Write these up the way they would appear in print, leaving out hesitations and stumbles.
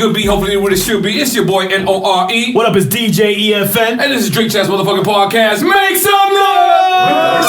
good beat, hopefully what it should be. It's your boy N.O.R.E. What up, it's DJ EFN. And this is Drink Chats motherfucking podcast. Make some noise!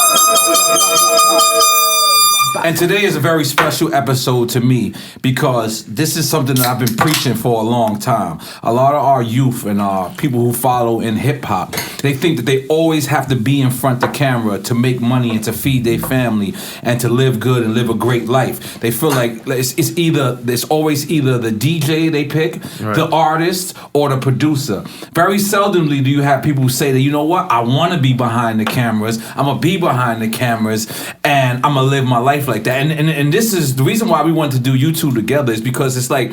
And today is a very special episode to me because this is something that I've been preaching for a long time. A lot of our youth and people who follow in hip-hop, they think that they always have to be in front of the camera to make money and to feed their family and to live good and live a great life. They feel like it's always either the DJ they pick, right, the artist, or the producer. Very seldomly do you have people who say that, you know what, I want to be behind the cameras, I'm going to be behind the cameras, and I'm going to live my life like that. And this is the reason why we wanted to do you two together, is because it's like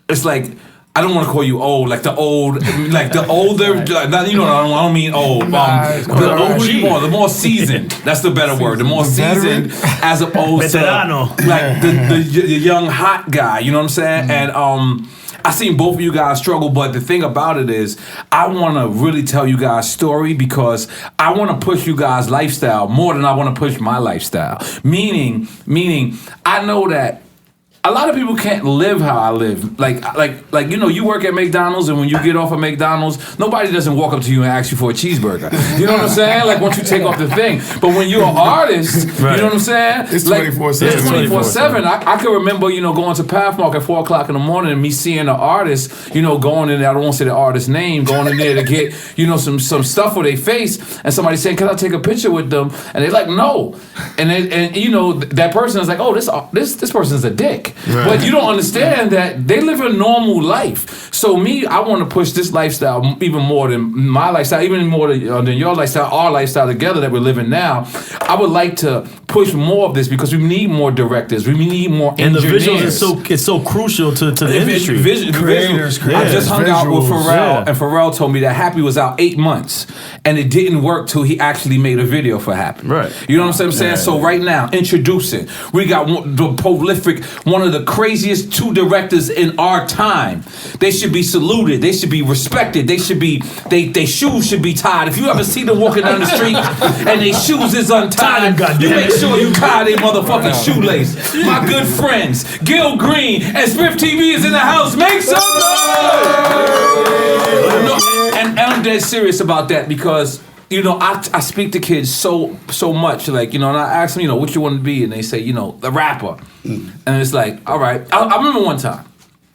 I don't want to call you old, like the older, right. Not, you know, I don't mean old. The more seasoned. That's the better word. The more seasoned, as opposed to like the young hot guy. You know what I'm saying? Mm-hmm. And I seen both of you guys struggle, but the thing about it is, I want to really tell you guys' story because I want to push you guys' lifestyle more than I want to push my lifestyle. Meaning, I know that a lot of people can't live how I live. Like you know, you work at McDonald's, and when you get off of McDonald's, nobody doesn't walk up to you and ask you for a cheeseburger. You know what I'm saying? Like, once you take off the thing. But when you're an artist, right, you know what I'm saying? It's 24/7. It's 24/7. I can remember, you know, going to Pathmark at 4 o'clock in the morning and me seeing an artist, you know, going in there, I don't want to say the artist's name, going in there to get, you know, some stuff for their face, and somebody saying, can I take a picture with them? And they're like, no. And you know, that person is like, oh, this person's a dick. Right. But you don't understand that they live a normal life. So me, I want to push this lifestyle even more than my lifestyle, even more than your lifestyle, our lifestyle together that we're living now. I would like to push more of this because we need more directors. We need more engineers. And the visuals is so crucial to the industry. Creators. I just hung out with Pharrell, and Pharrell told me that Happy was out 8 months, and it didn't work till he actually made a video for Happy. Right. You know what I'm saying? Yeah. So right now, introducing, we got the prolific, one of the craziest 2 directors in our time. They should be saluted. They should be respected. They should be, they shoes should be tied. If you ever see them walking down the street and their shoes is untied, you make sure you tie their motherfucking shoelace. My good friends, Gil Green and Spiff TV is in the house. Make some noise! And I'm dead serious about that because, you know, I speak to kids so much, like, you know, and I ask them, you know, what you want to be, and they say, you know, a rapper. And it's like, all right. I remember one time,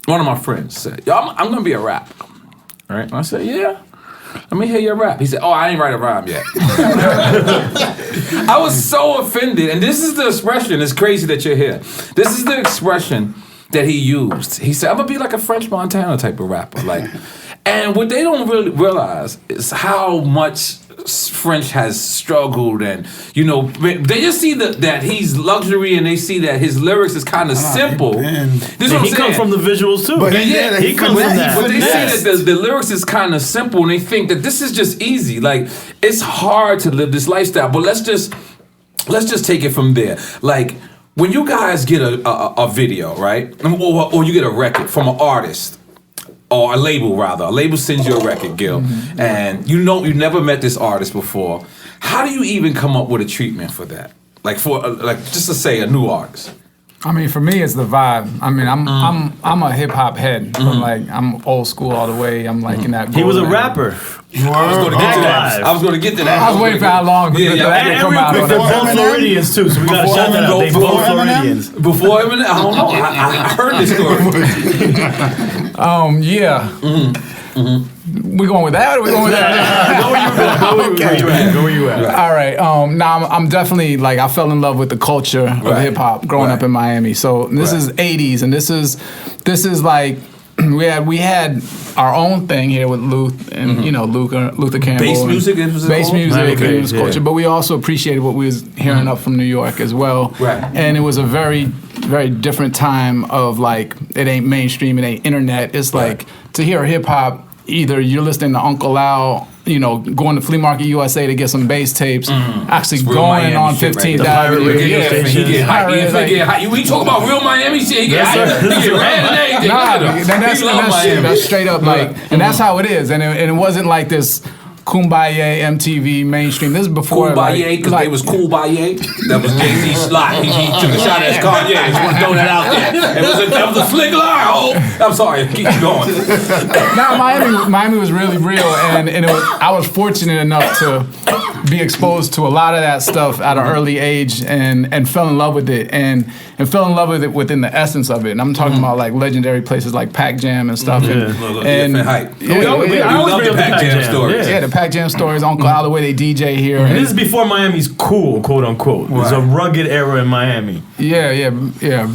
one of my friends said, yo, I'm going to be a rapper. All right? And I said, yeah. Let me hear your rap. He said, oh, I ain't write a rhyme yet. I was so offended. And this is the expression. It's crazy that you're here. This is the expression that he used. He said, I'm going to be like a French Montana type of rapper. Like, and what they don't really realize is how much French has struggled, and, you know, they just see that he's luxury, and they see that his lyrics is kind of simple. This is what he comes from the visuals too. But he comes from that. But they see that the lyrics is kind of simple, and they think that this is just easy. Like, it's hard to live this lifestyle. But let's just take it from there. Like, when you guys get a video, right, or you get a record from an artist. Or a label, rather. A label sends you a record, Gil. Mm-hmm. And you know you never met this artist before. How do you even come up with a treatment for that? Like, for just to say, a new artist. I mean, for me, it's the vibe. I mean, I'm a hip hop head, but like, I'm old school all the way. I'm like in that. He was a rapper. I was going to get to that. I was going to get to that. I was waiting for how long. And real quick, they're both Floridians too, so we got to shout that out. They both Floridians. Before Eminem? I don't know. I heard this story. Yeah. We going with that, or we going with that? Go where you at. All right. Now I'm definitely, like, I fell in love with the culture of hip hop growing up in Miami. So this is 80s, and this is like we had our own thing here with Luth and you know, Luther Campbell. Bass music, culture, but we also appreciated what we was hearing up from New York as well. Right. And it was a very, very different time of, like, it ain't mainstream, it ain't internet. It's like, to hear hip hop, either you're listening to Uncle Al, you know, going to Flea Market USA to get some bass tapes, actually going on 15th Avenue. He get hype. We talk about real Miami shit. He get hype. He get red and everything. That's straight up, like, and that's how it is. And it wasn't like this Kumbaya, MTV, mainstream. This is before Kumbaya, because they was Kumbaya. That was Jay-Z's slot. He took a shot at his Kanye. I just want to throw that out there. That was a slick line. Oh, I'm sorry. Keep going. Now, Miami was really real, and I was fortunate enough to be exposed to a lot of that stuff at an early age, and fell in love with it, and fell in love with it within the essence of it. And I'm talking about like legendary places like Pac Jam and stuff. And hype. I always bring up the Pac Jam stories. Yeah, the Pac Jam stories. Uncle Outta, the way they DJ here. And this is before Miami's cool, quote unquote. It was a rugged era in Miami. Yeah.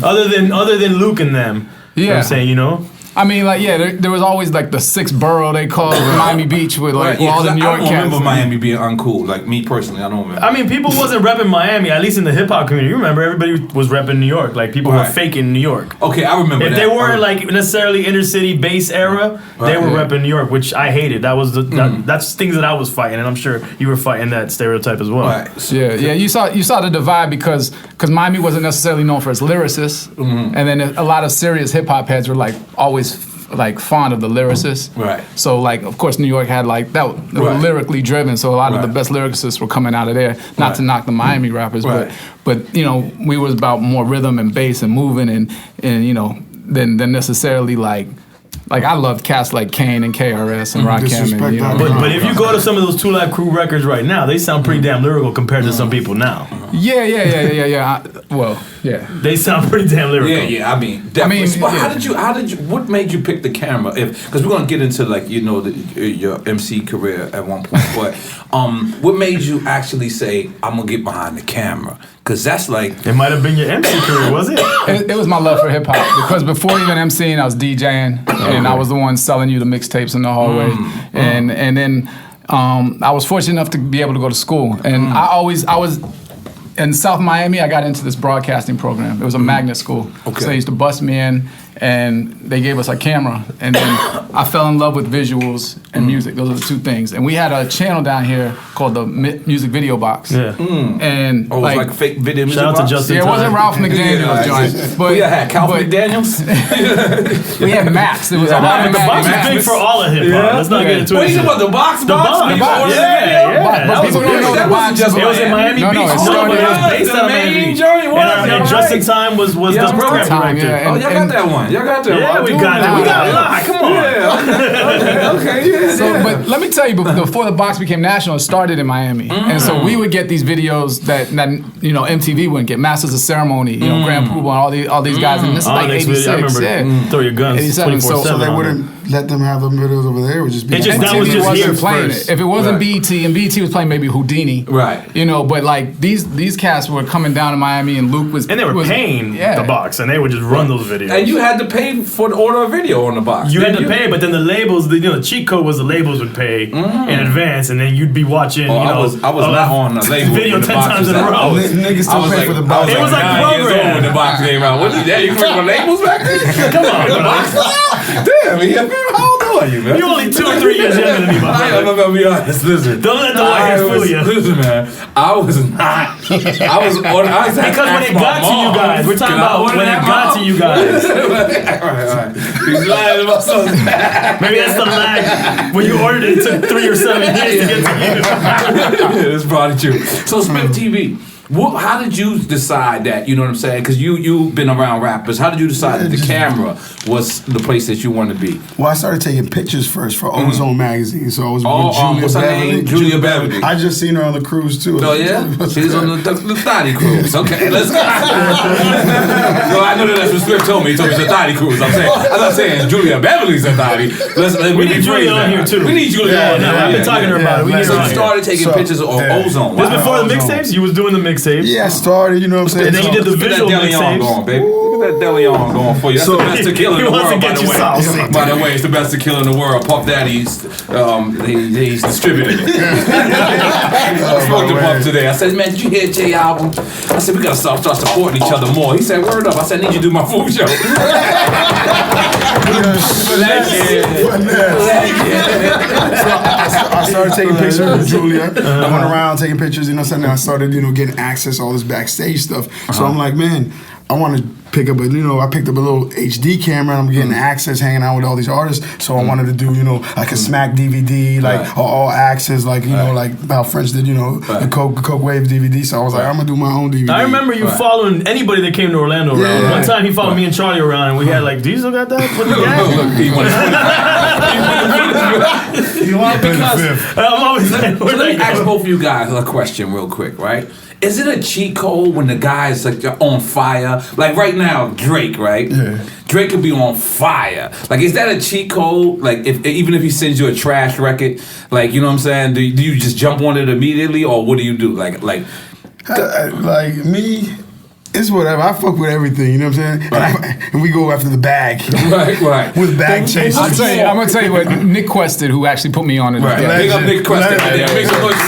Other than Luke and them. You know what I'm saying, you know? I mean, like, there was always like the sixth borough they called Miami Beach with like all the New York cats. I don't remember Miami being uncool. Like me personally, I don't remember. I mean, people wasn't repping Miami, at least in the hip hop community. You remember, everybody was repping New York. Like people were faking New York. Okay, I remember if that. If they weren't like necessarily inner city base era, they were repping New York, which I hated. That was that's things that I was fighting, and I'm sure you were fighting that stereotype as well. Right. Yeah. You saw the divide because Miami wasn't necessarily known for its lyricists, and then a lot of serious hip hop heads were like always like fond of the lyricists. Right. So like, of course, New York had like that. They were lyrically driven, so a lot of the best lyricists were coming out of there. Not to knock the Miami rappers, but you know, we was about more rhythm and bass and moving and you know than necessarily like I loved cats like Kane and KRS and Rakim. And, you know, but if you go to some of those 2 Live Crew records right now, they sound pretty damn lyrical compared to some people now. Yeah. They sound pretty damn lyrical. Yeah. I mean, how did you? What made you pick the camera? Because we're gonna get into like your MC career at one point, but what made you actually say I'm gonna get behind the camera? Because that's like it might have been your MC career, was it? It was my love for hip hop. Because before even MCing, I was DJing, and I was the one selling you the mixtapes in the hallway, and then I was fortunate enough to be able to go to school, and I was. In South Miami, I got into this broadcasting program. It was a magnet school. Okay. So they used to bust me in, and they gave us a camera. And then I fell in love with visuals and music. Those are the 2 things. And we had a channel down here called the Music Video Box. Yeah. it And was like a fake video music box? Shout out to Justin. Yeah, it wasn't Ralph McDaniels joint. But we had Calvin McDaniels. We had Max. It was a lot of the box was big for all of hip hop. Let's not get into it. What are you talking about? The box? The box. Yeah. But people don't know the box. It was in Miami Beach. Based on Miami. And Justin Time was the program director. Y'all got that one. Yeah, we got it. We got a lot. Come on. Okay. So, but let me tell you, before the box became national, it started in Miami, and so we would get these videos that you know MTV wouldn't get. Masters of Ceremony, you know, Grand Poobah, and all these guys, and this is like '86. I remember. Throw your guns. 87. So they wouldn't let them have them videos over there. It would just be. That was just here playing first. it. If it wasn't BET, and BET was playing maybe Houdini, right? You know, but like these cats were coming down to Miami, and Luke was, and they were paying the box, and they would just run those videos. And you had to pay for the order of video on the box. You had to pay, but then the labels, the cheat code was the labels would pay in advance, and then you'd be watching. I was not on the label. Video 10 times in a row. Niggas still pay for the box. It was like 9 years old when the box came out. What is that? You remember labels back then? Come on, the box. Damn, how old are you, man? You're only 2 or 3 years younger than me, my brother. I'm gonna be honest. Listen, don't let the white fool you. Listen, man, I was not. Because when it got to you guys, we're talking about when it got to you guys. All right. He's lying about something. Maybe that's the lag. When you ordered it, it took 3 or 7 years to get to you. Yeah, that's probably true. So Spiff TV. How did you decide that? You know what I'm saying? Because you've been around rappers. How did you decide that the camera was the place that you wanted to be? Well, I started taking pictures first for Ozone magazine. So I was with Julia what's her name? Julia Beverly. I just seen her on the cruise too. Oh yeah, she's on the Thotty cruise. Okay, let's go. Well, I know that's what Spiff told me. He told me it's a Thotty cruise. I'm not saying Julia Beverly's a Thotty. We need Julia on here too. We need Julia on here. I've been talking to her about it. So you started taking pictures of Ozone. This before the mixtapes? You was doing the mixtapes? Yeah, I started, you know what I'm saying? And then you did the visual mixtapes. Going, baby. Look at that Deleon going for you. That's the best to kill in the world, by the way. By the way, it's the best to kill in the world. Puff Daddy's, he's distributing it. I spoke to Puff today. I said, man, did you hear Jay album? I said, we gotta start supporting each other more. He said, word up. I said, I need you to do my food show. I started taking pictures with Julia. I went around taking pictures, you know what I'm saying? I started, getting access to all this backstage stuff. So I'm like, man, I want to pick up I picked up a little HD camera, and I'm getting access, hanging out with all these artists. So I wanted to do, like a Smack DVD, like all access, like like how French did, the Coke Wave DVD. So I was like, I'm gonna do my own DVD. I remember you following anybody that came to Orlando around. Yeah. One time he followed me and Charlie around, and we had like, do you still got that? With the gang? You want because I'm always like, so let me ask both of you guys a question real quick, right? Is it a cheat code when the guy's like on fire? Like right now, Drake, right? Yeah. Drake could be on fire. Like, is that a cheat code? Like, even if he sends you a trash record, like, you know what I'm saying? Do you just jump on it immediately, or what do you do? Like me. It's whatever. I fuck with everything, you know what I'm saying? Right. And we go after the bag. Right. With bag chasers. I'm gonna tell you what Nick Quested, who actually put me on it. Right. Big up Nick Quested. Make some noise.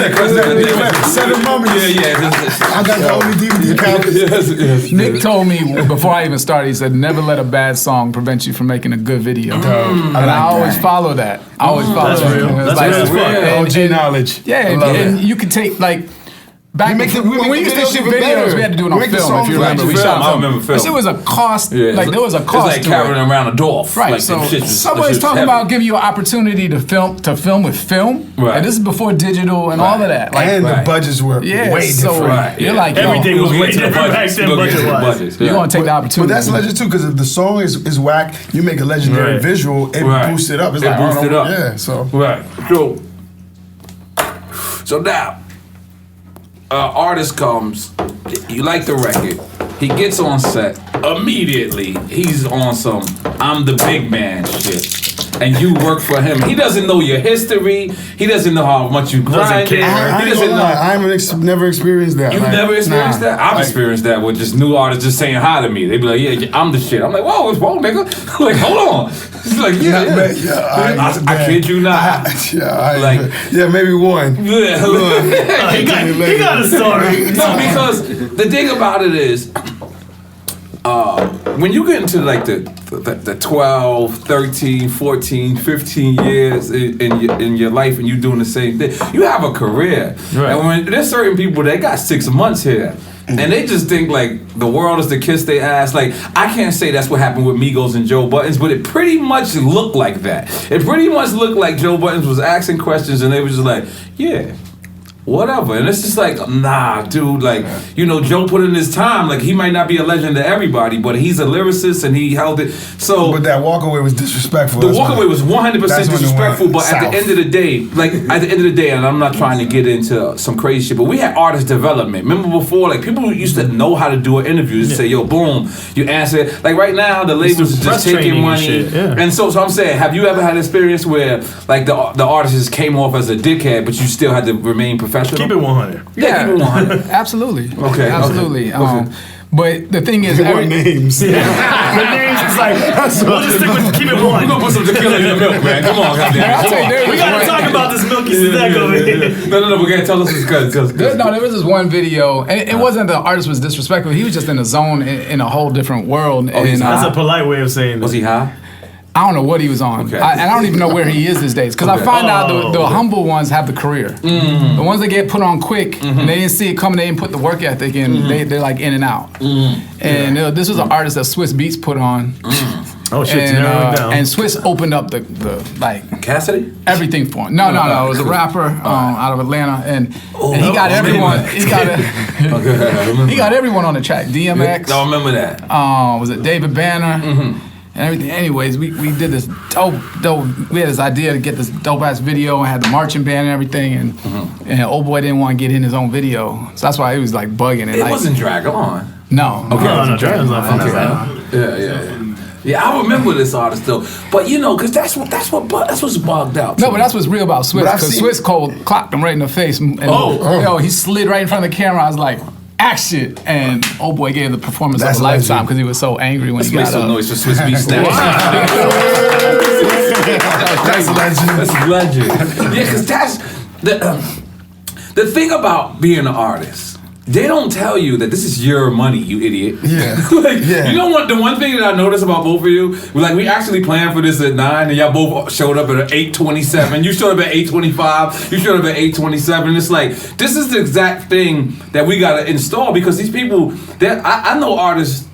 Seven Mummies. Yeah. I got the only DVD copy. Yes. Nick told me before I even started, he said, never let a bad song prevent you from making a good video. And I always follow that. That's real. That's real. OG knowledge. Yeah, and you can take back when we used to shoot videos, we had to do it on film. If you remember, we shot I remember film. It was a cost. There was a cost. It's like carrying around a Dolph. Right. Like, So somebody's talking about giving you an opportunity to film with film. Right. And this is before digital and all of that. And the budgets were way different. Right. You're like, everything was way different back then, budget-wise. You're gonna take the opportunity. But that's legend too, because if the song is whack, you make a legendary visual, it boosts it up. It's like, boosts it up. Yeah. So right. So now. Artist comes, you like the record, he gets on set, immediately he's on some I'm the big man shit, and you work for him. He doesn't know your history, he doesn't know how much you grinded. I've never experienced that. You've never experienced that? I've experienced that with just new artists just saying hi to me. They be like, yeah, I'm the shit. I'm like, whoa, what's wrong, nigga? Like, hold on. He's like, I kid you not. Maybe one. He got a story. No, because the thing about it is, when you get into like the 12, 13, 14, 15 years in your life and you doing the same thing, you have a career. Right. And when there's certain people that got 6 months here, and they just think like the world is to kiss their ass. Like, I can't say that's what happened with Migos and Joe Buttons, but it pretty much looked like that. It pretty much looked like Joe Buttons was asking questions and they were just like, yeah, whatever. And it's just like, nah, dude, like, Joe put in his time. Like, he might not be a legend to everybody, but he's a lyricist and he held it. So, but that walkaway was disrespectful. The walkaway was 100% disrespectful, but at the end of the day, and I'm not trying to get into some crazy shit, but we had artist development. Remember before, like, people used to know how to do an interview. Just say, yo, boom, you answer. Like, right now, the labels is just taking money. And so I'm saying, have you ever had an experience where, like, the artist just came off as a dickhead, but you still had to remain professional? Keep it 100. Yeah, keep it 100. Absolutely. Okay. Absolutely. Okay. But the thing is, names. The names is like, we'll just stick with keep it 1. We're gonna put some tequila in the milk, man. Come on, goddamn. We gotta talk about this milky snack over here. No, we gotta tell us because. No, there was this one video, and it wasn't the artist was disrespectful. He was just in a zone in a whole different world. Oh, and, that's a polite way of saying that. Was he high? I don't know what he was on. Okay. And I don't even know where he is these days. Because I find out the humble ones have the career. The ones that get put on quick, and they didn't see it coming, they didn't put the work ethic in, they're like in and out. And this was an artist that Swiss Beats put on. Oh shit, narrowing down. And Swiss opened up the like Cassidy? everything for him. No, it was a rapper out of Atlanta, and he got everyone. He got everyone on the track. DMX. I remember that. Was it David Banner? And everything. Anyways, we did this dope. We had this idea to get this dope ass video and had the marching band and everything, and old boy didn't want to get in his own video, so that's why he was like bugging. And it wasn't Drag On. No. Okay. No, Drag On's not fun. Yeah, I remember this artist though, but because that's what's bugged out. No, but that's what's real about Swiss, because Swiss clocked him right in the face. And, he slid right in front of the camera. I was like, action, and old boy gave the performance of a lifetime because he was so angry when he got up. Make some noise for Swiss Beats Snatch. That's legend. That's legend. Yeah, because that's the thing about being an artist. They don't tell you that this is your money, you idiot. Yeah. You know what? The one thing that I noticed about both of you, we actually planned for this at 9, and y'all both showed up at 8:27. You showed up at 8:25. You showed up at 8:27. It's like, this is the exact thing that we gotta install, because these people, I know artists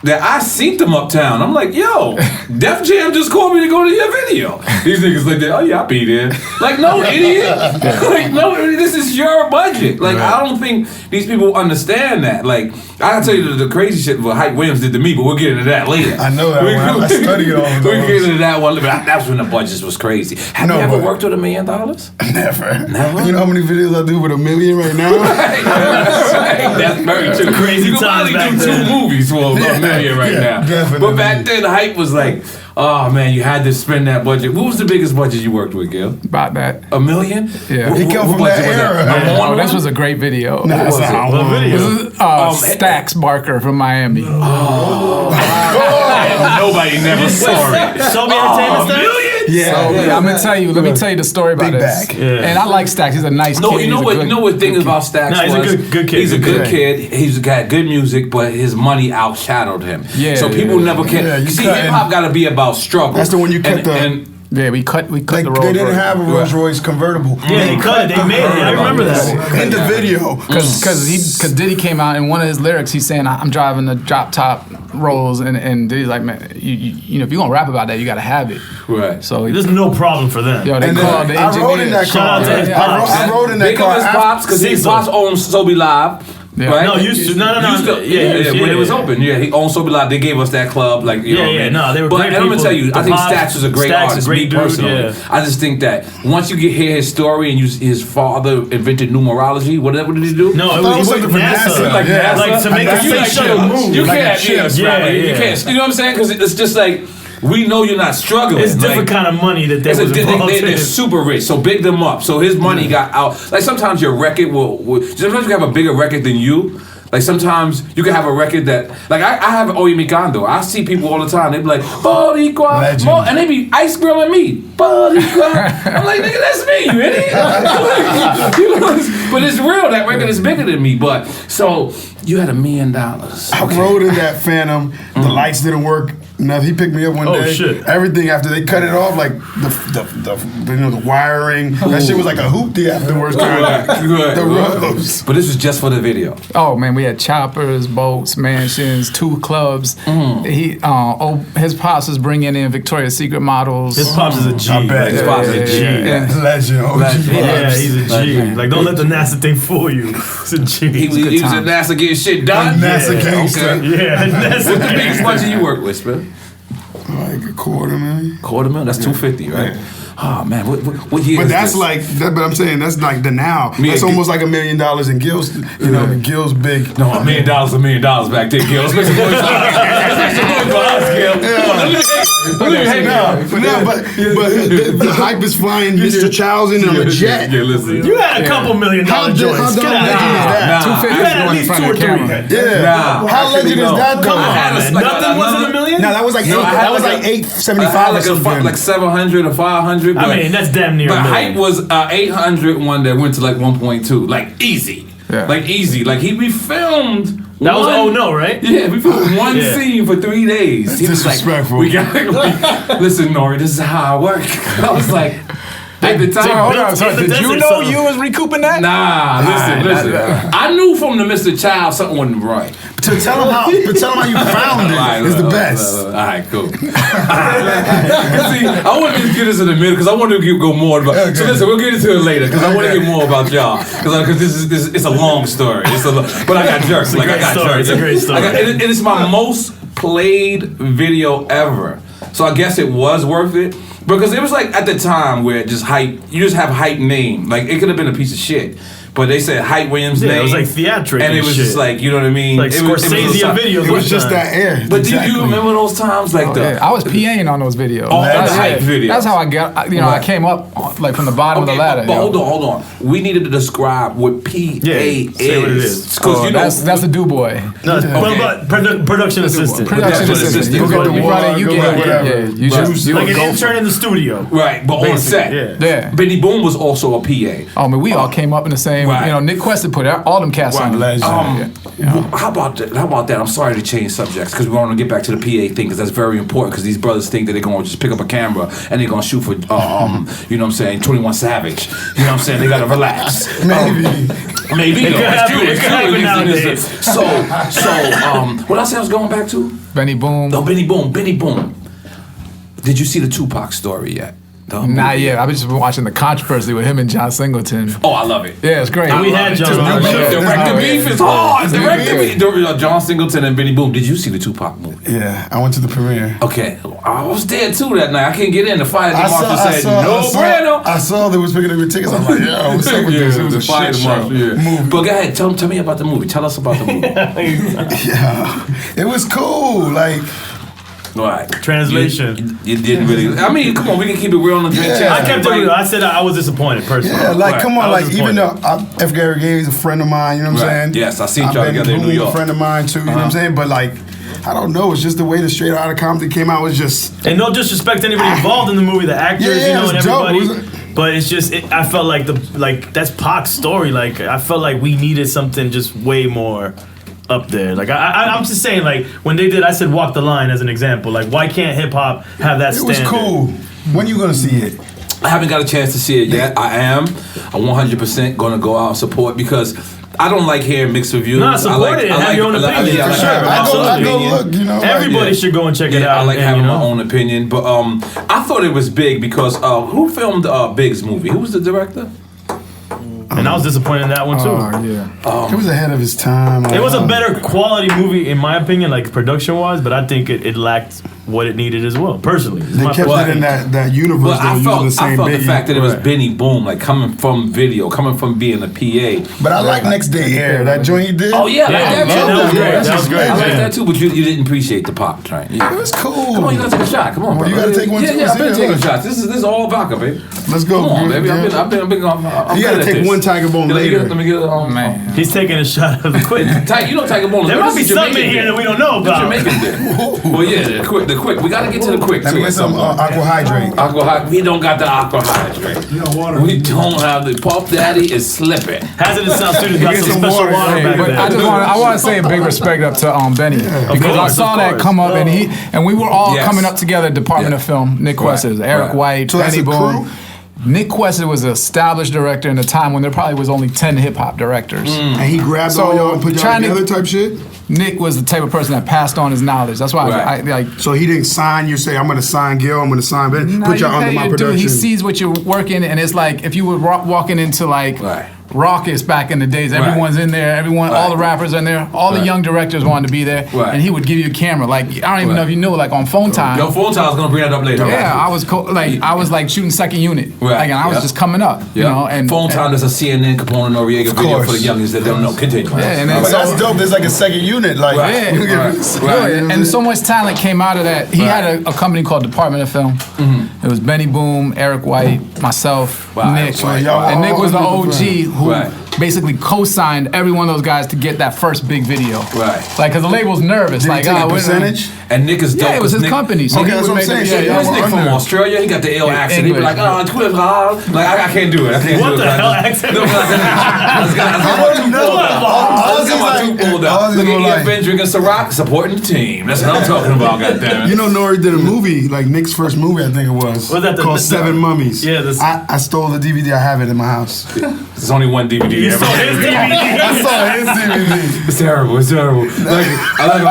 that I seen them uptown. I'm like, yo, Def Jam just called me to go to your video. These niggas like, oh yeah, I'll be there. Like, no, idiot. Like, no, this is your budget. Like, I don't think these people understand that. Like, I gotta tell you the crazy shit what Hype Williams did to me, but we'll get into that later. I know that one. I studied all of those. We'll get into that one. But that's when the budgets was crazy. Have you ever worked with $1 million? Never. Never? You know how many videos I do with $1 million right now? Right. That's very true. Crazy you can times probably back do then. 2 movies for $1 million right now. Definitely. But back then, the Hype was like, oh man, you had to spend that budget. What was the biggest budget you worked with, Gil? About that. $1 million? Yeah. He come from that era. Oh, this was a great video. Nah, that's not What video? This is Stax Barker from Miami. Nobody never saw it. Show me entertainment stuff. Yeah. So, I'm gonna tell you. Let me tell you the story about Big this. bag. Yeah. And I like Stax. He's a nice kid. No, you know what? You know what thing about Stax No, he's a was? good kid. He's a Good good kid. He's got good music, but his money outshadowed him. Yeah, So people never can. Yeah, you See, cut hip hop got to be about struggle. That's the one you cut Yeah, we cut They the Rolls didn't Royce. have a Rolls Royce convertible. Yeah, they cut it. They made it. I remember that. In the video. Because Diddy came out in one of his lyrics, he's saying, "I'm driving the drop top Rolls," and Diddy's like, "Man, you know, if you're gonna rap about that, you gotta have it." Right. So There's no problem for them. yo, they And called the then I rode in engineer. that Shout car. out to his I pops. rode in that Big car. up his pops because his Cecil. pops owned Sobe Live. Yeah. Right? No, used to. No. Used to, when it was open. Yeah, he owned Sobe Live. They gave us that club. Like, you know what I mean? No, they were but, great and I'm going to people. tell you, I The think Pops- Stax was a great Stax, artist, great me dude, personally. yeah. I just think that once you hear his story and his father invented numerology, what did he do? No, thought it was something for NASA. Like Yeah. NASA? Like to make Like a you space like shuttle chips. move. You Like can't, a chip. you Yeah. can't. You know what I'm saying? Because it's just like, we know you're not struggling. It's different kind of money that they was involved in. They're super rich, so big them up. So his money got out. Like sometimes your record will sometimes you have a bigger record than you. Like sometimes you can have a record that, like I have Oye Mikando. I see people all the time. They be like, Boricua, Legend. and they be ice grilling me. Boricua. I'm like, nigga, that's me, you idiot. You know, but it's real. That record is bigger than me. But so you had $1 million. I rode in that Phantom. The lights didn't work. Nothing. He picked me up one day. Shit. Everything after they cut it off, like the wiring. That shit was like a hoopty afterwards. Right. The rubs. But this was just for the video. Oh man, we had choppers, boats, mansions, 2 clubs. His pops was bringing in Victoria's Secret models. His pops is a G. I bet. His pops is a G. Yeah. Legend. OG Yeah, vibes. he's a G. Like, don't let the NASA thing fool you. It's a G. He was at NASA getting shit done. NASA gangster. Yeah, What's the biggest NASA. budget you work with, Spiff? Like $250,000. $250,000? That's $250,000, right? Oh man, what year But is that's this? like that. But I'm saying that's like the now. Me That's and almost like $1 million in Gil's. You know, Gil's big. No, $1 million, $1 million back then, Gil. Let's make some noise for us, Gil. But the hype is flying Mr. Charles in a jet. Yeah, listen. You had a couple $1 million joints. Get out of here. Nah. You had at least 2 or 3. Yeah. Nah. How legend is that? Come I had on. a- Nothing wasn't $1 million? No, that was like No, I had that was like like a- 875 or something. like 700 or 500. I mean, that's damn near But $1 hype million. was 800 one that went to like 1.2, like easy, Yeah. like easy. Like we filmed. That was No, right? Yeah, we filmed one Yeah. scene for 3 days. That's He was like, disrespectful. we got listen, N.O.R.E, this is how I work. I was like, at the time, Hold on, so in the did you desert know something. you was recouping that? Nah, listen. I knew from the Mr. Child something wasn't right. To tell him how you found it is the best. All right, cool. See, I want to get this in a minute because I want to go more about. So listen, we'll get into it later because I want to get more about y'all because this it's a long story. But I got jerks. Like I got jerks. It's a great story. And it's my most played video ever. So I guess it was worth it because it was like at the time where just hype. You just have hype name. Like it could have been a piece of shit. But they said Hype Williams' name. It was like theatric and it was shit. just like, you know what I mean? Like Scorsese videos. It was just that air. But do you remember those times? Like Yeah, I was PAing on those videos. Oh, That's the hype videos. That's how I got. I came up like from the bottom of the ladder. But hold on. We needed to describe what PA is. say what it is. Because That's the do boy. No, but production assistant. Production assistant. You go get the water, you go get get whatever. You just Like an intern in the studio. Right, but on set. Yeah. Yeah. Benny Boom was also a PA. Oh man, we all came up in the same name. Right. You know, Nick Quest put all them cats on. How about that? I'm sorry to change subjects because we want to get back to the PA thing because that's very important because these brothers think that they're going to just pick up a camera and they're going to shoot for, you know what I'm saying, 21 Savage. You know what I'm saying? They got to relax. Maybe. It could happen nowadays. So, what else I was going back to? Benny Boom. Oh, Benny Boom. Did you see the Tupac story yet? Not yet. I've just been watching the controversy with him and John Singleton. Oh, I love it. Yeah, it's great. We had John. Direct beef is hard. Direct beef. John Singleton and Benny Boom. Did you see the Tupac movie? Yeah, I went to the premiere. Okay, I was there too that night. I can't get in. The fire marshal said no bueno. I saw they was picking up your tickets. I'm like, yo, what's up with this? It was a shit show. Movie. But go ahead, tell me about the movie. Tell us about the movie. Yeah, it was cool. Like. Right. Translation. You didn't really. I mean, come on, we can keep it real on the drink channel. I kept it real. I said I was disappointed personally. Yeah, like come on, like even though F. Gary Gay is a friend of mine, you know what I'm saying? Yes, I seen y'all together in New York. A friend of mine too, you know what I'm saying? But like, I don't know, it's just the way the Straight Outta Compton came out was just. And no disrespect to anybody involved in the movie, the actors, you know, and everybody. But it's just, I felt like that's Pac's story. Like I felt like we needed something just way more up there. Like I'm just saying, like when they did, I said Walk the Line as an example. Like why can't hip hop have that standard? It was cool. When you gonna see it? I haven't got a chance to see it yet. I am 100% gonna go out and support because I don't like hearing mixed reviews. No, support it. Have your own opinion. For sure. I go look. You know, everybody should go and check it out. I like having my own opinion, but I thought it was big because who filmed Big's movie? Who was the director? And I was disappointed in that one too. It was ahead of his time. It was a better quality movie in my opinion, like production wise, but I think it lacked what it needed as well. Personally, they kept it in that universe. I felt the fact that it was Benny Boom, like coming from video, coming from being a PA. But I like Next Day Air, that joint he did. Oh yeah, that was great. That was great. I like that too, but you didn't appreciate the pop train. Yeah. It was cool. Come on, you gotta take a shot. Come on, you gotta take one. Yeah, I've been taking shots. This is all vodka, baby. Let's go, come on, baby. I've been. You gotta take one Tiger Bone later. Let me get it. Man, he's taking a shot of the quick. You know Tiger Bone. There might be something in here that we don't know about. Well, yeah, the quick. We gotta get to the quick. Let me get some aqua hydrate. We don't got the aqua hydrate. You know, water. We don't have the Puff Daddy is slipping. Hazardis Soundz Studios got some special water back there. I want to say a big respect up to Benny because I saw that come up and we were all coming up together at Department of Film. Nick Quest, Eric White, Benny Boom. Nick Quest was an established director in a time when there probably was only 10 hip hop directors. And he grabbed all y'all and put y'all together type shit? Nick was the type of person that passed on his knowledge. That's why I like. So he didn't sign you, say, I'm going to sign Gil, I'm going to sign Ben, put y'all under my production. He sees what you're working, and it's like if you were walking into like Raucous back in the days, everyone's in there, all the rappers are in there, all the young directors wanted to be there, and he would give you a camera. Like I don't even know if you knew, like on Phone Time. Yo, Phone Time, I was gonna bring that up later. Yeah, I was I was like shooting second unit, like, and I was just coming up, you know. And Phone Time is a CNN Capone Noriega video for the youngest that don't know. Continue. Yeah, and then that's dope. There's like a second unit, like and so much talent came out of that. He had a company called Department of Film. It was Benny Boom, Eric White, myself, Nick, and Nick was the OG who basically co-signed every one of those guys to get that first big video. Like, cause the label's nervous. Like, percentage? And Nick is dope. Yeah, it was his company. So that's what I'm saying. Where's Nick from Australia? He got the ill accent. He be like, like I can't do it. What the hell accent? I got my tooth pulled out. Look at EFN drinking Ciroc, supporting the team. That's what I'm talking about, goddammit. You know, N.O.R.E. did a movie, like Nick's first movie, I think it was. Called Seven Mummies. Yeah, I stole the DVD. I have it in my house. There's only one DVD. You saw his DVD. I saw his DVD. It's terrible. It's terrible. Like, I like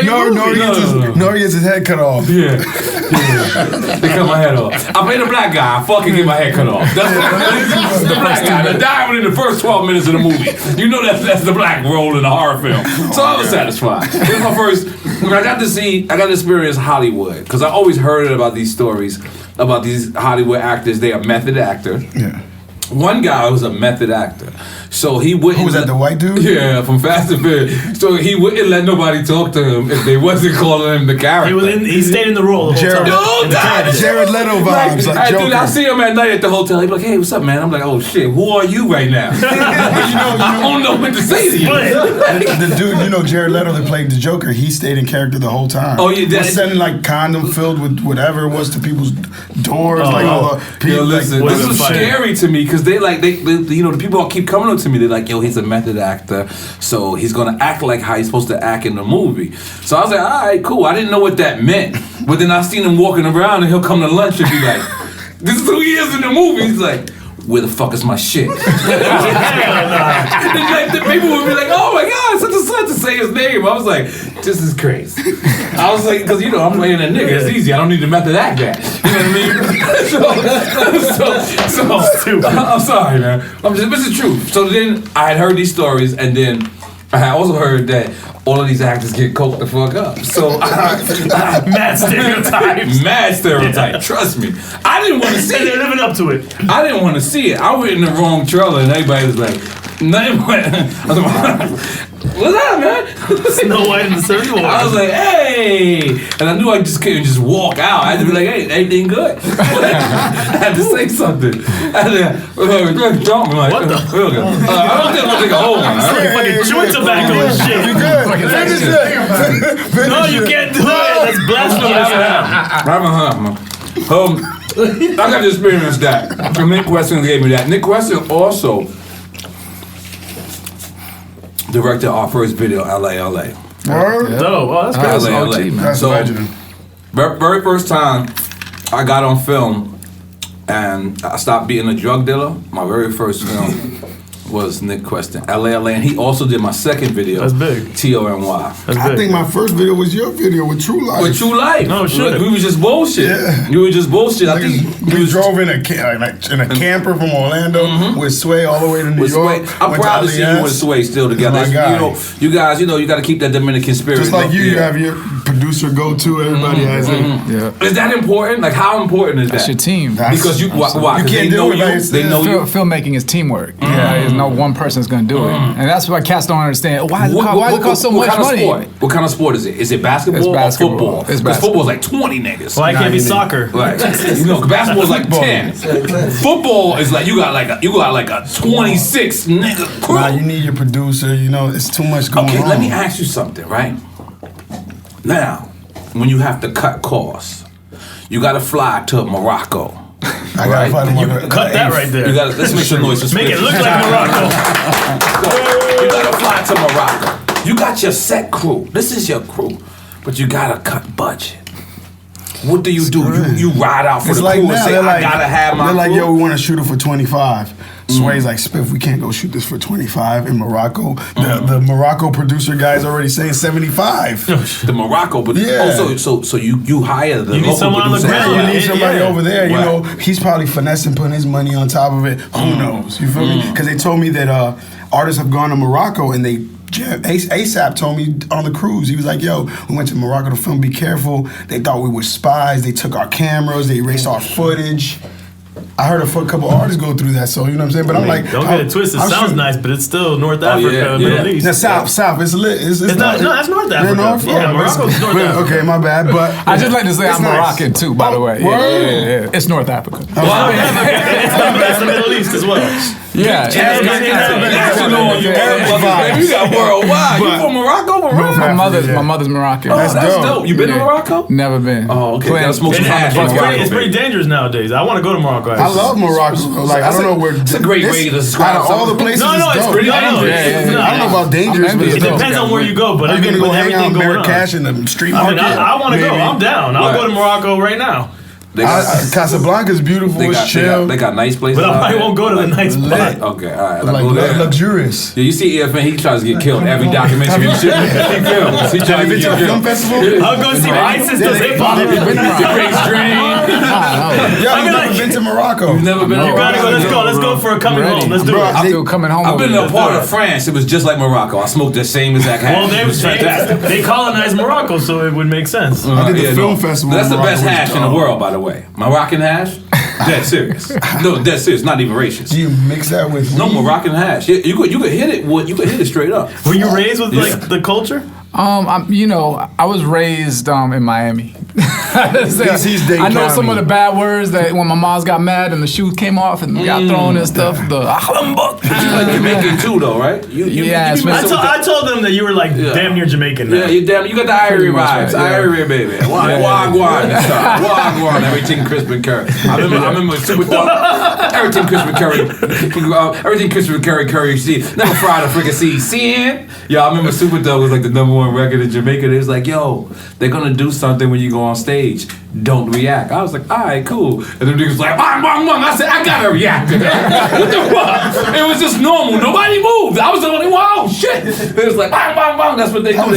N.O.R.E. gets his head cut off. Yeah. They cut my head off. I played a black guy. I fucking get my head cut off. That's the black guy. The died within the first 12 minutes of the movie. You know that's the black role in a horror film. So I was satisfied. It was my first. I got to experience Hollywood because I always heard about these stories about these Hollywood actors. They are method actors. Yeah. One guy was a method actor, so he wouldn't. Who was that? The white dude? Yeah, from Fast and Furious. So he wouldn't let nobody talk to him if they wasn't calling him the character. He stayed in the role. Jared Leto vibes. Like dude, I see him at night at the hotel. He'd be like, "Hey, what's up, man?" I'm like, "Oh shit, who are you right now?" I don't know what to say to you. The dude, Jared Leto that played the Joker, he stayed in character the whole time. Oh yeah, was sending like condom filled with whatever it was to people's doors, like all the people. Listen, this was scary to me because because they you know, the people keep coming up to me. They're like, yo, he's a method actor, so he's gonna act like how he's supposed to act in the movie. So I was like, all right, cool. I didn't know what that meant, but then I seen him walking around, and he'll come to lunch and be like, this is who he is in the movie. He's like, where the fuck is my shit? Like, the people would be like, oh my God, such and such, to say his name. I was like, this is crazy. I was like, because you know, I'm playing a nigga. It's easy. I don't need to method act that. You know what I mean? so I'm sorry, man. This is true. So then I had heard these stories, and then I had also heard that all of these actors get coked the fuck up. So mad stereotypes. Mad stereotype. Trust me. I didn't want to see it. They're living up to it. I didn't want to see it. I went in the wrong trailer, and everybody was like, nothing but. What's up, man? Snow White and the Seven Dwarfs. I was like, hey, and I knew I just couldn't just walk out. I had to be like, hey, everything good? I had to say something. I'm like, what the? I don't think I'm gonna take a whole one. Fucking chewing tobacco and shit. You good? No, you can't do it. That's blasphemous. I got to experience that. Nick Weston gave me that. Nick Weston also directed our first video, LA. Word? Oh, that's crazy. LA. That's So, legend. very first time I got on film and I stopped being a drug dealer, my very first film was Nick Weston, LA, and he also did my second video. That's big. T-O-N-Y. I think my first video was your video with True Life. With True Life. No shit. We was just bullshit. Yeah. We were just bullshit. I think we drove in a camper from Orlando with Sway all the way to New York. I'm proud to see you and Sway still together. My guy. You guys, you got to keep that Dominican spirit. Just like you have your producer go-to, everybody has it. Yeah. Is that important? Like, how important is that? That's your team. Because why? You can't do it. They know you. Filmmaking is teamwork. Yeah, there's no one person's gonna do it, and that's why cats don't understand. Why does it cost so much money? What kind of sport is it? Is it basketball, It's basketball. or football? It's Because basketball. football's like 20 niggas. Why can't it be soccer? Like, basketball's like 10. Football is like you got like a 26 nigga crew. Nah, you need your producer. You know, it's too much going on. Okay, let me ask you something, right? Now, when you have to cut costs, you got to fly to Morocco. I gotta find him. Cut that right there. You got to let's make some noise. Make it look like Morocco. You got to fly to Morocco. You got your set crew. This is your crew, but you got to cut budget. What do? You ride out for the crew and say, I gotta have my crew? They're like, yo, we want to shoot it for 25. Sway's like, Spiff, we can't go shoot this for 25 in Morocco. The Morocco producer guy's already saying 75. The Morocco, but so you hire the You need local someone on the producer. ground. You need somebody over there. You Right. know, he's probably finessing, putting his money on top of it. Who knows? You feel me? Because they told me that artists have gone to Morocco and they. ASAP told me on the cruise, he was like, yo, we went to Morocco to film, be careful. They thought we were spies. They took our cameras. They erased our footage. I heard a couple artists go through that, so you know what I'm saying? But I'm like, don't get it twisted. It sounds nice, but it's still North Africa, Middle East. No, South. It's lit. It's not, no, that's North Africa. North? Yeah, Morocco's North Africa. Okay, my bad. But I just like to say I'm Moroccan too, by the way. Yeah. It's North Africa. It's the Middle East as well. Yeah. You got worldwide. You from Morocco? My mother's Moroccan. That's dope. You been to Morocco? Never been. Oh, okay. Gotta smoke some hash. It's pretty dangerous nowadays. I want to go to Morocco. I love Morocco. Like, I don't know where. It's a great way to describe out of all the places. it's pretty dangerous. I don't know about dangerous, but It depends on where you go. But are you gonna go hang out everything going on. Marrakesh in the street I mean, market? I want to go. I'm down. I'll go to Morocco right now. Casablanca's beautiful. It's chill. They got nice places. But I probably won't go to the nice spot. Okay, all right. Like luxurious. Yeah, you see EFN, he tries to get killed every documentary and shit. He films. He tries to get film killed. festival? I'll go see ISIS does hip hop. He breaks dreams. Yeah, I've never been to Morocco. You've never been to You gotta go. Let's go for a coming home. Let's do it. I'm still coming home. I've been to a part of France. It was just like Morocco. I smoked the same exact hash. Well, they colonized Morocco, so it would make sense. I did the film festival. That's the in best Morocco. hash in the world, by the way. Moroccan hash? Dead serious. No, dead serious. Not even racist. Do you mix that with No weed? Moroccan hash. You could hit it. You could hit it straight up. Were you raised with like the culture? I was raised in Miami, Dade I know some County. of the bad words that when my moms got mad and the shoe came off and got thrown and stuff. The But you like Jamaican too, though, right? Yeah, you be messing with I told them that you were like damn near Jamaican now. Yeah, you got the Irie vibes. Irie, baby. Wagwan. Wagwan. Everything Chris McCurry. I remember Super Dog. Everything Chris McCurry. Everything Chris McCurry Curry. See, never fried a fricassee. Seeing? Yo, I remember Super Dog was like the #1 record in Jamaica. They was like, yo, they're gonna do something when you go on stage. Don't react. I was like, all right, cool. And the niggas was like, bang, bang, bang. I said, I gotta react to that. What the fuck? It was just normal. Nobody moved. I was the only one. Oh shit. It was like, bang, bang, bang. That's what they do.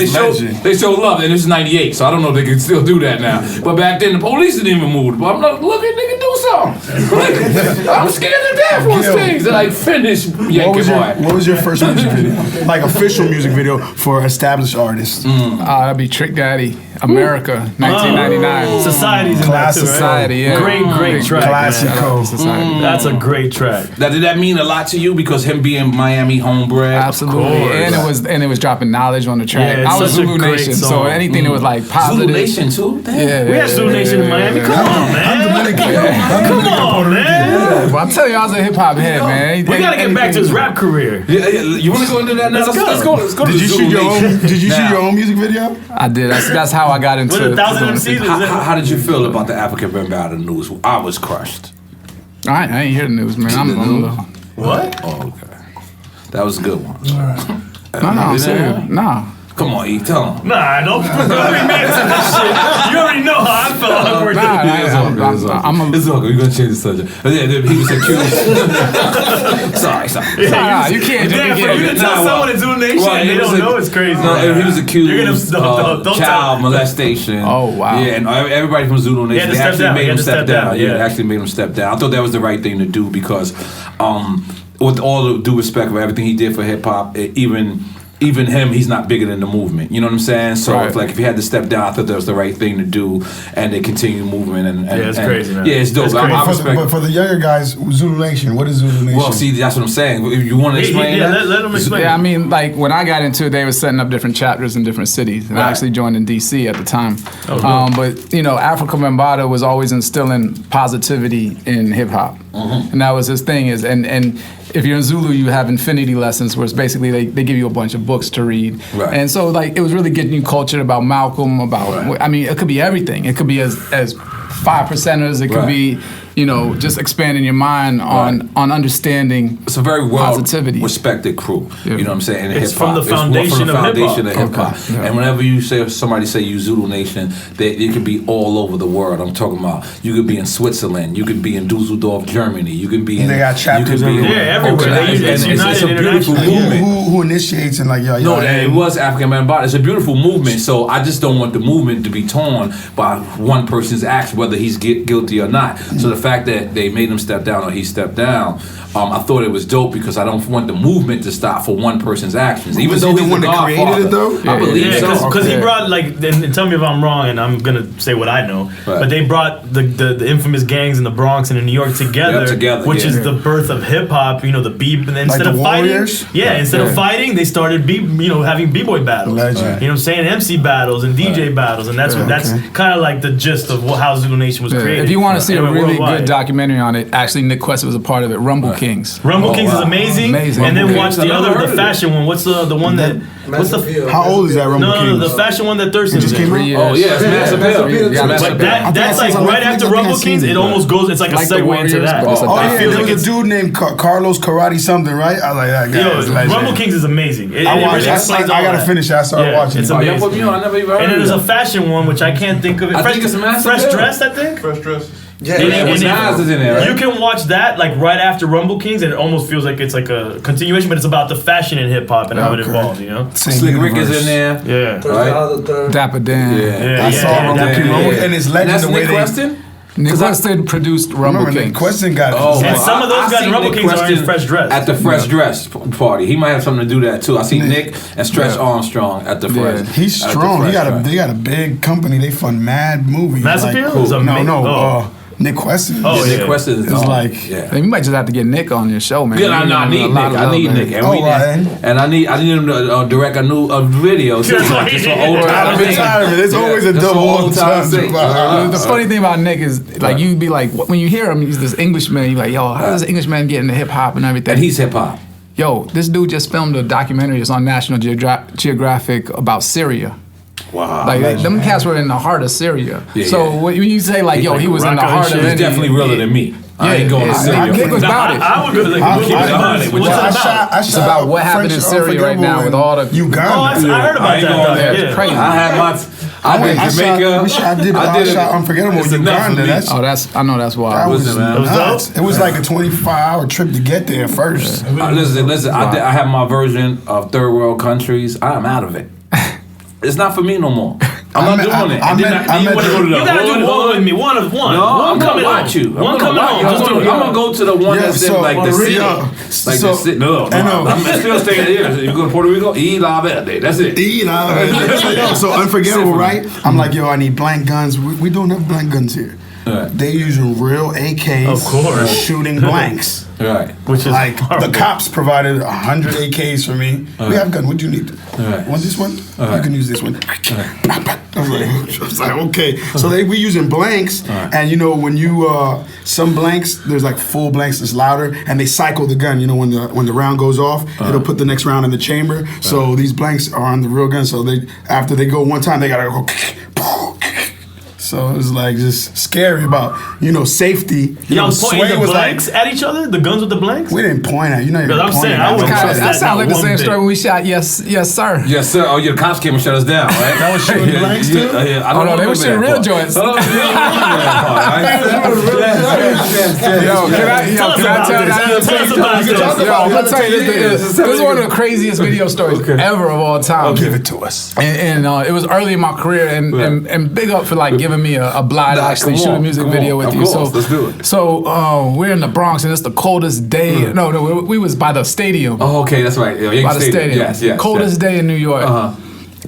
They show love. And it's 98, so I don't know if they can still do that now. But back then, the police didn't even move. But I'm like, look at nigga do something. Like, I'm scared to death on stage. They're like, finish, Yankee boy. What was your first music video? Like official music video for established artists? That'd be Trick Daddy, America, 1999. Society's in Classic that too, right? Society, yeah. Great track. Classico. Society. That's a great track. Now, did that mean a lot to you because him being Miami homebred? Absolutely, and it was dropping knowledge on the track. Yeah, I was such a Zulu great Nation, song. so anything that was like positive. Zulu Nation too? Damn. Yeah, We had Zulu Nation in Miami. Come on, man. Come on, man. Well, I'm telling you, I was a hip hop head, man. We gotta get back to his rap career. Yeah. You want to go into that now? Let's go to Did you Zulu shoot your own? Nation. Did you shoot Now, your own music video? I did. That's how I got into. With 1,000 doing MCs? it. How did you feel about the African member out of the news? I was crushed. I ain't hear the news, man. I'm What? Oh, okay. That was a good one. No, I'm serious. No. Come on, E, tell him. Nah, don't be mad to this shit. You already know how I felt afterwards. I'm a It's okay. We're gonna change the subject. Yeah, he was accused. sorry. Nah, you can't do Damn, for you to Nah, tell someone in Zulu Nation and they don't know it's crazy. No, he was accused You're gonna don't child molestation. Oh, wow. Yeah, and everybody from Zulu Nation, He had to they step actually down. made He him had to step step down. down, Yeah, yeah. they actually made him step down. I thought that was the right thing to do because, with all the due respect for everything he did for hip hop, even him, he's not bigger than the movement. You know what I'm saying? So Right. if he had to step down, I thought that was the right thing to do, and they continue moving. And it's crazy, man. Yeah, it's dope. It's I crazy. respect. But for the younger guys, Zulu Nation. What is Zulu Nation? Well, see, that's what I'm saying. If you want to explain that? Let him explain. Yeah, I mean, like when I got into it, they were setting up different chapters in different cities, and I Right. actually joined in DC at the time. Oh, But you know, Africa Bambaataa was always instilling positivity in hip hop, and that was his thing. And if you're in Zulu, you have infinity lessons, where it's basically they give you a bunch of books to read, Right. and so like it was really getting you cultured about Malcolm, about Right. I mean, it could be everything. It could be as 5%ers. It could Right. be, you know, just expanding your mind on understanding. It's a very well Positivity. respected crew. Yeah. You know what I'm saying? In It's hip-hop. from the foundation of hip-hop. Okay. Yeah. And whenever you say somebody say you Zulu Nation, it could be all over the world. I'm talking about you could be in Switzerland, you could be in Dusseldorf, Germany, you could be in. They got chapters you could be in- everywhere. Yeah, everywhere. Okay. It's And it's a united beautiful internationally. movement. Who initiates and like yo? No, it was African Man Body. It's a beautiful movement, so I just don't want the movement to be torn by one person's acts, whether he's guilty or not. So the fact that they made him step down or he stepped down, I thought it was dope because I don't want the movement to stop for one person's actions. Even Was though he the he's one the that created godfather. it, though? I believe Yeah, so. because he Okay. brought like, and tell me if I'm wrong, and I'm gonna say what I know. Right. But they brought the infamous gangs in the Bronx and in New York together, together, which yeah. is the birth of hip hop. You know, the beat. And instead the of fighting, Warriors? instead of fighting, they started having b-boy battles. Legend. You know what I'm saying? MC battles and DJ battles, and that's that's kind of like the gist of how Zulu Nation was created. If you want to see And a it went really worldwide. good documentary on it, actually Nick Quest was a part of it. Rumble Kings. Rumble Kings is wow. amazing. Amazing. And then Rumble watch Kings, I the never other, heard the of fashion one. What's the one that? What's the? How old is that Rumble No, Kings? the fashion one that Thurston just is came in. out? 3 years. Oh yeah, it's Massive Appeal. Yeah, Massive But Appeal. that's like right after Rumble Kings. It almost goes. It's like a Like the segue into Warriors, that. but it's a Oh I yeah, feel there like was it's a dude named Carlos Karate something, right? I like that guy. yo, It's legend. Rumble Kings is amazing. It I really watched. explains I all gotta that. finish it. I started Yeah, watching. it's it. Oh, yeah, amazing. put me on. I never even heard And then of there's a that. fashion one which I can't think of it. I think it's a Massive Fresh Appeal. Dressed, I think. Fresh dress. And Nas is in there, right? You can watch that like right after Rumble Kings, and it almost feels like it's like a continuation, but it's about the fashion in hip hop and how it Okay. evolved. You know? Same Slick Rick is universe. in there. Yeah. Right? Dapper Dan. Yeah, I saw yeah, Rumble yeah, Kings, yeah. and it's And legend that's the way Nick they. Weston? Nick Weston produced Rumble Remember, Kings. Nick Question got it. Oh, And well, some of those I guys in seen Rumble Nick Kings are in Weston Fresh Dress. at the Fresh Dress party. He might have something to do that too. I seen Nick and Stretch Armstrong at the Fresh. He's at the strong. Fresh They Dress. got a big company. They fund mad movies. Massive Appeal? Cool. It's amazing. No. Nick Weston. Oh, Nick Weston is like, you might just have to get Nick on your show, man. Yeah, I need Nick. I need Nick. And I need him to direct a new video. So just for old time. It's always a double old time. The funny thing about Nick is, like, you'd be like, when you hear him, he's this Englishman. You're like, yo, how does an Englishman get into hip hop and everything? And he's hip hop. Yo, this dude just filmed a documentary. It's on National Geographic about Syria. Wow. Like, them cats were in the heart of Syria. So when you say, like, yo, he was in the heart of it. He's definitely realer than me. I ain't going to Syria. Nick was about it. I would go to the It's about what happened in Syria right now with all the Uganda. Oh, I heard about that. It's crazy. I went to Jamaica. I did Unforgettable in Uganda. I know that's why. It was like a 25-hour trip to get there first. Listen. I have my version of third world countries. I'm out of it. It's not for me no more. I'm not doing it. You gotta do one with me. One of one. No, I'm coming watch you. One coming home. I'm gonna go to the one that's in like the city. Like the city. No. I'm still staying here. You go to Puerto Rico, La Verde. That's it. So Unforgettable, right? I'm like, yo, I need blank guns. We don't have blank guns here. Right. They using real AKs, of course, shooting blanks. Right. Which is like horrible. The cops provided 100 AKs for me. We have gun. What do you need? Want this one? You can use this one. I was like, okay. So we using blanks, and you know when you some blanks, there's like full blanks that's louder, and they cycle the gun. You know when the round goes off, it'll put the next round in the chamber. So these blanks are on the real gun. So after they go one time, they gotta go. So it was like just scary about, safety. Y'all pointing the blanks at each other? The guns with the blanks? We didn't point at you. Know I'm saying that sounds like the same story when we shot Yes Sir. Yes Sir. Oh yeah, the cops came and shut us down, right? That was shooting blanks too? I don't know. They were shooting real joints. Yo, can I tell you this is one of the craziest video stories ever of all time. Give it to us. And it was early in my career, and big up for like giving me a blind actually shoot a music video with you. So let's do it. So we're in the Bronx and it's the coldest day. No, we was by the stadium. Oh, okay, that's right. By the stadium. Yes. Coldest day in New York.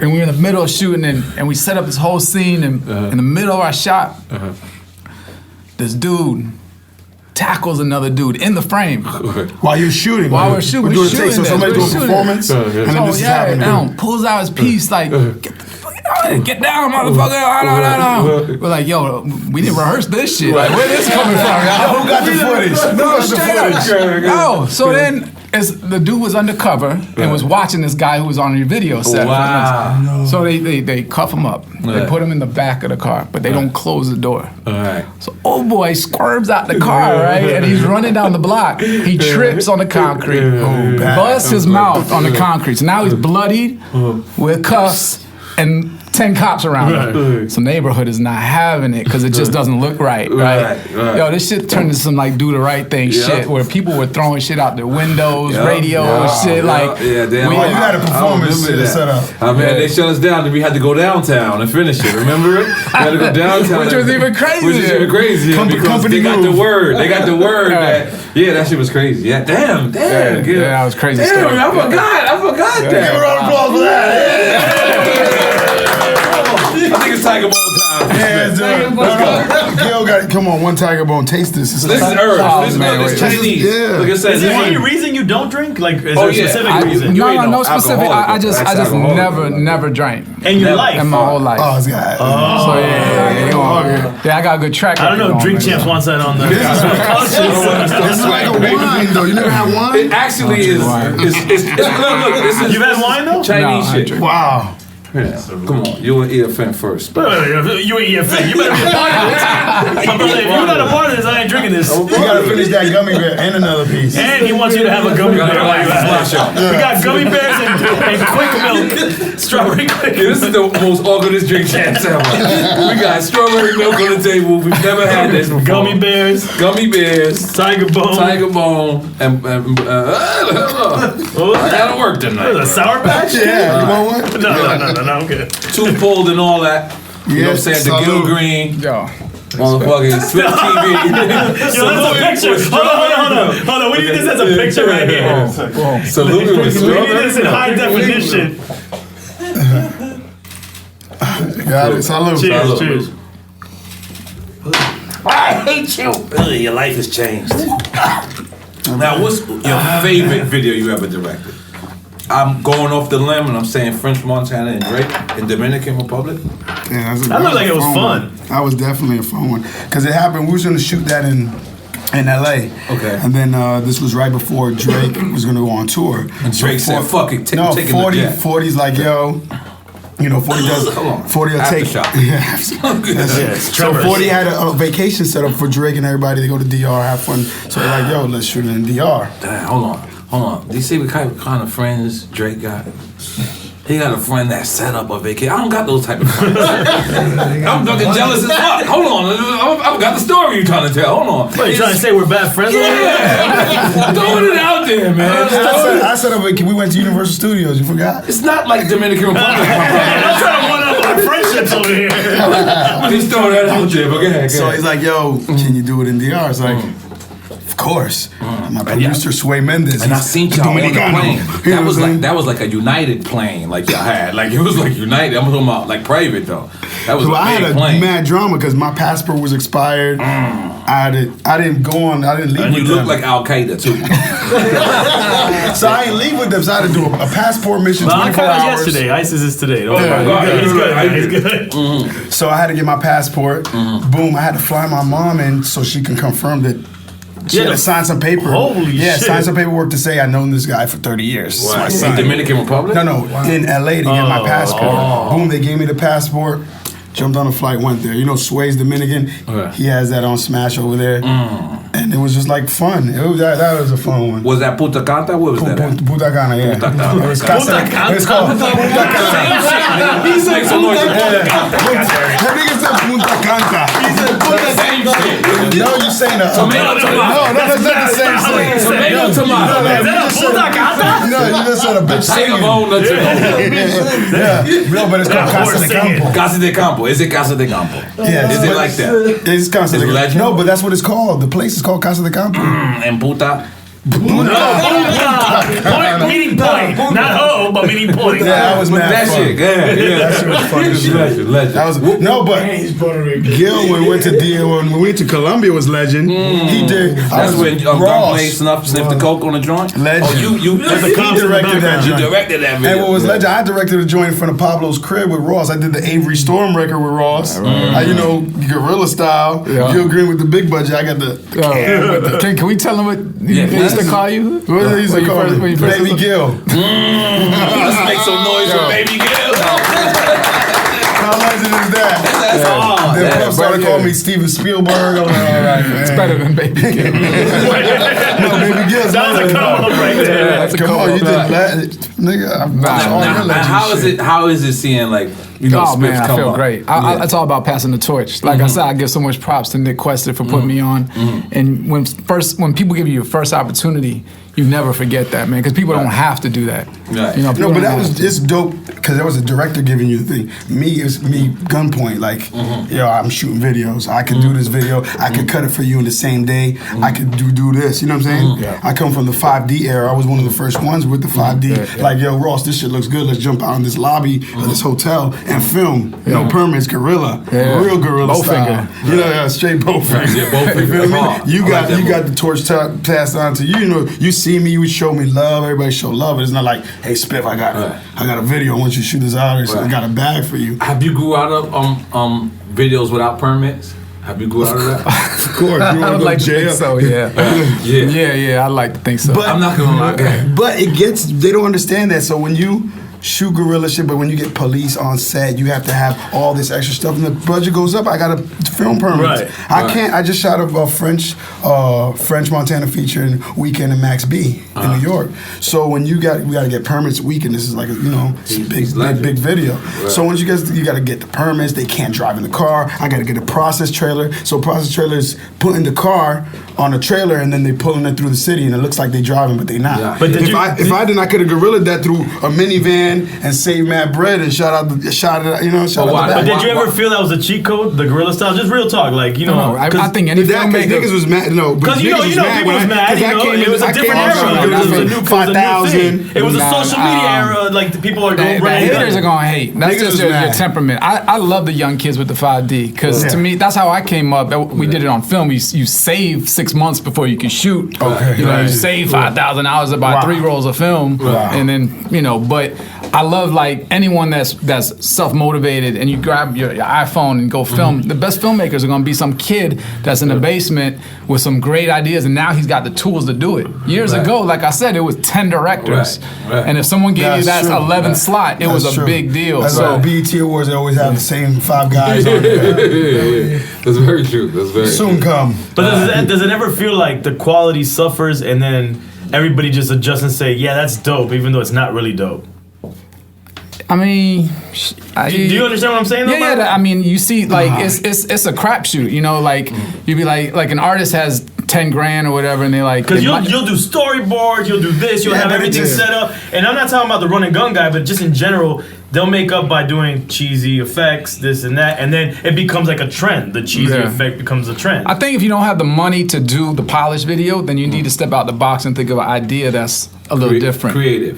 And we're in the middle of shooting and we set up this whole scene and in the middle of our shot, this dude tackles another dude in the frame. While you're shooting. While we're shooting. We're doing a take. So somebody doing a performance. And then this is happening. Pulls out his piece like, get down, motherfucker. We're like, yo, we didn't rehearse this shit. Like, where this coming from? Who got the footage? No, so then the dude was undercover and was watching this guy who was on your video set. Wow. So they cuff him up. They put him in the back of the car, but they don't close the door. So old boy squirms out the car, right? And he's running down the block. He trips on the concrete, busts his mouth on the concrete. So now he's bloodied with cuffs and 10 cops around him. So neighborhood is not having it because it just doesn't look right. Yo, this shit turned into some like do the right thing shit where people were throwing shit out their windows, radio and shit. Like, you had a performance set up. They shut us down and we had to go downtown and finish it. Remember it? We had to go downtown. Which was even crazier. Because they got the word. They got the word that, that shit was crazy. Yeah, damn. Yeah, that was crazy stuff. I forgot that. Give a round of applause for that. I think it's Tiger Bone time. Yeah, Gil got it. Come on, one Tiger Bone. Taste this. This is herbs. This is Chinese. Look, it says is there any reason you don't drink? Like, is there a specific reason? No specific. I just never drank. In your life? In my whole life. Oh, it's got. So yeah, I got a good track. I don't know. Drink Champs wants that on the. This is like a wine, though. You never had wine? It actually is. Look, this is. You've had wine though? Chinese shit. Wow. Yeah. Come on, you and EFN first. You and EFN. You better be a part of this. If you're not a part of this, I ain't drinking this. You gotta finish that gummy bear and another piece. And he wants you to have a gummy bear. We got gummy bears and quick milk. Strawberry quick. This is the most awkwardest drink chance ever. We got strawberry milk on the table. We've never had this before. Gummy bears, Tiger Bone, and that'll work tonight. A Sour Patch? Yeah, you want one? No, I'm good. Two pulled and all that. You know what I'm saying? The Gil Green. Motherfucking Spiff TV. Yo, that's a picture. Hold on. We need this as a picture right here. Salute with We need this in high definition. Got it. Salute. Cheers. hate you. Really, your life has changed. Now, what's your favorite video you ever directed? I'm going off the limb and I'm saying French Montana and Drake in Dominican Republic. Yeah, that looked like it was fun. That was definitely a fun one because it happened. We was gonna shoot that in LA. Okay. And then this was right before Drake was gonna go on tour. And Drake said, "Fuck it, take the jet." 40's like, yo. You know, 40 does. 40 will take. Yeah, so 40 had a vacation set up for Drake and everybody to go to DR, have fun. So they're like, yo, let's shoot it in DR. Damn, hold on. Do you see what kind of friends Drake got? He got a friend that set up a vacation. I don't got those type of friends. I'm fucking jealous as fuck. Hold on, I've got the story you're trying to tell. Hold on. What, you trying to say we're bad friends? Yeah, throwing it out there, man. I set up. We went to Universal Studios. You forgot? It's not like Dominican Republic. I'm trying to one up our friendships over here. He's throwing that out there. But go ahead. So he's like, yo, can you do it in DR? It's like. Of course, my producer Swaim Mendes, and I seen y'all on the plane. That was like a United plane, like y'all had. Like it was like United. I'm talking about like private though. That was so a I had a plane. mad drama because my passport was expired. I didn't go on. I didn't leave. And with you them. look like Al Qaeda too. So I didn't leave with them. So I had to do a passport mission. Well, 24 hours. Yesterday, ISIS is today. He's good. So I had to get my passport. Boom! I had to fly my mom in so she can confirm that. She had to sign some paper. Holy shit. Sign some paperwork to say I've known this guy for 30 years. Wow. So in Dominican Republic? No, in LA to get my passport. Boom, they gave me the passport. Jumped on a flight, went there. You know, Sway's Dominican. He has that on Smash over there. And it was just like fun. That was a fun one. Was that Punta Cana? What was that? Punta Cana, yeah. Punta Cana. It was Punta Cana. It's called Punta Cana. He's like some noise. That nigga said Punta Cana. He said Punta Cana. No, you saying that. Tomato. No, that's not the same thing. Tomato. Is that a Punta Cana? No, you just said a bitch singing. Yeah. No, but it's called Casa de Campo. Casa de Campo. Is it Casa de Campo? Yeah. Is it like that? It's Casa de Campo. No, but that's what it's called. The place is called Casa de Campo. And Puta? Point, meaning point. Not ho, but meaning point. Yeah, that was mad that fun. shit. Yeah. That shit was fun. Legend. That was no, but Gil when we went to when we went to Colombia was legend. He did. That's when Gunplay sniffed the coke on the joint. Legend. Oh, you directed that joint. You directed that video. And what was legend? I directed a joint in front of Pablo's crib with Ross. I did the Avery Storm record with Ross. You know, guerrilla style. Gil Green with the big budget. I got the Can we tell him what they used to call you? What they used to call me? Baby Gil. Let's make some noise for Baby Gil. How legend is that? That's hard. Then Puff started calling me Steven Spielberg. I'm like, all right, man. It's better than Baby Gil. No, Baby Gil's That was a come-up right there. Come on, you did nigga. How is it seeing like you know? Oh man, I feel up? great. It's all about passing the torch. Like I said, I give so much props to Nick Quested for putting me on. And when people give you your first opportunity, you never forget that, man, because people don't have to do that. Right. You know, no, but it's dope because there was a director giving you the thing. It's me gunpoint. Like, yo, I'm shooting videos. I can do this video. I can cut it for you in the same day. I could do this. You know what I'm saying? I come from the 5D era. I was one of the first ones with the 5D. Like, yo, Ross, this shit looks good. Let's jump out in this lobby of this hotel and film. No permits, guerrilla, real guerrilla bow style. finger. You know, straight bow finger. Yeah, bow finger. You feel me? You got the torch passed on to you. You know, you see me, you would show me love. Everybody show love. It's not like, hey, Spiff, I got a video. I want you to shoot this out. Or I got a bag for you. Have you grew out of videos without permits? Have you grew out of that? Of course. I would like to think so. Yeah. I'd like to think so. But I'm not gonna lie. But they don't understand that. So when you shoot guerrilla shit, but when you get police on set, you have to have all this extra stuff, and the budget goes up. I got a film permit. I just shot a French Montana feature in Weekend in Max B in New York. So when we got to get permits, Weekend. This is like big video. Right. So once you got to get the permits. They can't drive in the car. I got to get a process trailer. So process trailers putting the car on a trailer, and then they pulling it through the city, and it looks like they driving, but they not. Yeah. But if I did, I could have guerrillaed that through a minivan hand and save mad bread and shout out. But did you ever feel that was a cheat code, the guerrilla style? Just real talk, like I think any filmmaker niggas was mad. No, because people was mad. It was a different era. It was a new 5,000. It was a social media era. Like the people are going. The haters are gonna hate. That's just your temperament. I love the young kids with the 5D because to me that's how I came up. We did it on film. You save 6 months before you can shoot. Okay, you save $5,000 to buy 3 rolls of film, and then But I love like anyone that's self-motivated and you grab your iPhone and go film. The best filmmakers are gonna be some kid that's in the basement with some great ideas, and now he's got the tools to do it. Years ago, like I said, it was 10 directors, and if someone gave you that 11th slot, it was a big deal. That's why BET Awards, they always have the same 5 guys on there. That's very true. That's very soon come. But does it ever feel like the quality suffers and then everybody just adjusts and say, yeah, that's dope, even though it's not really dope? I mean, do you understand what I'm saying? Yeah. I mean, you see, like it's a crapshoot. Like you'd be like an artist has 10 grand or whatever, and they're like, because you'll do storyboards, you'll do this, you'll have everything set up, and I'm not talking about the run and gun guy, but just in general, they'll make up by doing cheesy effects, this and that, and then it becomes like a trend. The cheesy effect becomes a trend. I think if you don't have the money to do the polished video, then you need to step out the box and think of an idea that's a little different.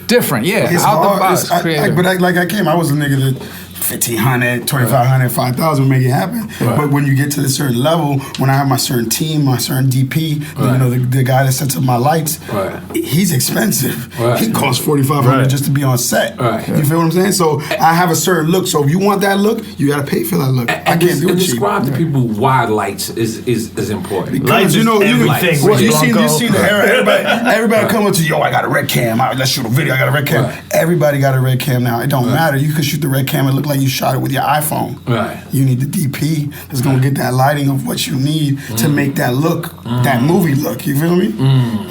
Different, yeah. It's out hard. the box, creative. But I was a nigga that 1,500, 2,500, 5,000 would make it happen. But when you get to a certain level, when I have my certain team, my certain DP, the guy that sets up my lights, he's expensive. He costs 4,500 just to be on set. You feel what I'm saying? So I have a certain look. So if you want that look, you got to pay for that look. I can't do it cheap. Describe to people why lights is important. Because you see the era. Everybody come up to I got a red cam. Let's shoot a video. I got a red cam. Everybody got a red cam now. It don't matter. You can shoot the red cam and look like you shot it with your iPhone. You need the DP that's gonna get that lighting of what you need to make that look, that movie look. You feel me?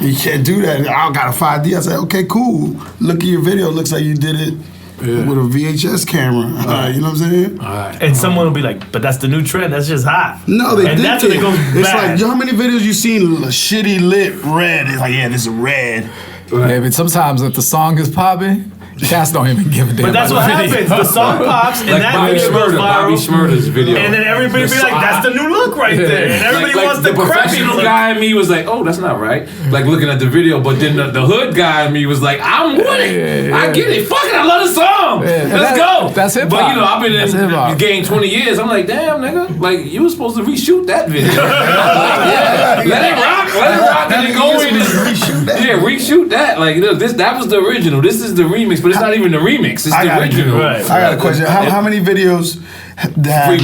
You can't do that. I got a 5D. I say, okay, cool. Look at your video. It looks like you did it with a VHS camera. You know what I'm saying? And someone will be like, but that's the new trend. That's just hot. No, they and did that's when it goes It's bad. like, how many videos you seen shitty lit red? It's like, yeah, this is red. Yeah, but sometimes if the song is popping, cats don't even give a damn. But that's what happens. The song pops and like that Bobby video goes viral. Bobby Shmurda's video. And then everybody be like, that's the new look right there. And everybody wants the professional look. guy in me was like, oh, that's not right. Like looking at the video, but then the hood guy in me was like, I'm with it. I get it. Fuck it. I love the song. Let's go. That's hip hop. But I've been in the game 20 years. I'm like, damn, nigga. Like you were supposed to reshoot that video. Let it rock. Let it rock. And then go in and reshoot that. Yeah, reshoot that. Like that was the original. This is the remix, but it's not even the remix. It's the original. I got a question. How many videos had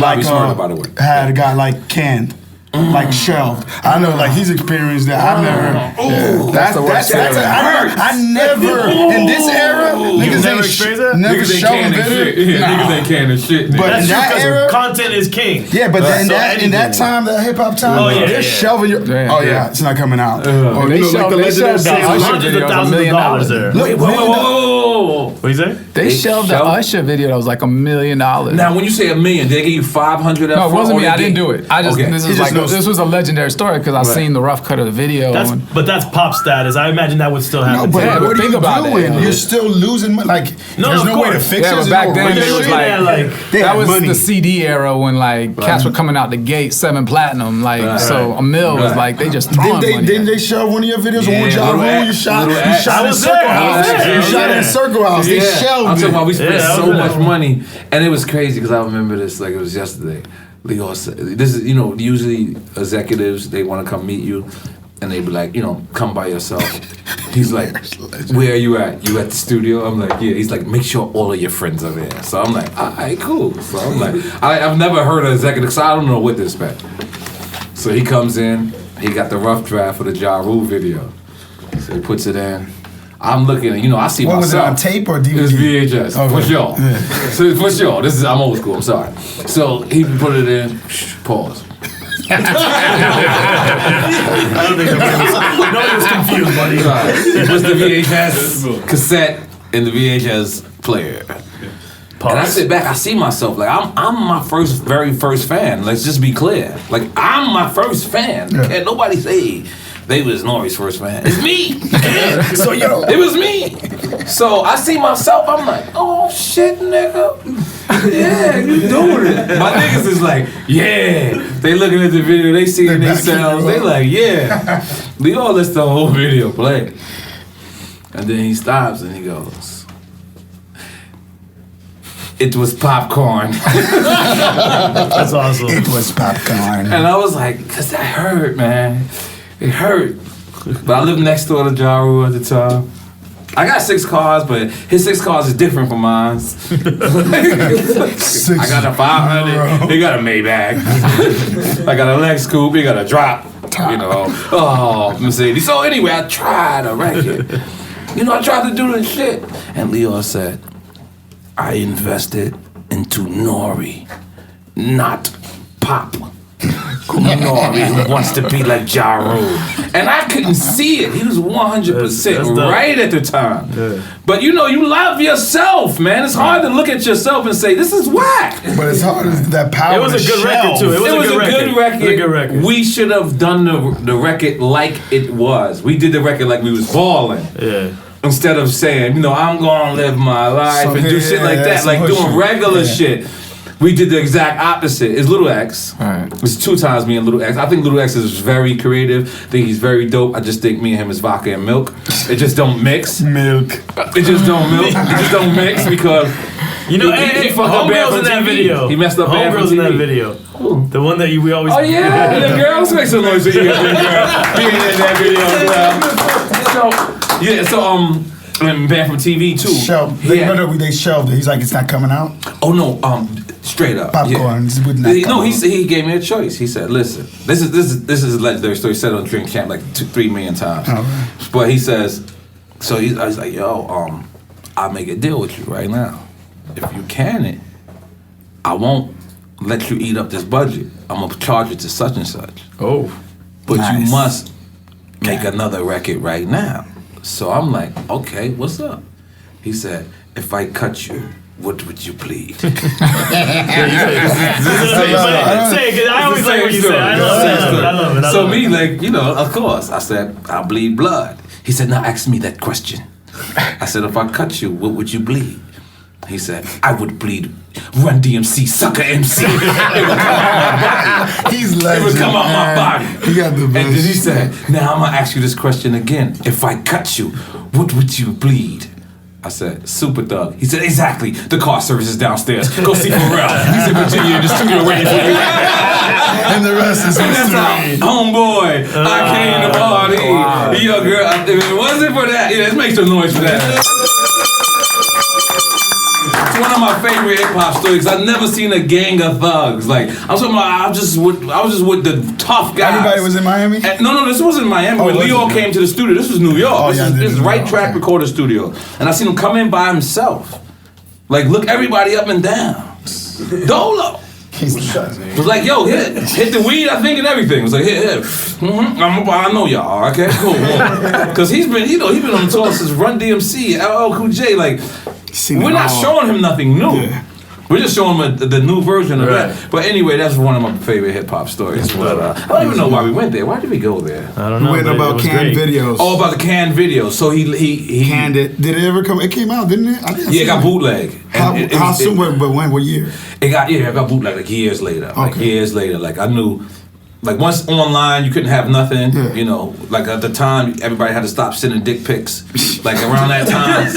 Bobby Shmurda, by the way. Had a guy like canned? Like shelved. I know, like he's experienced that. I've never. That's I never in this era. Niggas ain't showing video. Niggas ain't canning shit. But in that era, content is king. Yeah, but in that time, that hip hop time, they're shelving your. Oh yeah, it's not coming out. They shelved hundreds of thousands of dollars there. Wait, whoa. What you say? They shelved the Usher video that was like $1 million. Now, when you say $1 million, did they give you 500? No, it wasn't me. I didn't do it. I just this was a legendary story because I seen the rough cut of the video. But that's pop status. I imagine that would still happen. No, but what are you doing? You're still losing money. Like, there's no way to fix it. But back then, it was like that was money. the CD era when like cats were coming out the gate 7 platinum. Like so, $1 million was like they just throwing money. Didn't they show one of your videos on Ja Rule? You shot in Circle House. You shot in Circle House. They shelved it. I'm talking about we spent so much money, and it was crazy because I remember this like it was yesterday. Leo said, this is, usually executives, they want to come meet you and they be like, come by yourself. He's like, where are you at? You at the studio? I'm like, yeah. He's like, make sure all of your friends are there. So I'm like, all right, cool. So I'm like, I've never heard of executive, so I don't know what to expect. So he comes in, he got the rough draft for the Ja Rule video. So he puts it in. I'm looking, I see what myself. Was it on tape or DVD? It was VHS, for sure. Yeah. So for sure, I'm old school. I'm sorry. So he put it in. Pause. I don't think nobody was confused, buddy. It was the VHS cassette in the VHS player. Pause. And I sit back, I see myself like I'm my very first fan. Let's just be clear. Like I'm my first fan. Can't nobody say They was N.O.R.E's first fan. It's me. So yo, it was me. So I see myself. I'm like, oh shit, nigga. Yeah, you doing it. My niggas is like, yeah. They looking at the video. They see it themselves. They like, yeah. We all let the whole video play. And then he stops and he goes, it was popcorn. That's awesome. It was popcorn. And I was like, cause that hurt, man. It hurt. But I lived next door to Ja Rule at the time. I got 6 cars, but his 6 cars is different from mine. I got a 500. He got a Maybach. I got a Lex Coupe. He got a drop. You know. Oh, Mercedes. So anyway, I tried a record. You know, I tried to do this shit. And Leo said, I invested into N.O.R.E, not pop. N.O.R.E who wants to be like Ja Rule. And I couldn't see it. He was 100% right at the time. Yeah. But you know, you love yourself, man. It's hard to look at yourself and say, this is whack. But it's hard as that power. It was a good record, too. It was a good record. We should have done the record like it was. We did the record like we was balling. Yeah. Instead of saying, you know, I'm gonna live my life and do shit like that, like doing regular shit. We did the exact opposite. It's Little X. Right. It's 2 times me and Little X. I think Little X is very creative. I think he's very dope. I just think me and him is vodka and milk. It just don't mix. Milk. It just don't milk. It just don't mix because you know, he fucked up Homegirl's in that video. He messed up Homegirl's in that video. Ooh. The one that we always. Oh yeah, the girls make some noise with you. Being in that video. And Banned from TV too. They shelved it. He's like, it's not coming out. Oh no, straight up. Popcorn. Yeah. He gave me a choice. He said, listen, this is a legendary story. He said it on Drink Champ like 3 million times. Oh, right. But he says, I was like, yo, I'll make a deal with you right now. If you can it, I won't let you eat up this budget. I'm gonna charge it to such and such. Oh, but nice. You must make another record right now. So I'm like, okay, what's up? He said, if I cut you, what would you plead? Say it, because I always like what you say. I love it. So me, like, you know, of course, I said, I'll bleed blood. He said, now ask me that question. I said, if I cut you, what would you bleed? He said, I would bleed Run DMC, Sucker MC. It would come out my body. He's legend. It would come out my body. He got the best. And then he said, now I'm going to ask you this question again. If I cut you, what would you bleed? I said, Super Thug. He said, exactly. The car service is downstairs. Go see Pharrell. He's in Virginia in the studio waiting for you. And the rest is history. Homeboy, I came to party. Wow. Yo, girl, if it wasn't for that, let's make some noise for that. It's one of my favorite hip hop stories. I've never seen a gang of thugs. Like I'm talking about, I was just with the tough guys. Everybody was in Miami? No, this wasn't Miami. When Leo came to the studio, this was New York. This is Right Track Recorder Studio, and I seen him come in by himself. Like look everybody up and down. Dolo. Was like, yo, hit the weed, I think, and everything. Was like, hit. Mm-hmm. I know y'all. Okay, cool. Because he's been on tour since Run DMC, LL Cool J. Like. We're not showing him nothing new. Yeah. We're just showing him the new version of that. But anyway, that's one of my favorite hip hop stories. But I don't even know why we went there. Why did we go there? I don't know. We went about canned videos. Oh, about the canned videos. So he canned it. Did it ever come? It came out, didn't it? It got bootleg. How soon? But when? What year? It got bootleg like years later. Okay. Like years later. Like I knew. Like once online, you couldn't have nothing. Yeah. You know, like at the time, everybody had to stop sending dick pics. Like around that time.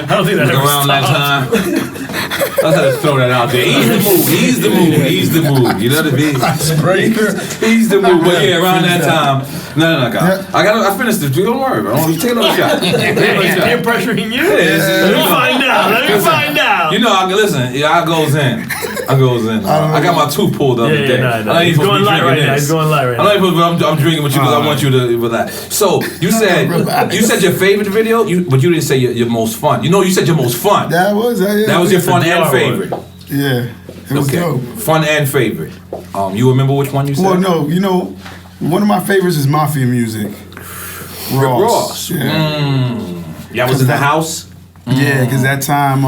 I don't think that around that time. I had to throw that out there. He's the move. You know what I mean? He's the move. But yeah, around that time. No, God. I finished it. Don't worry, bro. Take another shot. They're pressuring you. Let me find out. You know, I goes in. I got my tooth pulled the other day. He's going light right now. I'm drinking with you because I want you to with that. So you said your favorite video, but you didn't say your most fun. You know, you said your most fun. That was your fun and favorite. Yeah, it was dope. Fun and favorite. You remember which one you said? Well, no, you know, one of my favorites is Mafia music. Ross. Yeah. Y'all was in the house. Yeah, because that time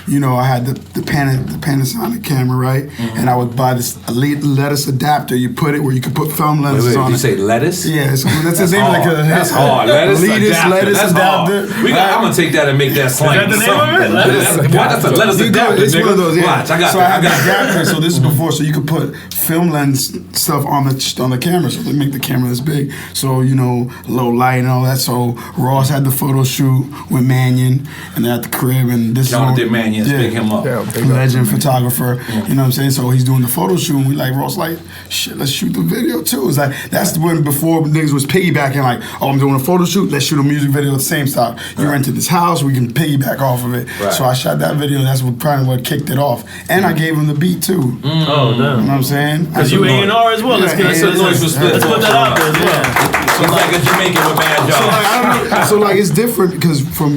you know, I had the Panasonic camera, right? And I would buy this lettuce adapter. You put it where you could put film lenses on you it. say lettuce? Yeah, so that's his name. That's hard. Lettuce adapter. Lettuce adapter. I'm gonna take that and make that slang. Is that the name of it? That's a lettuce adapter. It's one of those. Yeah. Watch, I got so I had the adapter. So this is before. So you could put film lens stuff on the camera. So they make the camera this big. So you know, low light and all that. So Ross had the photo shoot with Mannion, and they're at the crib, and this Y'all is did Mannion. Pick him up. Legend photographer. You know what I'm saying? So he's doing the photo shoot, and we like Ross like, shit, let's shoot the video too. It's like that's when before niggas was piggybacking like, oh, I'm doing a photo shoot, let's shoot a music video at the same time. You rented this house, we can piggyback off of it. Right. So I shot that video. That's probably what kicked it off, and I gave him the beat too. Oh damn! You know what I'm saying? Because you A&R as well. Let's put that out there as well. So like a Jamaican with bad jobs. So like it's different because from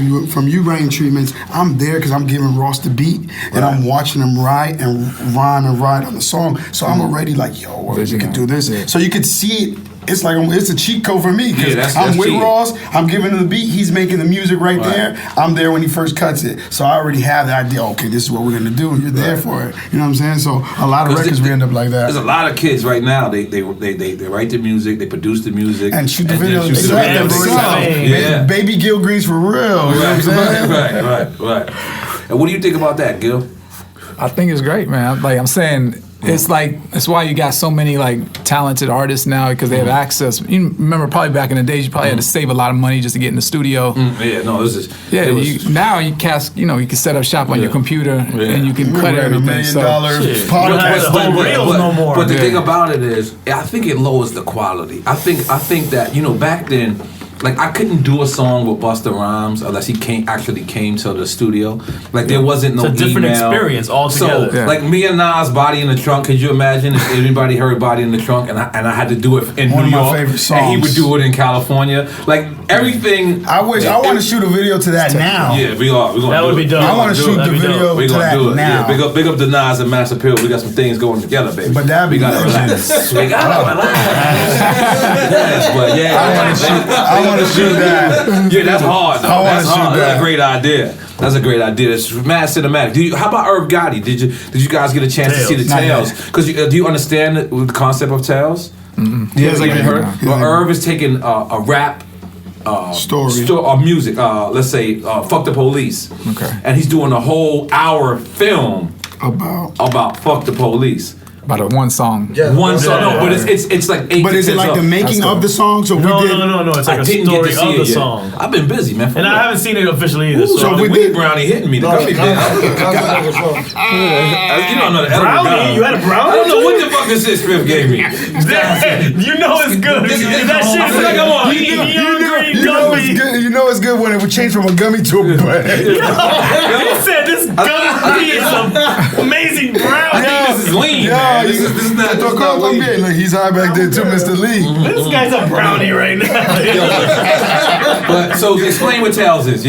you writing treatments, I'm there because I'm giving Ross the beat and I'm watching him write and rhyme and write on the song. So I'm already like, yo, you can do this. So you could see it. It's like it's a cheat code for me because I'm with Ross. I'm giving him the beat. He's making the music right there. I'm there when he first cuts it. So I already have the idea. Okay, this is what we're gonna do. You're there for it. You know what I'm saying? So a lot of records we end up like that. There's a lot of kids right now. They write the music. They produce the music and shoot the video. Yeah. Baby Gil Green's for real. You know what I'm saying? Right. And what do you think about that, Gil? I think it's great, man. Like I'm saying. It's like it's why you got so many like talented artists now because they have access. You remember probably back in the days you probably had to save a lot of money just to get in the studio. Now you cast you can set up shop on your computer and you can cut everything. $1 million podcast. But the thing about it is, I think it lowers the quality. I think that back then. Like I couldn't do a song with Busta Rhymes unless he actually came to the studio. Like there wasn't no it's a different email. Experience altogether. So like me and Nas, Body in the Trunk. Could you imagine if anybody heard Body in the Trunk and I had to do it in One New York, of my favorite songs. and he would do it in California. Like everything. I want to shoot a video to that now. Yeah, we're gonna that would be dope. I want to shoot the video to that now. Yeah, big up the Nas and Master Pill. We got some things going together, baby. But that we gotta relax. We gotta relax. Yes, but I want to shoot that. Yeah, that's hard. Though. That's hard. That's a great idea. That's a great idea. It's mad cinematic. How about Irv Gotti? Did you guys get a chance to see the Tales? Because do you understand the concept of Tales? Yeah, Well, Irv is taking a rap story or music. Let's say "Fuck the Police." Okay. And he's doing a whole hour film about "Fuck the Police." About a one song. Yeah, one song. No, but it's like 8 But to is 10 it like songs. the making of the song? So No. It's like a story of the song. I've been busy, man. And I haven't seen it officially either. So the weed brownie hitting me. The gummy bear. You don't know the brownie? You had a brownie? I don't know what the fuck this is Spiff gave me. You know it's good. That shit is like you know it's good when it would change from a gummy to a bread. You said this gummy is an amazing brownie. This is lean, man. This is not lean. Look, he's high back there too, Mr. Lee. This guy's a brownie right now. But so explain what Tales is,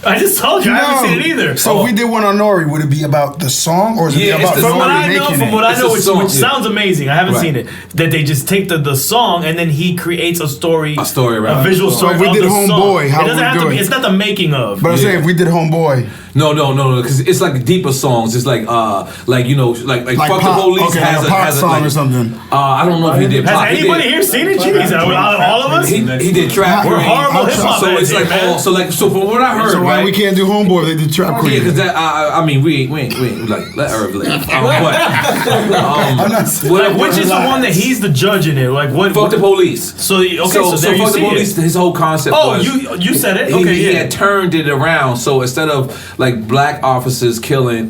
I just told you, I haven't seen it either. So if we did one on N.O.R.E, would it be about the song or is it about From what I know, which sounds amazing. I haven't seen it. That they just take the song and then he creates a story. A story, right? A visual story. So if we did Homeboy, how it doesn't have to be. It's not the making of. But I'm saying if we did Homeboy. No, because it's like deeper songs. It's like Fuck pop, the Police has a song or something. I don't know if he did pop. Has anybody here seen it? Jeez, all of us. He did Trap. We're horrible hip hop. So it's like so from what I heard. So why we can't do Homeboy if they did Trap Queen? Yeah, because I mean we ain't like let Irv live. Which is the one that he's the judge in it? Like what? Fuck the Police. So there you Fuck the Police. His whole concept was. Oh, you said it. Okay, he had turned it around. So instead of like white officers killing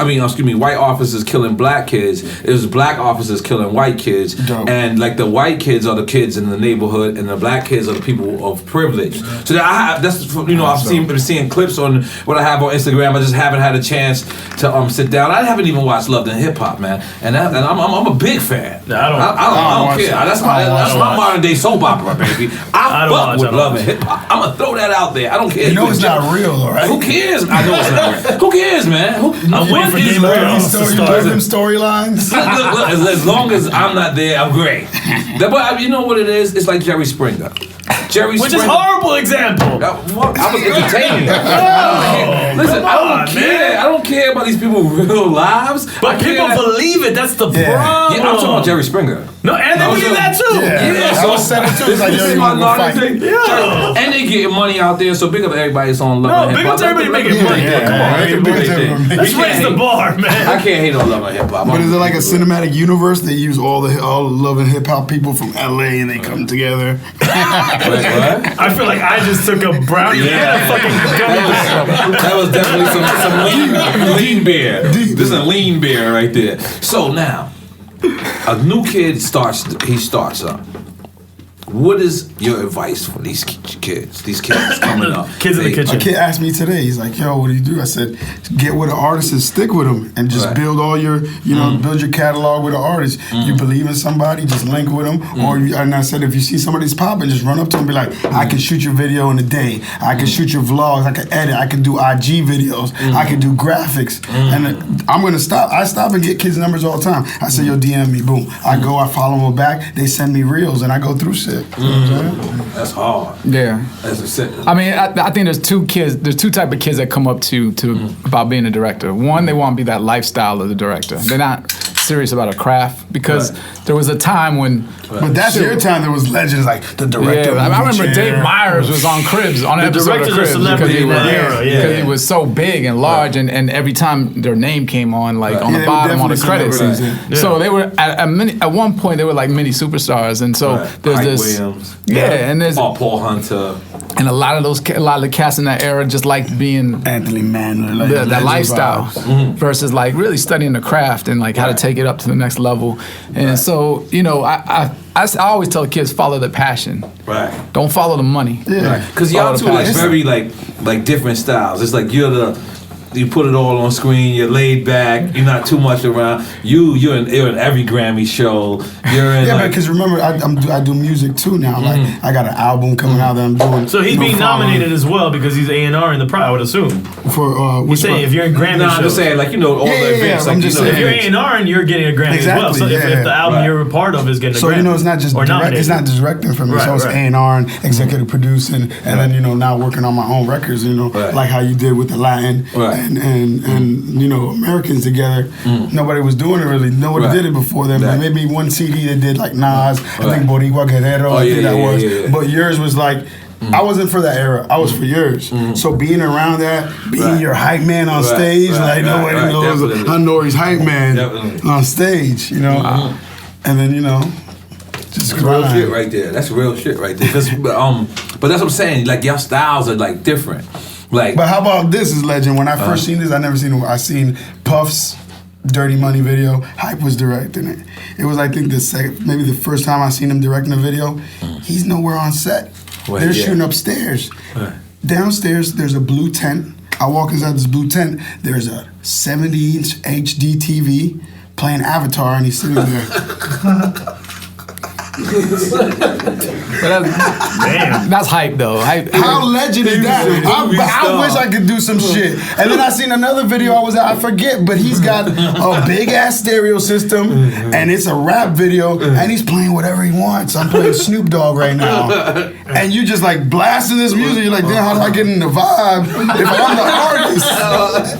black kids, it was black officers killing white kids. Dope. And like the white kids are the kids in the neighborhood and the black kids are the people of privilege. So I've been seeing clips on what I have on Instagram. I just haven't had a chance to sit down. I haven't even watched Love and Hip Hop, man, and I'm a big fan. I don't care. That's my modern day soap opera, baby. I fuck with Love and Hip Hop. I'm gonna throw that out there. I don't care. You know it's not real, though, right? Who cares? I know it's not real. Who cares, man? I'm waiting for Game of Thrones to start. Them storylines. Look, as long as I'm not there, I'm great. But you know what it is? It's like Jerry Springer. Jerry Which is Springer. horrible example. I was entertaining. Listen, I don't care. man. I don't care about these people's real lives. But people believe it. That's the problem. Yeah, I'm talking about Jerry Springer. No, and they believe that too. Yeah, so I was said it too. This, It's like, this yo, is you my wanna go N.O.R.E. fight? thing. Yeah. And they getting money out there, so big up everybody that's on Love No, and big Hip up to everybody making money. yeah, Come on, yeah, that's a big big up to thing. everybody. Let's raise the bar, man. I can't hate on Love and Hip Hop. But is it like a cinematic universe? They use all the Love and Hip Hop people from LA and they come together. What? I feel like I just took a brownie and a fucking gummy. That was definitely some lean beer. This is a lean beer right there. So now, a new kid starts up. What is your advice for these kids? These kids coming up. Kids in the kitchen. A kid asked me today, he's like, yo, what do you do? I said, get with an artist and stick with them and just build all your, build your catalog with an artist. You believe in somebody, just link with them. And I said, if you see somebody's popping, just run up to them and be like, I can shoot your video in a day. I can shoot your vlogs. I can edit. I can do IG videos. I can do graphics. And I'm going to stop. I stop and get kids' numbers all the time. I say, yo, DM me. Boom. I go, I follow them back. They send me reels and I go through shit. You know what I'm saying? That's hard. Yeah. That's a set. I mean, I think there's two type of kids that come up to about being a director. One, they want to be that lifestyle of the director. They're not serious about a craft because there was a time when. But that's your time. There was legends like the director. Yeah, I remember chair. Dave Myers was on Cribs on an The episode of directors are Cribs celebrity in that era, because he was so big and large, and every time their name came on, like on Yeah, the they bottom were on the definitely credits, celebrities, so they were at one point they were like mini superstars, and so there's Hype this Williams. and there's Paul Hunter. and a lot of the cast in that era just liked being Anthony Mann, like that lifestyle vibes. versus like really studying the craft and like how to take it up to the next level. And so, I always tell kids follow the passion. Right. Don't follow the money. Yeah. Because y'all Follow two the like passion. very like different styles. It's like you put it all on screen. You're laid back. You're not too much around. You're in every Grammy show. You're in. Yeah, because remember, I do music too now. Like I got an album coming out that I'm doing. So he's being nominated as well because he's A&R in the I would assume. for You say if you're in Grammy No, I'm shows. just saying, like all the events. I'm Like, just If saying. you're A&R and you're getting a Grammy as well. Exactly, So if the album Right. you're a part of is getting a So Grammy. it's not just or direct, nominated. it's not directing for me. Right, so it's right. A&R and executive producing, and then now working on my own records. Right. Like how you did with the Latin Right. and Americans together. Nobody was doing it really. Nobody Right. did it before them. Right. But maybe one CD they did like Nas. I Right. think Boricua Guerrero. Oh, I think yeah, that yeah, was. yeah. But yours was like. I wasn't for that era. I was for yours. So being around that, being Right. your hype man on Right, stage, right, like right, nobody right, knows definitely. N.O.R.E's hype man Definitely. on stage, and then just That's real grind. shit right there. That's real shit right there. But that's what I'm saying. Like y'all styles are like different. Like But how about this is legend? When I first seen this, I never seen it. I seen Puff's Dirty Money video. Hype was directing it. It was, I think, maybe the first time I seen him directing a video. He's nowhere on set. Well, They're yeah. shooting upstairs. Right. Downstairs, there's a blue tent. I walk inside this blue tent. There's a 70-inch HD TV playing Avatar, and he's sitting there. But that's hype though. How legend is that? I wish I could do some shit. And then I seen another video I forget, but he's got a big ass stereo system and it's a rap video and he's playing whatever he wants. I'm playing Snoop Dogg right now. And you just like blasting this music. You're like, damn, how do I get in the vibe? If I'm the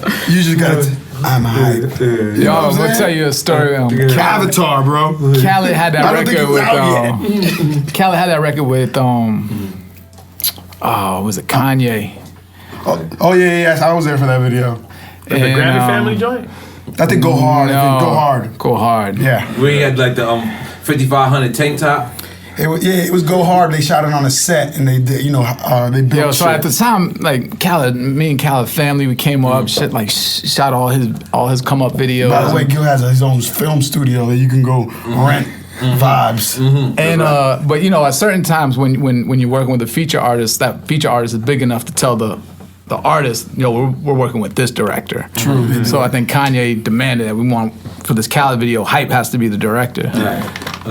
artist, you just gotta. I'm hype. Yo, I'm gonna tell you a story. Avatar, bro. Khaled had that I don't think record it was out with Khaled had that record with was it Kanye? Oh yeah. I was there for that video. The Grammy Family joint? I think Go Hard. I think No, Go Hard. Go Hard. Yeah. where you had like the 5500 tank top. It was Go Hard. They shot it on a set, and they did, they built. Yo, so shit. at the time, like me and Khaled family, we came up, shot all his come up videos. By the way, Gil has his own film studio that you can go rent vibes. And but at certain times when you're working with a feature artist, that feature artist is big enough to tell the artist, we're working with this director. True. So I think Kanye demanded that we want for this Khaled video, Hype has to be the director. Right.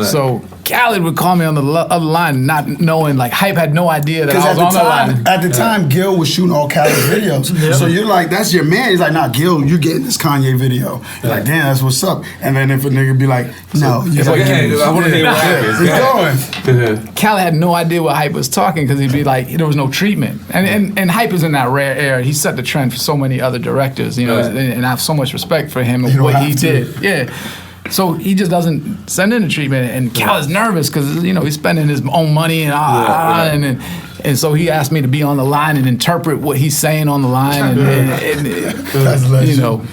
So Khaled would call me on the other line, not knowing, like, Hype had no idea that I was on the line. At the time, Gil was shooting all Khaled videos. So you're like, that's your man. He's like, nah, Gil, you're getting this Kanye video. You're like, damn, that's what's up. And then if a nigga be like, no, you gotta get it. I want to hear what happens. Khaled had no idea what Hype was talking because he'd be like, there was no treatment. And Hype is in that rare era. He set the trend for so many other directors, you know, and I have so much respect for him and what he did. Yeah. So he just doesn't send in the treatment, and Khaled's nervous because, you know, he's spending his own money and so he asked me to be on the line and interpret what he's saying on the line, and you know.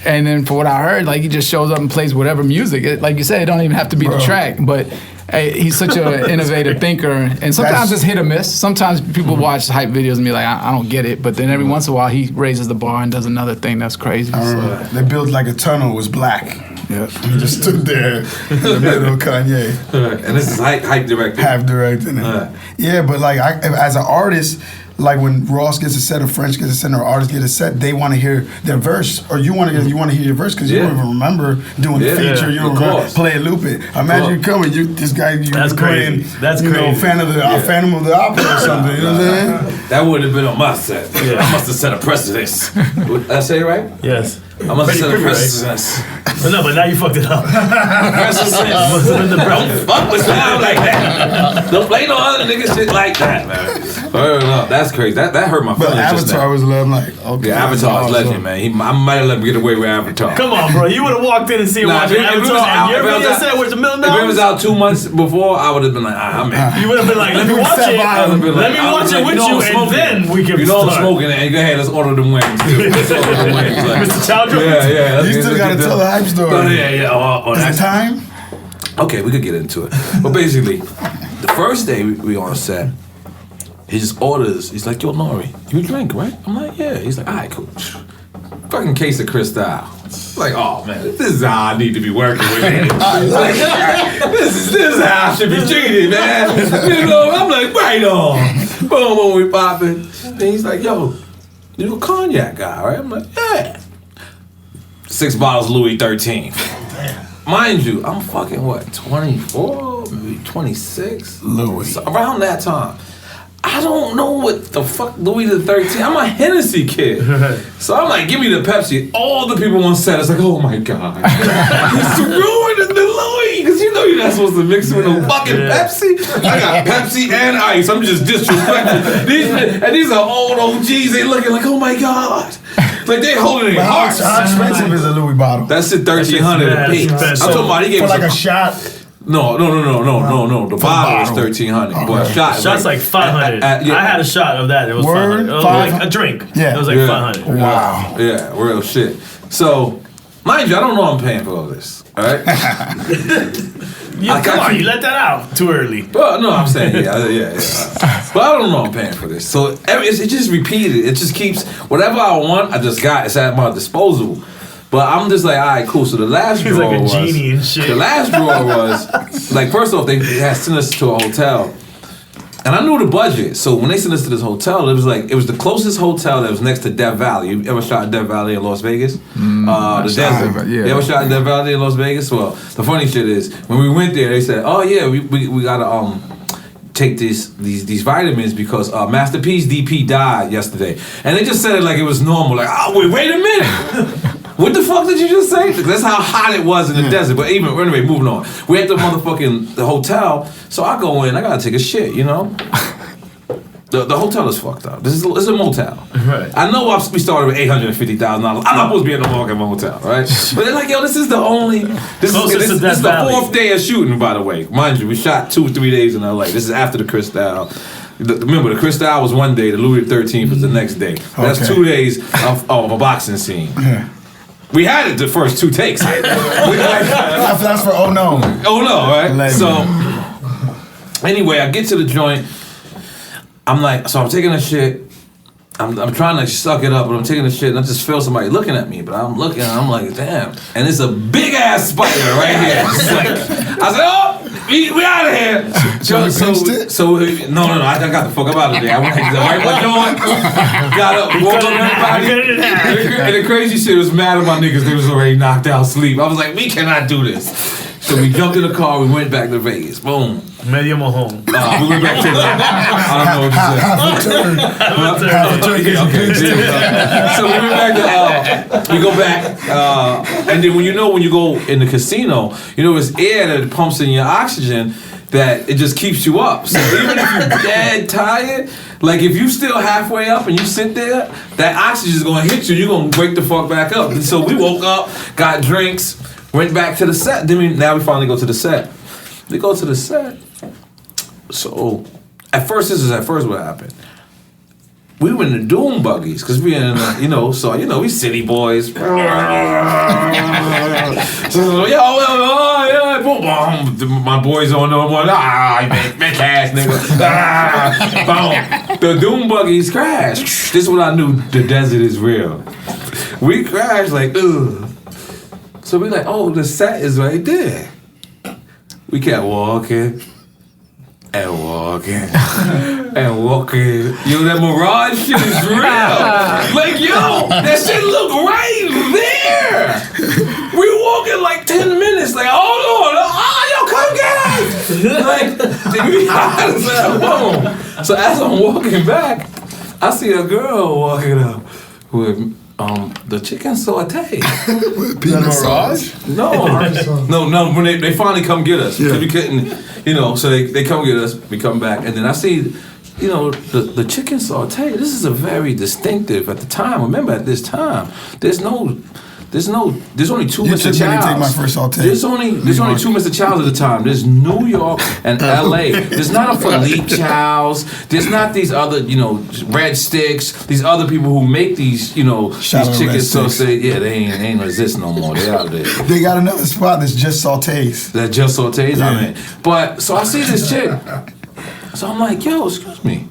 And then for what I heard, like, he just shows up and plays whatever music. Like you said, it don't even have to be the track, but he's such an innovative thinker. And sometimes it's hit or miss. Sometimes people watch Hype videos and be like, I don't get it. But then every once in a while, he raises the bar and does another thing that's crazy. They built like a tunnel, it was black. Yeah. He just stood there in the middle of Kanye. And this is Hype directing. Half directing it. Yeah, but like, as an artist, like when Ross gets a set or French gets a set or artists get a set, they want to hear their verse, or you want to hear your verse because you don't even remember doing the feature. You don't remember play it, loop it. Imagine you coming, this guy you playing, that's crazy. Know, Phantom of the Opera or something. You know what I'm saying? That would have been on my set. I must have set a precedence. Did I say it right? Yes. I must have set a precedence. No, but now you fucked it up. Don't fuck with sound like that. Don't play no other nigga shit like that, man. No, that's crazy. That hurt my feelings. But Avatar was like, okay. Yeah, Avatar is legend, man. I might have let him get away with Avatar. Come on, bro. You would have walked in and seen Avatar. If it was out 2 months before, I would have been like, I'm in. You would have been like, let me watch it. Let me watch it with you, and then we can start. You know I'm smoking, and go ahead, let's order them wings, too. Let's order them wings. Mr. Childress? Yeah. You still got to tell the Hype story. Yeah. Is it time? Okay, we could get into it. But basically, the first day we on set, he just orders. He's like, yo, N.O.R.E, you drink, right? I'm like, yeah. He's like, all right, cool. Fucking case of Cristal. Like, oh man, this is how I need to be working with it. Like, this is how I should be treated, man. You know, I'm like, right on. Boom, we popping. Then he's like, yo, you a cognac guy, right? I'm like, yeah. 6 bottles Louis 13. Mind you, I'm fucking what, 24, maybe 26? Louis. So around that time. I don't know what the fuck Louis the 13. I'm a Hennessy kid. So I'm like, give me the Pepsi. All the people on set is like, oh my God. He's ruining the Louis. Because you know you're not supposed to mix it with no fucking Pepsi. I got Pepsi and ice. I'm just disrespectful. These are old OGs. They looking like, oh my God. Like they holding it hard. How expensive is a Louis bottle? That's it, $1,300 a piece. I'm talking about he gave for us like a shot. No. The bottle was $1,300, but a shot. Shot's like $500. I had a shot of that. It was $500. It was like a drink. Yeah, it was like $500. Wow. Yeah, real shit. So, mind you, I don't know I'm paying for all this. All right. Come on, you let that out too early. Well, no, I'm saying yeah. But I don't know I'm paying for this. So it just repeated. It just keeps whatever I want. I just got. It's at my disposal. But I'm just like, all right, cool. So the last drawer like a was genie and shit. The last drawer was like, first off, they had sent us to a hotel, and I knew the budget. So when they sent us to this hotel, it was the closest hotel that was next to Death Valley. You ever shot Death Valley in Las Vegas? The desert. Yeah. You ever shot Death Valley in Las Vegas? Well, the funny shit is when we went there, they said, oh yeah, we gotta take these vitamins because Master P's DP died yesterday, and they just said it like it was normal. Like, oh wait a minute. What the fuck did you just say? That's how hot it was in the desert. But anyway, moving on. We're at the hotel. So I go in. I gotta take a shit. You know. The hotel is fucked up. This is a motel. Right. I know we started with $850,000. I'm not supposed to be in the fucking motel, right? But they're like, yo, this is the only. This is the fourth day of shooting, by the way. Mind you, we shot 2 or 3 days in LA. This is after the Cristal. Remember, the Cristal was one day. The Louis XIII was the next day. That's 2 days of a boxing scene. Yeah. We had it the first 2 takes. That's for Oh No. Oh No, right? Legend. So, anyway, I get to the joint. I'm taking a shit. I'm trying to suck it up, but I'm taking a shit, and I just feel somebody looking at me. But I'm looking, and I'm like, damn. And it's a big ass spider right here. I said, oh, we out of here. So no, I got the fuck up out of there. I went to the right joint, got up, woke up everybody. And the crazy shit was mad at my niggas. They was already knocked out asleep. I was like, we cannot do this. So we jumped in the car. We went back to Vegas. Boom. Medio mojón. We went back to the. I don't know what you said. Okay. So we went back to. We go back, and then when you go in the casino, it's air that pumps in your oxygen. That it just keeps you up. So even if you're dead tired, like if you still halfway up and you sit there, that oxygen is gonna hit you. You're gonna break the fuck back up. And so we woke up, got drinks, went back to the set. Now we finally go to the set. We go to the set. So at first what happened. We were in the doom buggies because we in we city boys. My boys on them one. Make ass nigga. Boom. The doom buggies crashed. This is when I knew the desert is real. We crashed like ugh. So we like, oh, the set is right there. We kept walking. And walking. Yo, that mirage shit is real. Like, yo, that shit look right there. We walking like 10 minutes. Like, hold on. Yo, come get us. Like, we boom. So as I'm walking back, I see a girl walking up with the chicken saute. Peanut sauce? No. When they finally come get us. Because we couldn't, so they come get us, we come back, and then I see, the chicken saute. This is a very distinctive, at the time, remember at this time, there's only two Mr. Childs. Take my first saute. There's only two Mr. Childs at the time. There's New York and LA. There's not a Philippe Childs. There's not these other, Red Sticks. These other people who make these, these chicken saute. Yeah, they ain't exist no more. They out there. They got another spot that's just sautés. That just sautés. Yeah. I mean, but so I see this chick. So I'm like, yo, excuse me.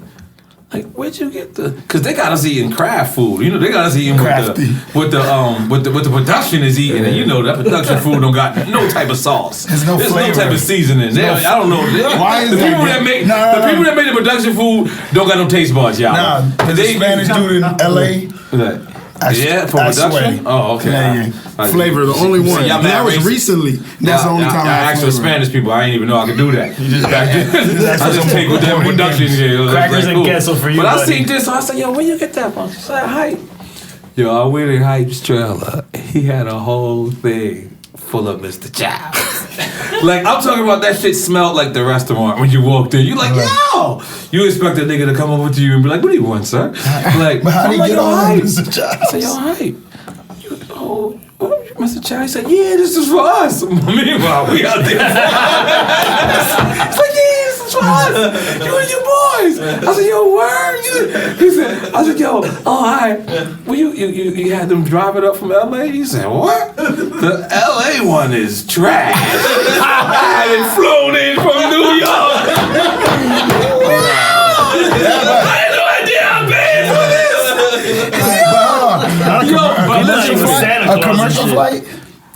Like, where'd you get the? Because they got us eating craft food. They got us eating with the production is eating, and that production food don't got no type of sauce. There's no flavor. No type of seasoning. I don't know. Why is the people that make the people that make the production food don't got no taste buds, y'all. Nah, the Spanish dude in LA. For production? Oh, okay. Flavor, the only one. So that was recently. That's the only time I asked for Spanish people. I didn't even know I could do that. I just take with them production here. Crackers and queso for you. But I seen this, so I said, yo, where you get that from? She said, Hype. Yo, I went in Hype's trailer. He had a whole thing full of Mr. Childs. Like, I'm talking about that shit smelled like the restaurant when you walked in. You like, yo! You expect a nigga to come over to you and be like, what do you want, sir? Like, but how do you get on Mr. Childs? I said, yo, Hype. Mr. Childs said, yeah, this is for us. Meanwhile, we out there. It's like, yeah, this is for us. You and your boys. I said, yo, word? I said, yo, oh, hi. Well, you had them drive it up from LA? He said, what? The LA one is trash. I had it flown in from New York. I had no idea I paid for this. A commercial flight?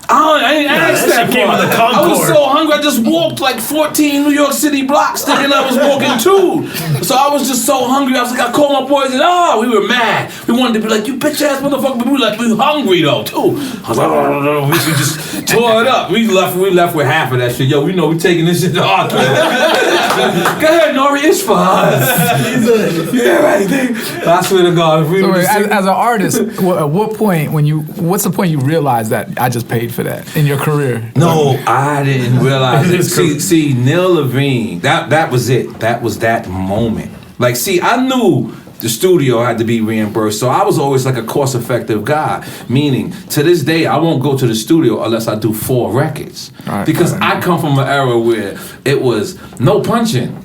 I didn't ask that came on the Concorde. I was so hungry, I just walked like 14 New York City blocks thinking I was walking too. So I was just so hungry, I was like, I called my boys and we were mad. We wanted to be like, you bitch ass motherfucker, but we were hungry though too. I was like, we just tore it up. We left with half of that shit. Yo, we taking this shit to Outta. Go ahead, N.O.R.E, it's for us. Yeah, right. I swear to God. If we as an artist, at what point what's the point you realize that I just paid for that in your career? No, I didn't realize it. See, Neil Levine, that was it. That was that moment. Like, see, I knew the studio had to be reimbursed, so I was always like a cost-effective guy. Meaning, to this day, I won't go to the studio unless I do 4 records. Because I come from an era where it was no punching.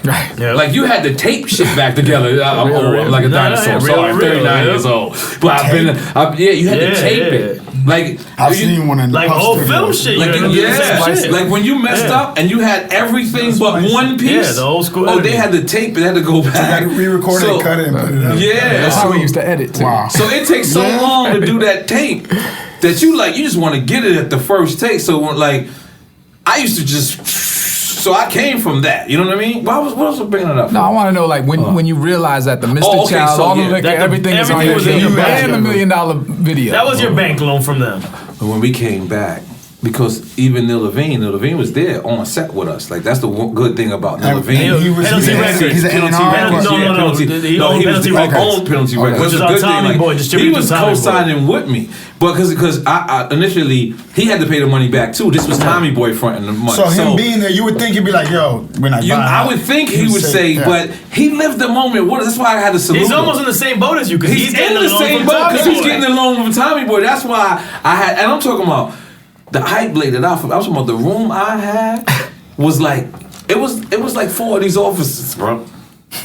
Right. Yep. Like, you had to tape shit back together. I'm old, I'm like a dinosaur, so I'm 39 years old. But you had to tape it. Like, I've seen one in the like old film shit. Like when you messed up and you had everything but one piece. Yeah, the old school. Oh, they had to tape it. They had to go back. They had to re-record it and cut it and put it up. Yeah, that's how we used to edit too. Wow. So it takes so long to do that tape that you just want to get it at the first take. So like, I used to just. So I came from that, you know what I mean? What else was bringing it up? No, I want to know, like, when you realize that the Mr. Childs, all the liquor, everything is on your was in your and bank. $1 million video. That was your bank loan from them. But when we came back, Because even N.O.R.E was there on set with us. Like that's the good thing about N.O.R.E. Penalty Records. He's an No. He was the own Penalty Records. Which is our Tommy Boy. He was co-signing with me, but because I initially he had to pay the money back too. This was Tommy Boy fronting the money. So him being there, you would think he'd be like, "Yo, we're not buying." I would think he would say, but he lived the moment. That's why I had to salute. He's almost in the same boat as you because he's in the same boat because he's getting the loan from Tommy Boy. That's why I had, and I'm talking about. The hype bladed out. I was talking about the room I had was like it was like 4 of these offices, bro.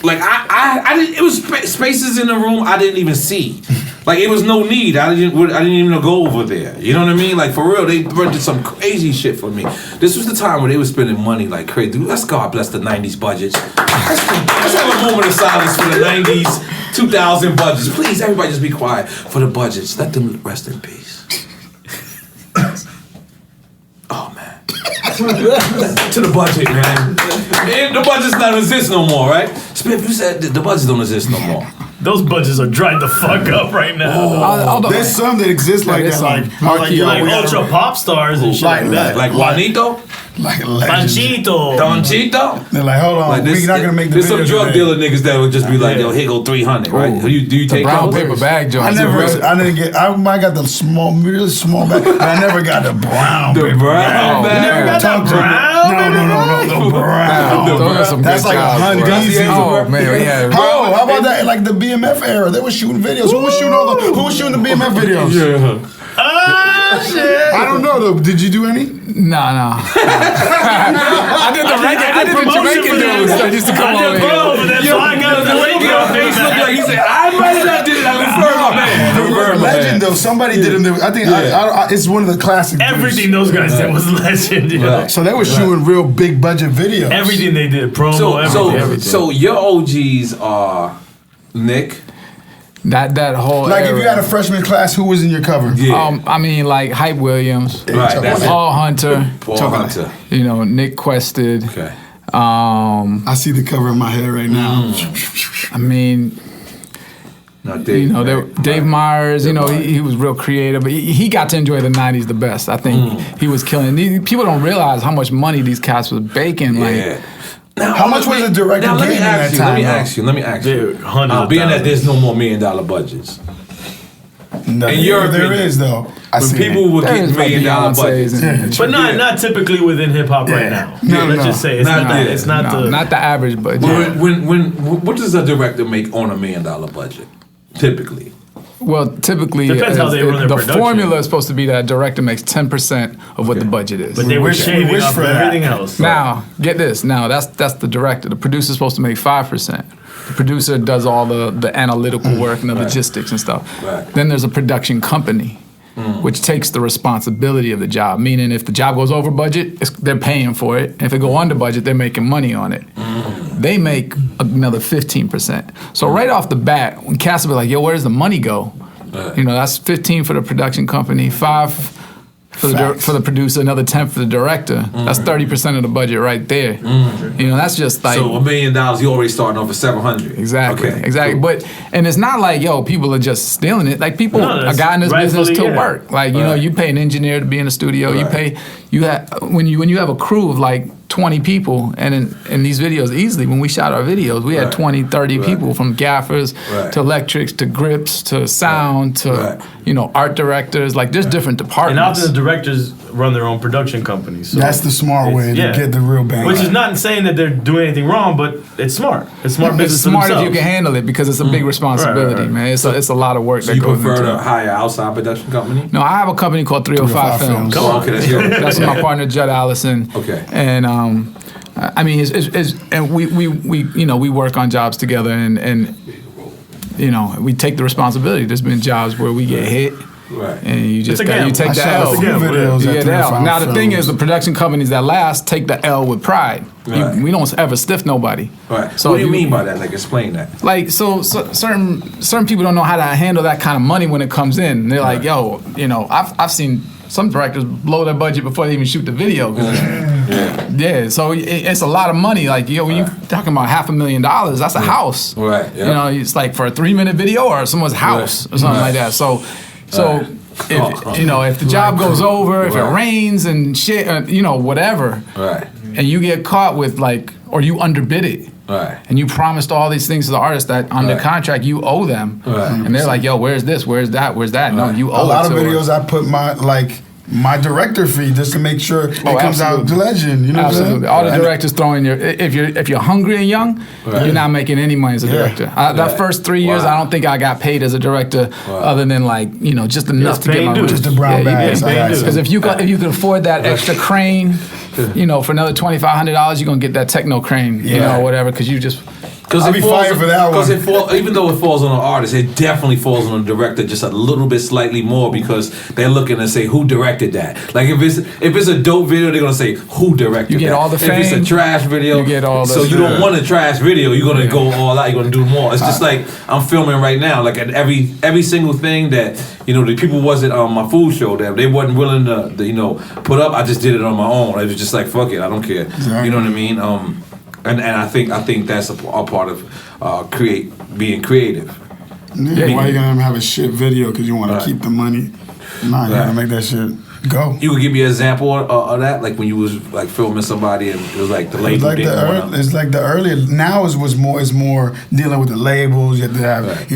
Like I didn't. It was spaces in the room I didn't even see. Like it was no need. I didn't even go over there. You know what I mean? Like for real, they rented some crazy shit for me. This was the time where they were spending money like crazy. Dude, let's God bless the '90s budgets. Let's have a moment of silence for the '90s, 2000 budgets. Please, everybody, just be quiet for the budgets. Let them rest in peace. Oh man. To the budget, man. The budgets don't exist no more, right? Spiff, you said the budgets don't exist no more. Those budgets are dried the fuck up right now. There's some that exist like that, like ultra pop stars and shit like that. Like Juanito? Like Panchito. Donchito? They're like, hold on, like we're not gonna make the There's video some drug today. dealer niggas that would just be like, yo, here go 300, right? Do you take brown those? paper bag joints? I got the really small bag, but I never got the brown. The brown bag. You never got that brown? No, brown. Those are some That's good like jobs, bro. $100. Oh man, we had. How about that? Like the BMF era, they were shooting videos. Who was shooting the BMF videos? Yeah. Oh shit! I don't know though. Did you do any? No. I did the Jamaican dudes that used to come over here. That's why I got the radio face. He said, I might have not did it. I prefer my man. Legend though. Somebody did them. I think it's one of the classic. Everything those guys did was legend. Right. So they were shooting real big budget videos. Everything they did, promo, everything. So your OGs are Nick. That whole Like era. if you had a freshman class, who was in your cover? Yeah. I mean, like Hype Williams, Right. That's Paul Hunter, Paul Hunter. you know, Nick Quested. Okay. I see the cover in my head right now. I mean, Not Dave. you know, Dave Myers. You know, he was real creative. He got to enjoy the '90s the best. I think he was killing. People don't realize how much money these cats was baking. Like. Yeah. Now, How much was a director Now let me getting in ask that you. time, Let me ask you. Hundreds of Being that thousands. there's no more $1 million budgets. No, In your there opinion, is though. When people were getting $1 million budgets. But not typically within hip hop right now. Let's just say it's not the average budget. What does a director make on $1 million budget? Typically. Well, typically, Depends how they run their the production. formula is supposed to be that a director makes 10% of what the budget is. But they were shaving wish off for that. everything else. Now, get this. Now, that's the director. The producer's supposed to make 5%. The producer does all the analytical work and the logistics and stuff. Right. Then there's a production company, which takes the responsibility of the job. Meaning, if the job goes over budget, they're paying for it. If it go under budget, they're making money on it. They make another 15%. So right off the bat, when cats will be like, "Yo, where does the money go?" You know, that's 15 for the production company, 5 for the producer, another 10 for the director. That's 30% of the budget right there. You know, that's just like So $1 million, you already starting off at 700. exactly. Cool. But and it's not like people are just stealing it. Like people are got in this business to work. Like you know, you pay an engineer to be in the studio. Right. You have when you have a crew of like 20 people, and in these videos, easily when we shot our videos, we had 20, 30 people from gaffers to electrics to grips to sound to you know, art directors. Like there's different And departments. often the directors run their own production companies. So That's the smart way to get the real bang. Which is not saying that they're doing anything wrong, but it's smart. It's smart business. It's smart for if you themselves. can handle it because it's a big responsibility, man. It's a lot of work So that you goes prefer into to it. hire outside production company? No, I have a company called 305 Films. Come on, okay, that's good. That's my partner Judd Allison. Okay. And I mean, and we you know, we work on jobs together, and you know, we take the responsibility. There's been jobs where we get hit. Right. And you just It's a you gamble. take I the shot L. a few videos You at get the L. 305 Now the thing Films. is, the production companies that last take the L with pride. Right. We don't ever stiff nobody. Right. So What do you mean by that? Like, explain that. Like so certain people don't know how to handle that kind of money when it comes in. They're like, yo, you know, I've seen some directors blow their budget before they even shoot the video. Yeah, so it's a lot of money. Like, yo, when you're talking about $500,000, that's a house. Right, yeah. You know, it's like for a 3-minute video or someone's house or something like that. So if the job goes over, if it rains and shit, whatever, right, and you get caught with or you underbid it. Right. And you promised all these things to the artist that under contract you owe them. Right. And they're like, yo, where's this? Where's that? Where's that? No, you owe a lot it of to videos I put my director fee just to make sure it comes out the legend. You know absolutely. All the directors throwing if you're hungry and young, you're not making any money as a director. That first 3 years, I don't think I got paid as a director other than just enough to get my money. Just the brown bags. Because if you could afford that extra crane, for another $2,500, you're gonna get that techno crane, whatever, because you just. I'll be fired for that one. Because even though it falls on an artist, it definitely falls on the director just a little bit slightly more because they're looking and say who directed that. Like if it's a dope video, they're gonna say who directed that. You get all the fame. If it's a trash video, you get all the. So you don't want a trash video. You're gonna go all out. You're gonna do more. It's just like I'm filming right now. Like at every single thing that the people wasn't on my food show that they wasn't willing to put up. I just did it on my own. I was just like fuck it. I don't care. Exactly. You know what I mean? And I think that's a part of being creative. Yeah, why you gonna have a shit video because you want to keep the money? Nah, you gotta make that shit go. You could give me an example of that, like when you was like filming somebody and it was like the label. It's like the earlier. Now is more dealing with the labels. You have to have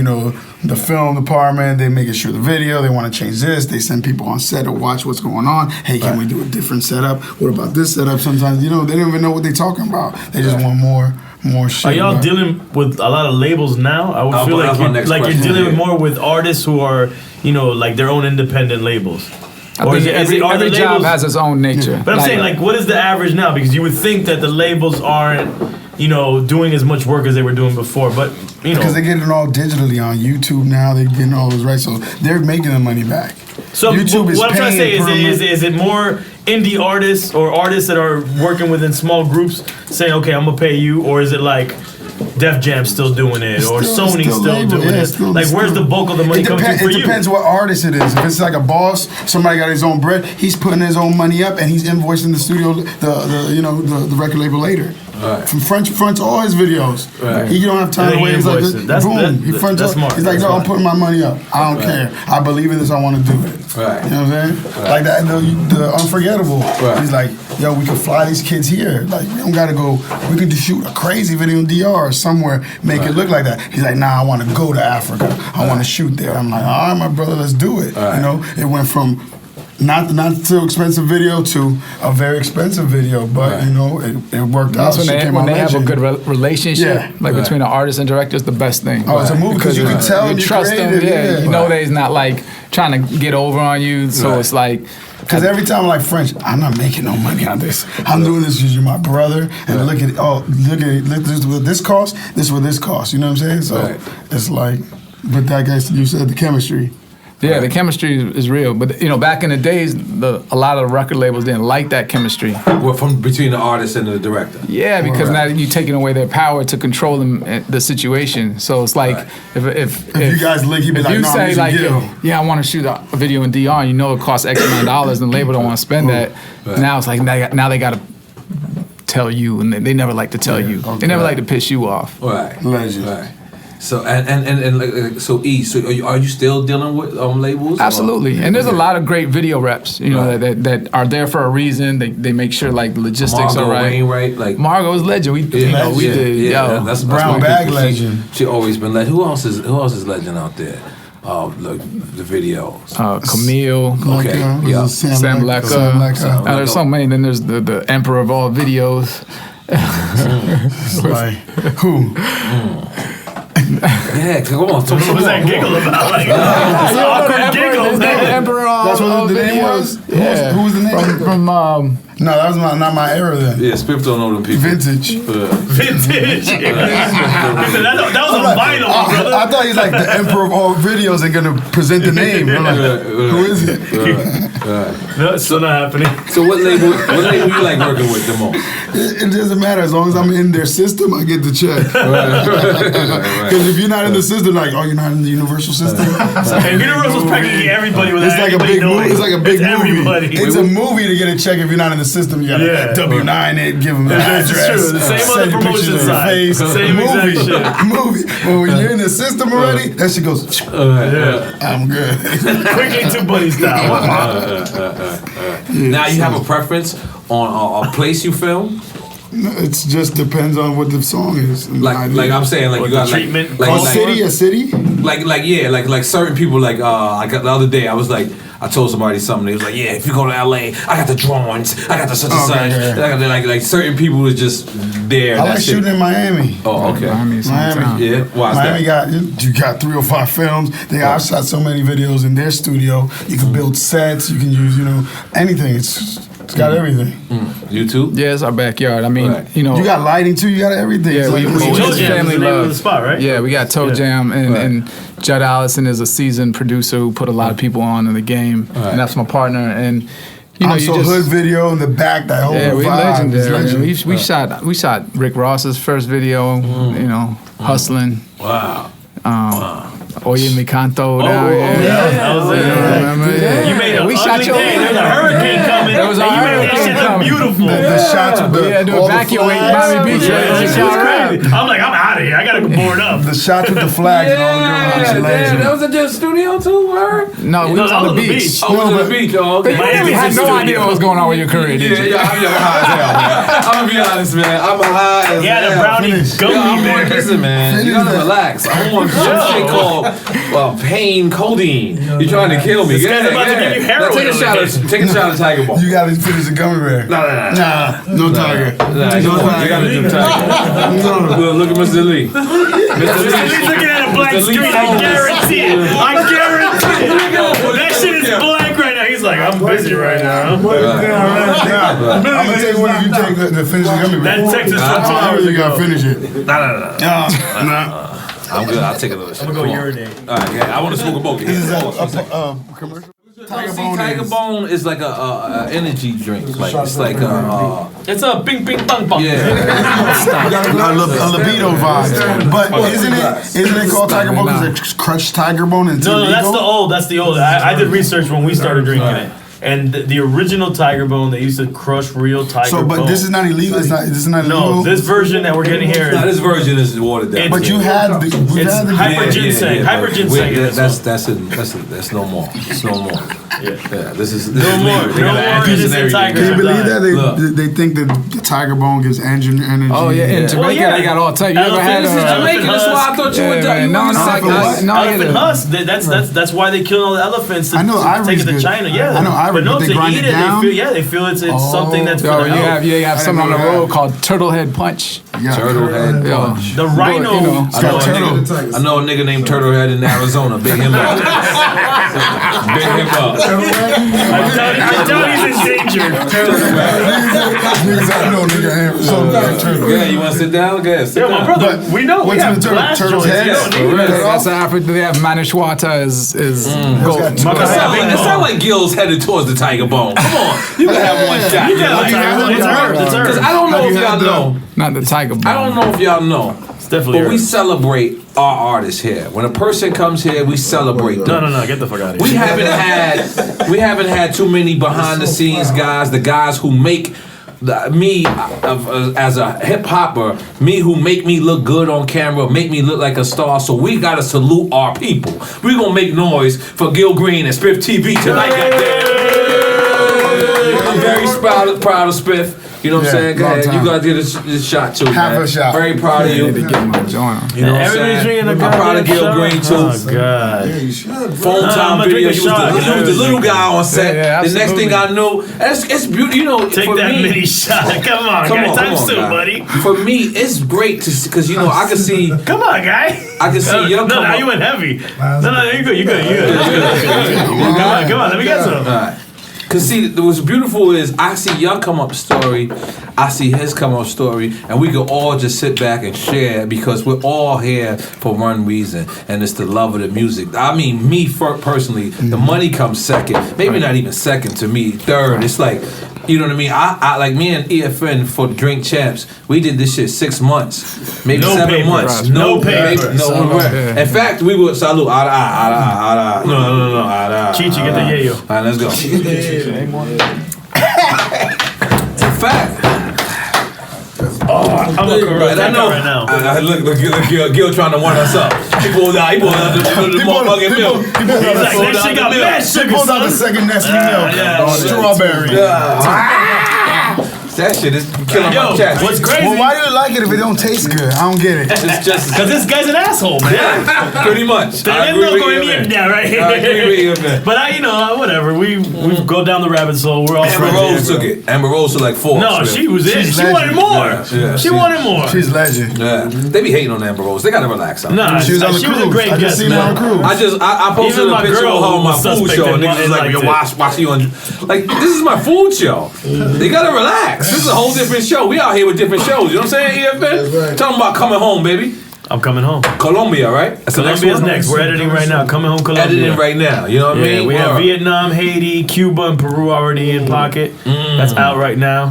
the film department. They making sure the video. They want to change this. They send people on set to watch what's going on. Hey, can we do a different setup? What about this setup? Sometimes they don't even know what they're talking about. They just want more shit. Are y'all dealing with a lot of labels now? I would feel like you're dealing more with artists who are like their own independent labels. I think every job has its own nature. But I'm saying, what is the average now? Because you would think that the labels aren't, doing as much work as they were doing before. But, because they're getting it all digitally on YouTube now. They're getting all those rights. So they're making the money back. So YouTube what I'm trying to say is it more indie artists or artists that are working within small groups saying, okay, I'm going to pay you? Or is it like Def Jam's still doing it, or Sony's still doing it? Where's the bulk of the money coming from for you? It depends what artist it is. If it's like a boss, somebody got his own bread, he's putting his own money up and he's invoicing the studio, the record label later. Right. From fronts all his videos. Right. He don't have time to wait. He's like, boom. He fronts all. He's like, no, I'm putting my money up. I don't care. I believe in this. I want to do it. Right. You know what I'm saying? Right. Like that, the Unforgettable. Right. He's like, yo, we can fly these kids here. Like, we don't gotta go. We could just shoot a crazy video in DR or somewhere, make it look like that. He's like, nah, I want to go to Africa. I want to shoot there. I'm like, all right, my brother, let's do it. Right. It went from not too expensive video to a very expensive video, but it worked out. That's when they have a good relationship, between the artist and director, is the best thing. Oh, it's a movie because you can tell you trust them. Yeah, you know they's not like trying to get over on you. So it's like. Because every time I'm like, French, I'm not making no money on this. I'm doing this because you're my brother, and look at this is what this costs. This is what this costs. You know what I'm saying? So it's like, but that guy, you said the chemistry. Yeah, the chemistry is real. But back in the days, a lot of the record labels didn't like that chemistry. Well, from between the artist and the director. Yeah, because now you're taking away their power to control the situation. So it's like if you guys link, you'd be like, no, say like, I want to shoot a video in DR, and it costs X amount of dollars, and the label don't want to spend that. Right. Now it's like now they got to tell you, and they never like to tell you. Okay. They never like to piss you off. Right. Legend. Right. So so are you still dealing with labels? Absolutely, and there's a lot of great video reps, that are there for a reason. They make sure like logistics are right. Wainwright, like Margot's legend. We did. That's brown bag legend. She always been legend. Who else is legend out there? The videos. Camille. Okay. Yeah. Sam Blanco. There's so many. Then there's the Emperor of all videos. Like who? Yeah, come on. What was that giggle about? Like, it's awkward giggle. That's what the name was? Yeah. Who was the name? From no, that was not my era then. Yeah, Spiff don't know them people. Vintage. Vintage. That was a vinyl, brother. I thought he's like the emperor of all videos and gonna present the name. I'm like, who is it? No, it's still not happening. So what label you like working with the most? It doesn't matter. As long as I'm in their system, I get the check. Because if you're not in the system, like, you're not in the Universal system. And Universal's practically everybody with It's like a big movie. It's like a big movie. Everybody. It's a movie to get a check if you're not in the system. You gotta W9 it, give them the address. True. The same on the promotion side. Same exact shit. Movie. But when you're in the system already, that shit goes. I'm good. Quickly 2 Buddy style. Now you have a preference on a place you film? It just depends on what the song is. Like I'm saying, like you got treatment. like a city. Like certain people like the other day I was like. I told somebody something. They was like, "Yeah, if you go to LA, I got the drawings. I got the such and such." Like certain people was just there. I like shooting in Miami. Oh, okay. Miami. Yeah. Why is Miami that? you got 3 or 5 films. I've shot so many videos in their studio. You can build sets. You can use anything. It's got everything. YouTube? Yeah, it's our backyard. I mean, you got lighting too. You got everything. Yeah, we family love the spot, right? Yeah, we got Toe Jam and Judd Allison is a seasoned producer who put a lot of people on in the game, and that's my partner. And I'm so hood video in the back. That whole we vibe. legendary. We shot Rick Ross's first video. Hustling. Wow. Oye Mi Canto. That was it. You made a we shot ugly day. There was a hurricane coming. There was a hurricane coming. Beautiful. The shots with We had to evacuate Miami Beach. I'm like, I'm out of here. I gotta go board up. The shots with the flags and all the girls. That was at your studio too, or? No, we was on the beach. Oh, we was on the beach. Oh, okay. You really had no idea what was going on with your career, did you? I'm high as hell, man. I'm gonna be honest, man. I'm high as hell. Yeah, the brownie gummy bear. Listen, man. You gotta relax. I'm on some shit called pain codeine. You're trying to kill me. This guy's about to give you heroin. Take a shot of Tiger Ball. You gotta finish the gummy bear. No Tiger. You gotta do Tiger. Look at Mr. Lee. Mr. Lee's looking at a blank screen. I guarantee it. That shit is blank right now. He's like, I'm busy right now. I'm gonna take one if you take the finish the gummy bear. That Texas for 2 hours. You gotta finish it. Nah. I'm good. I'll take a little shit. I'm gonna go urinate. All right, yeah. I want to smoke a boke. This is a commercial. Tiger Bone is like a energy drink. Like it's like it's a bing bing bang bang. Yeah. A libido vibe. But isn't it called Tiger Bone because it's crushed Tiger Bone and No, that's the old. I did research when we started drinking it. And the original Tiger Bone, they used to crush real Tiger Bone. But this is not illegal. This is not illegal. No, this version that we're getting here. This version is watered down. But you had the hyper ginseng. Hyper ginseng. That's no more. It's no more. Yeah. This is no more. No more innocent tigers. Can you believe that they think that the Tiger Bone gives engine energy? Oh yeah, in Jamaica they got all type. You ever had Jamaica? That's why I thought you were elephant husk. That's why they kill all the elephants. I know take it to China. Yeah, I know Ivory. But no, they to grind eat it down? they feel it's something that's for the health. You have something on the road called Turtlehead Punch. Turtlehead Punch. The rhino. I know a nigga named Turtlehead in Arizona. Big him up. Big him up. I doubt he's endangered. Yeah, you want to sit down? Guys. Yeah, my brother. We know. What's in the turtle's head? That's Africa. They have Manishwata is gold. It sounds like Gil's headed towards the Tiger Bone. Come on, you can have one shot. It's herbs. Because I don't know if y'all know. Not the Tiger Bone. I don't know if y'all know. It's definitely. But we celebrate our artists here. When a person comes here, we celebrate them. No, get the fuck out of here. We haven't had too many behind the scenes guys. The guys who make me as a hip hopper, me who make me look good on camera, make me look like a star. So we gotta salute our people. We gonna make noise for Gil Green and Spiff TV tonight. I'm very proud of Spiff. You know what I'm saying? Go ahead. You gotta do this shot too, Half man. a shot. Very proud of you. To get my joint on. You know what I'm saying? I'm proud of Gil Green too. Oh God. Yeah, you should. Phone time video. He was the little guy on set. The next thing I knew, it's beautiful. You know, take that mini shot. Come on, times two, buddy. For me, it's great to because you know I can see. Come on, guy. I can see young. No, now you went heavy. No, you good. Come on, let me get some. All right. Cause see, what's beautiful is I see your come up story, I see his come up story, and we can all just sit back and share because we're all here for one reason, and it's the love of the music. I mean, me personally, the money comes second, maybe not even second to me, third. It's like, you know what I mean? I like me and EFN for Drink Champs. We did this shit 6 months, maybe 7 months. No paper. In fact, we would salute Outta. No, Outta. Chichi, get the yayo. All right, let's go. In fact, I'm gonna correct that right now. Look, Gil trying to one us up. He pulled out the motherfucking milk. He's like, that shit got mad sugar. He pulled out the second Nestle milk. Strawberry. That shit is killing my chest. What's crazy? Well, why do you like it if it don't taste good? I don't get it. It's just because this guy's an asshole, man. Yeah, pretty much. I agree with you. Right here. I agree with you. But whatever. We go down the rabbit hole. We're all Amber Rose took it. Amber Rose took like 4. No, she was in. She wanted more. She wanted more. She's legend. Yeah, they be hating on Amber Rose. They gotta relax. Nah, she was a great guest, man. I posted a picture of her on my food show, and niggas was like, yo, watch you on. Like, this is my food show. They gotta relax. This is a whole different show. We out here with different shows. You know what I'm saying, EFN? Right. Tell them about coming home, baby. I'm coming home. Colombia, right? That's Colombia's next. We're editing right now. Coming home, Colombia. Editing right now. You know what I mean? We have Vietnam, Haiti, Cuba, and Peru already in pocket. That's out right now.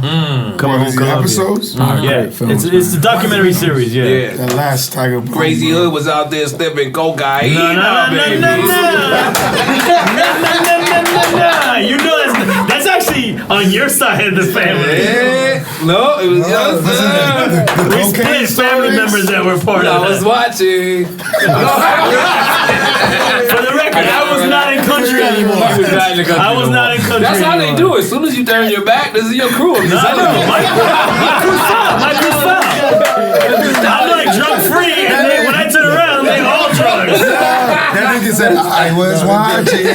Coming home, Colombia. Episodes? Yeah, it's a documentary series. Yeah. The last Tiger. Crazy Hood was out there sniffing cocaine. No. You know that's actually on your side of the family. Yeah. No, it was we split family members that were part of I was watching. For the record, I was not in country anymore. I was not in country That's how they anymore. do it. As soon as you turn your back, this is your crew. No, my crew's foul. I'm like drug free, and then when I turn around, they all drugs. That nigga said, I was watching.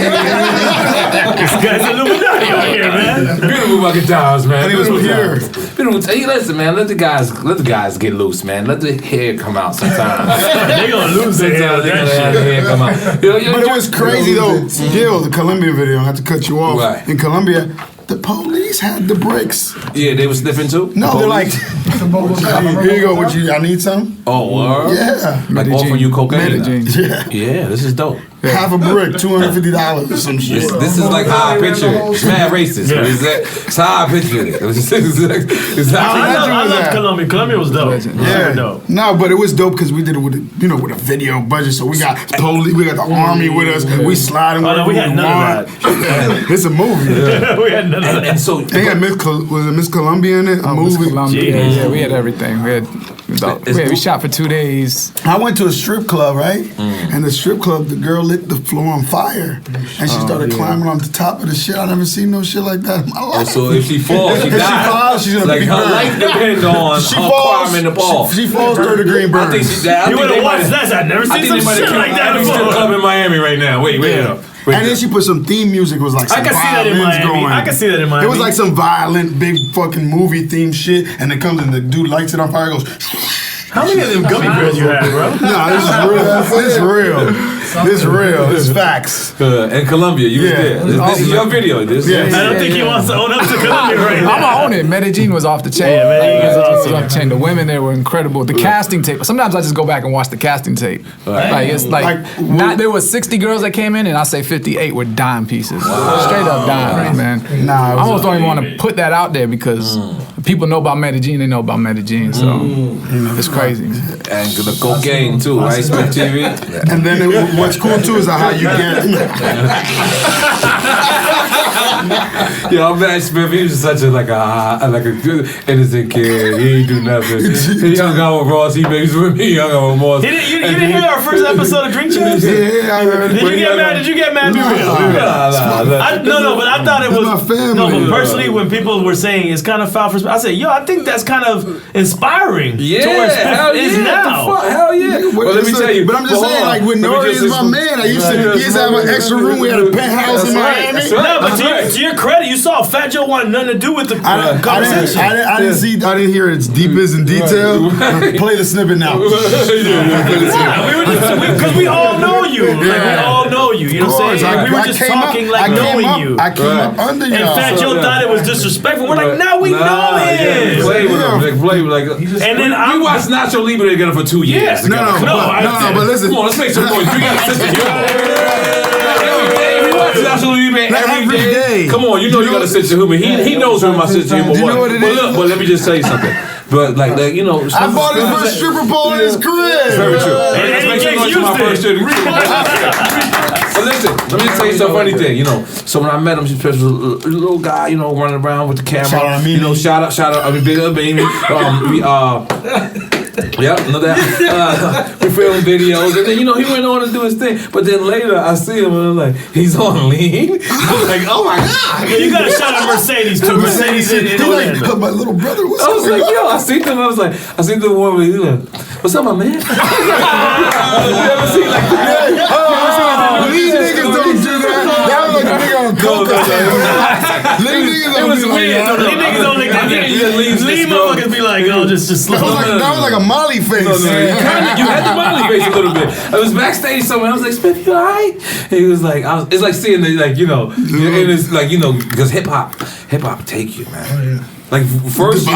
This guy's Illuminati out here, man. Beautiful fucking times, man. And he was pure. Beautiful. Hey, listen, man. Let the guys get loose, man. Let the hair come out sometimes. They gonna lose their hair. Let the hair come out. But it was crazy though. Gil, the Colombian video, I had to cut you off. Right. In Colombia, the police had the bricks. Yeah, they were sniffing too? No, they're like, here you go, I need some? Oh, word? Yeah. Like offering you cocaine? Yeah. Yeah, this is dope. Half a brick, $250 or some shit. This is like how I picture it. It's mad racist. Yeah. It's how I picture it. It's how I love Colombia. Colombia was dope. Yeah. Dope. No, but it was dope because we did it with a video budget. So we got police, we got the army with us. We sliding. Oh no, we had none of that. It's a movie. We had none of that. And so they had Miss Columbia in it. A movie. Yeah, we had everything. We shot for 2 days. I went to a strip club, right? And the strip club, the girl lit the floor on fire, and she started climbing on the top of the shit. I never seen no shit like that in my life. So if she falls, she dies. If she falls, she's gonna like be her burned. life depends on her climbing the ball. She falls through the green burn. I think she died. You would have watched that. I've never seen some shit like that before. Strip club in Miami right now. Wait up. And then she put some theme music. Was like some I can see that in Miami. Going. I can see that in Miami. It was like some violent, big fucking movie theme shit. And it comes and the dude lights it on fire. Goes. How many of them gummy bears you had, bro? Nah, this is real. This is real. This is real. This is facts. In Colombia, you was there. This is your video. I don't think he wants to own up to Colombia right now. I'm gonna own it. Medellin was off the chain. Yeah, Medellin was awesome. off the chain. The women there were incredible. The casting tape. Sometimes I just go back and watch the casting tape. Like it's there was 60 girls that came in, and I say 58 were dime pieces. Straight up dimes, man. Nah, I almost don't even want to put that out there because people know about Medellin. They know about Medellin. So it's crazy. And the cocaine too, right? Spiff TV. And then what's cool too is how you get. Yo, I'm mad Spiff. He was such a good innocent kid. He ain't do nothing. He hung out with Ross. He makes with me. He hung out with Moss. You didn't hear our first episode of Drink Champs? Yeah, I heard. Did you get mad? Did you get mad? Be real. No, but I thought it was my family. No, but personally, when people were saying it's kind of foul for, I said, yo, I think that's kind of inspiring. Yeah, towards Spiff is now. Hell yeah. Well, let me tell you. But I'm just saying, like, with N.O.R.E. is my man. He used to have an extra room. We had a penthouse in Miami. No, but to your credit, you saw Fat Joe wanted nothing to do with the conversation. I didn't hear its deepest in detail. Play the snippet now. Because we all know you. Like, we all know you. You know what I'm saying? We were just talking like knowing you. I came up under you. And Fat Joe thought it was disrespectful. We're like, now we know him. Play with him. Play with and then we watched Nacho Libre together for 2 years. No, but listen. Come on, let's make some noise. We got a sister. Every day. Come on, you know you got a sense of humor. He knows where my sense of humor was. But let me just say something. But like you know, I bought his first stripper pole in his crib. Very true. And he gets used to it. But listen. Let me just tell you some funny thing. You know, so when I met him, he was a little guy, you know, running around with the camera. Shout out, you know, shout out. I mean, big up, baby. Yeah, know that. We filmed videos, and then he went on to do his thing. But then later, I see him, and I'm like, he's on lean. I'm like, oh my god! Yeah, you gotta shout out Mercedes too. Mercedes in Orlando. Like, my little brother was. I was like, yo, I seen him. I seen the one where he was like, what's up, my man? You ever seen like that? These niggas don't do that. That was like a nigga on coke. It was weird. These niggas don't like that. These motherfuckers be like, oh, just slow. That was like a Molly face. You had the Molly face a little bit. I was backstage somewhere. I was like, Spiff, you alright? And he was like, it's like seeing the, like, it's like, because hip hop take you, man. Oh, yeah. Like first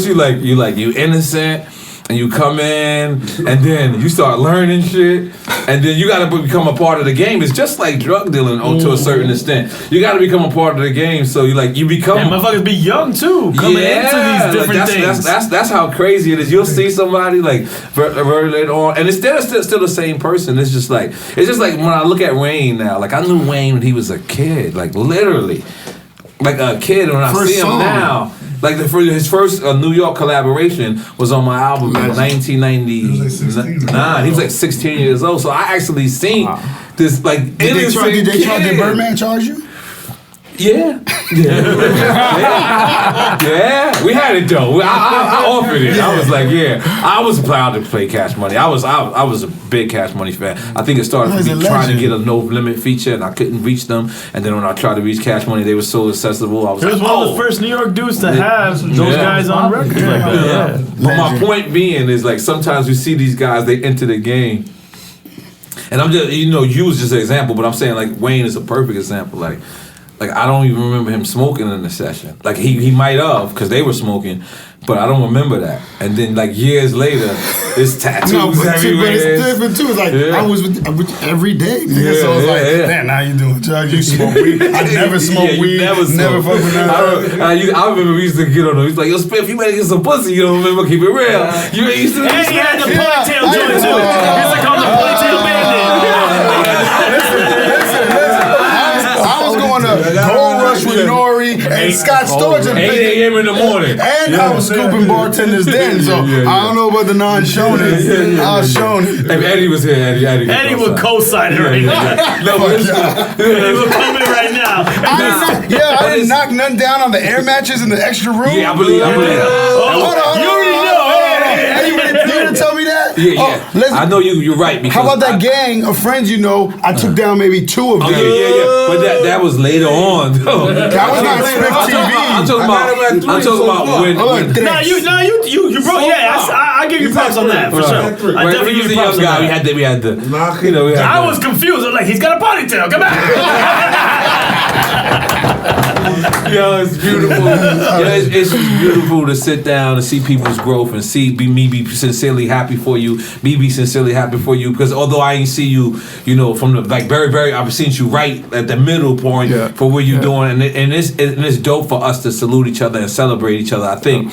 you innocent. And you come in, and then you start learning shit, and then you gotta become a part of the game. It's just like drug dealing to a certain extent. You gotta become a part of the game, so you become. And motherfuckers be young too, coming into these different things. That's how crazy it is. You'll see somebody like very later on, and it's still the same person. It's just like when I look at Wayne now. Like I knew Wayne when he was a kid, like literally, like a kid. And when I see him now. Like his first New York collaboration was on my album in 1999. He was like 16 years old. So I actually seen this like innocent Did Birdman charge you? Yeah. We had it though. I offered it. I was like, I was proud to play Cash Money. I was a big Cash Money fan. I think it started with me trying to get a No Limit feature, and I couldn't reach them. And then when I tried to reach Cash Money, they were so accessible. I was one of the first New York dudes to have those guys on record like that. But my point being is like sometimes we see these guys, they enter the game. And I'm just, you was just an example, but I'm saying like Wayne is a perfect example. Like I don't even remember him smoking in the session. Like he might have, because they were smoking, but I don't remember that. And then like years later, it's tattoos everywhere. But it's different too. It's like I was with every day. So it's like, man, how you doing, Chuck? You smoke weed? I never smoke weed. Never fuck with that. I remember we used to get on him. He's like, yo, Spiff, you better get some pussy. You don't remember? Keep it real. You ain't used to. And he had the ponytail joint too. He's like on the ponytail bandit. I was going to Gold Rush with N.O.R.E. and Scott Storch at 8 a.m. in the morning. And I was scooping bartenders then, so I don't know about the non-shown. I was shown. If Eddie was here, Eddie would co-sign it right now. Eddie would come in right now. I didn't knock nothing down on the air matches in the extra room. Yeah, I believe. Hold on. You already know. You didn't tell me that? Yeah. I know you're right. How about that gang of friends I took down maybe 2 of them. Yeah. But that was later on. That was not Spiff TV. I'm talking about when. You brought. I give you props on that for sure. I definitely give you props on that. We had the. I was confused. I'm like, he's got a ponytail. Come back. Yo, it's beautiful. It's beautiful to sit down and see people's growth and see me be sincerely happy for you. Me be sincerely happy for you, because although I ain't see you, from the very, I've seen you right at the middle point for what you're doing, and it's dope for us to salute each other and celebrate each other. I think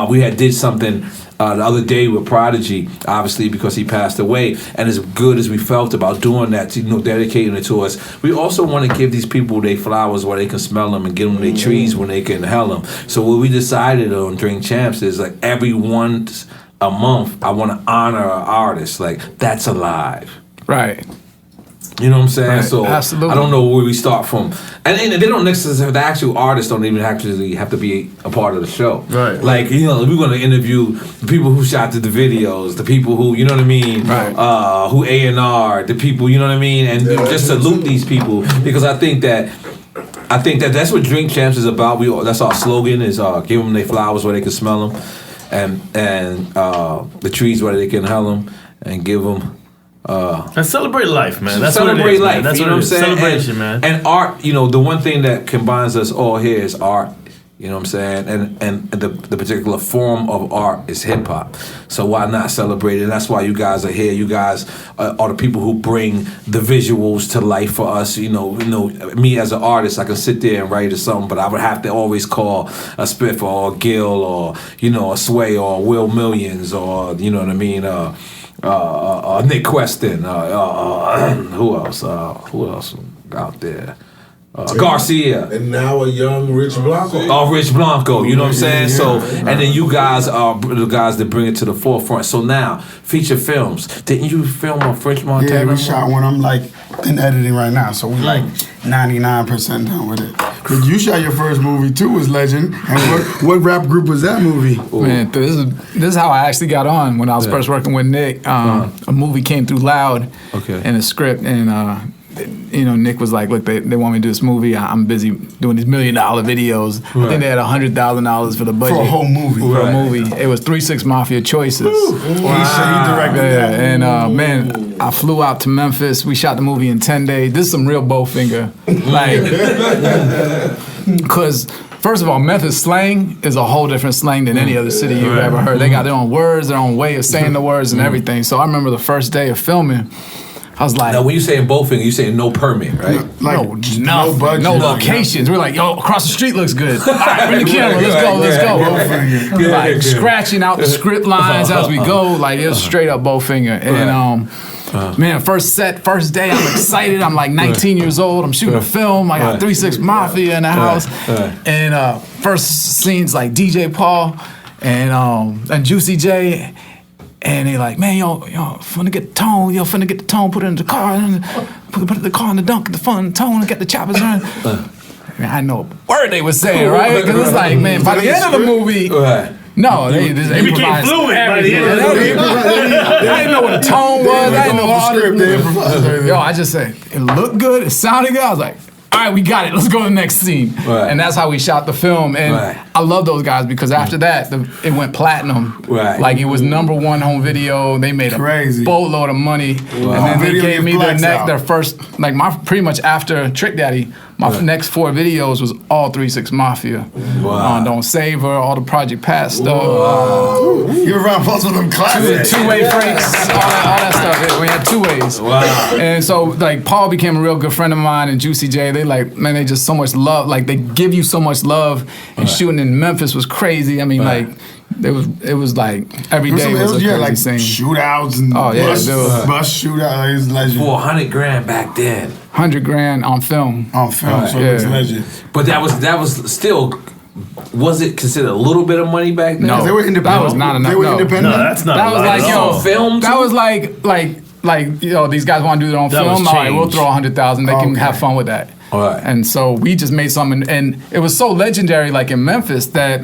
we did something the other day with Prodigy, obviously because he passed away, and as good as we felt about doing that, dedicating it to us, we also want to give these people their flowers where they can smell them and give them their trees when they can inhale them. So what we decided on Drink Champs is like every once a month, I want to honor an artist like that's alive. Right. You know what I'm saying? Right. So Absolutely. I don't know where we start from. And they don't necessarily, the actual artists don't even actually have to be a part of the show. Right. Like, we're going to interview the people who shot the videos, the people who, you know what I mean? Right. Who A&R, the people, you know what I mean? And just salute these people, because I think that that's what Drink Champs is about. That's our slogan, is give them their flowers where they can smell them, and the trees where they can inhale them, and give them. And celebrate life, man. That's celebrate what it is, life. Man. That's you know what I'm saying? Celebration, man. And art, the one thing that combines us all here is art. You know what I'm saying? And the particular form of art is hip hop. So why not celebrate it? And that's why you guys are here. You guys are the people who bring the visuals to life for us. Me as an artist, I can sit there and write or something, but I would have to always call a Spiff or a Gil or a Sway or Will Millions or you know what I mean. Nick Queston. Who else? Who else out there? Garcia. And now a young Rich Blanco. Oh, Rich Blanco, you know what I'm saying? So, and then you guys are the guys that bring it to the forefront. So now, feature films. Didn't you film on French Montana? Yeah, we shot one. I'm like in editing right now, so we like 99% done with it. But you shot your first movie too, was Legend. And what rap group was that movie? Man, this is how I actually got on when I was first working with Nick. A movie came through Loud in a script, and Nick was like, look, they want me to do this movie. I'm busy doing these $1 million videos. I think they had $100,000 for the budget. For a whole movie. For a movie. It was 3 6 Mafia Choices. He directed that. And man, I flew out to Memphis. We shot the movie in 10 days. This is some real Bowfinger. Because first of all, Memphis slang is a whole different slang than any other city you've ever heard. They got their own words, their own way of saying the words and everything. So I remember the first day of filming, I was like, now when you saying Bowfinger, you saying no permit, right? No budget, no locations. We're like, yo, across the street looks good. All right, bring the camera, let's go. Like scratching out the script lines as we go. Like it was straight up Bowfinger. And man, first day, I'm excited. I'm like 19 years old. I'm shooting a film. I got 3 6 Mafia in the house. And first scenes like DJ Paul and Juicy J. And they like, man, yo, finna get the tone, put it in the car, and put the car in the dunk, the fun tone, and get the choppers running. Man, I know a word they was saying, right? Because it's like, man, by the end of the movie, no, they became fluent by the end of the movie. I didn't know what the tone was. I didn't know all the script. Yo, I just said, it looked good, it sounded good. I was like, all right, we got it. Let's go to the next scene. And that's how we shot the film. And I love those guys because after that, it went platinum. Like it was #1 home video. They made a boatload of money. And then they gave me their first, pretty much after Trick Daddy, my next 4 videos was all 3 6 Mafia. Don't Save Her, all the Project Pat stuff. You were around plus with them classics. Two-way freaks, all that stuff. We had 2 ways. And so like Paul became a real good friend of mine, and Juicy J, they just so much love. Like they give you so much love. And shooting in Memphis was crazy. I mean, it was like every day was a crazy scene. Shootouts and bus shootouts. It was legend. For $100,000 back then. $100,000 on film. So it's legend. But that was still. Was it considered a little bit of money back then? No, they were independent. That was not enough. They were independent. No, that's not. That was like film. That was like these guys want to do their own film. All right, we'll throw $100,000. They can have fun with that. All right. And so we just made something, and it was so legendary, like in Memphis, that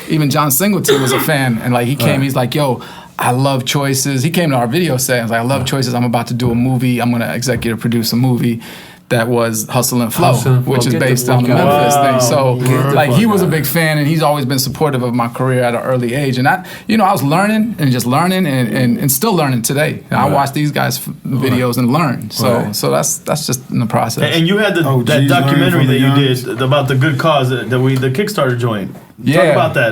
even John Singleton was a fan, and like he came, he's like, yo, I love Choices. He came to our video set and was like, I love Choices. I'm about to do a movie. I'm gonna executive produce a movie that was Hustle and Flow, which is based on the Memphis thing. So like he was a big fan, and he's always been supportive of my career at an early age. And I was learning and still learning today. I watch these guys' videos and learn. So that's just in the process. And you had that documentary that you did about the good cause the Kickstarter joint.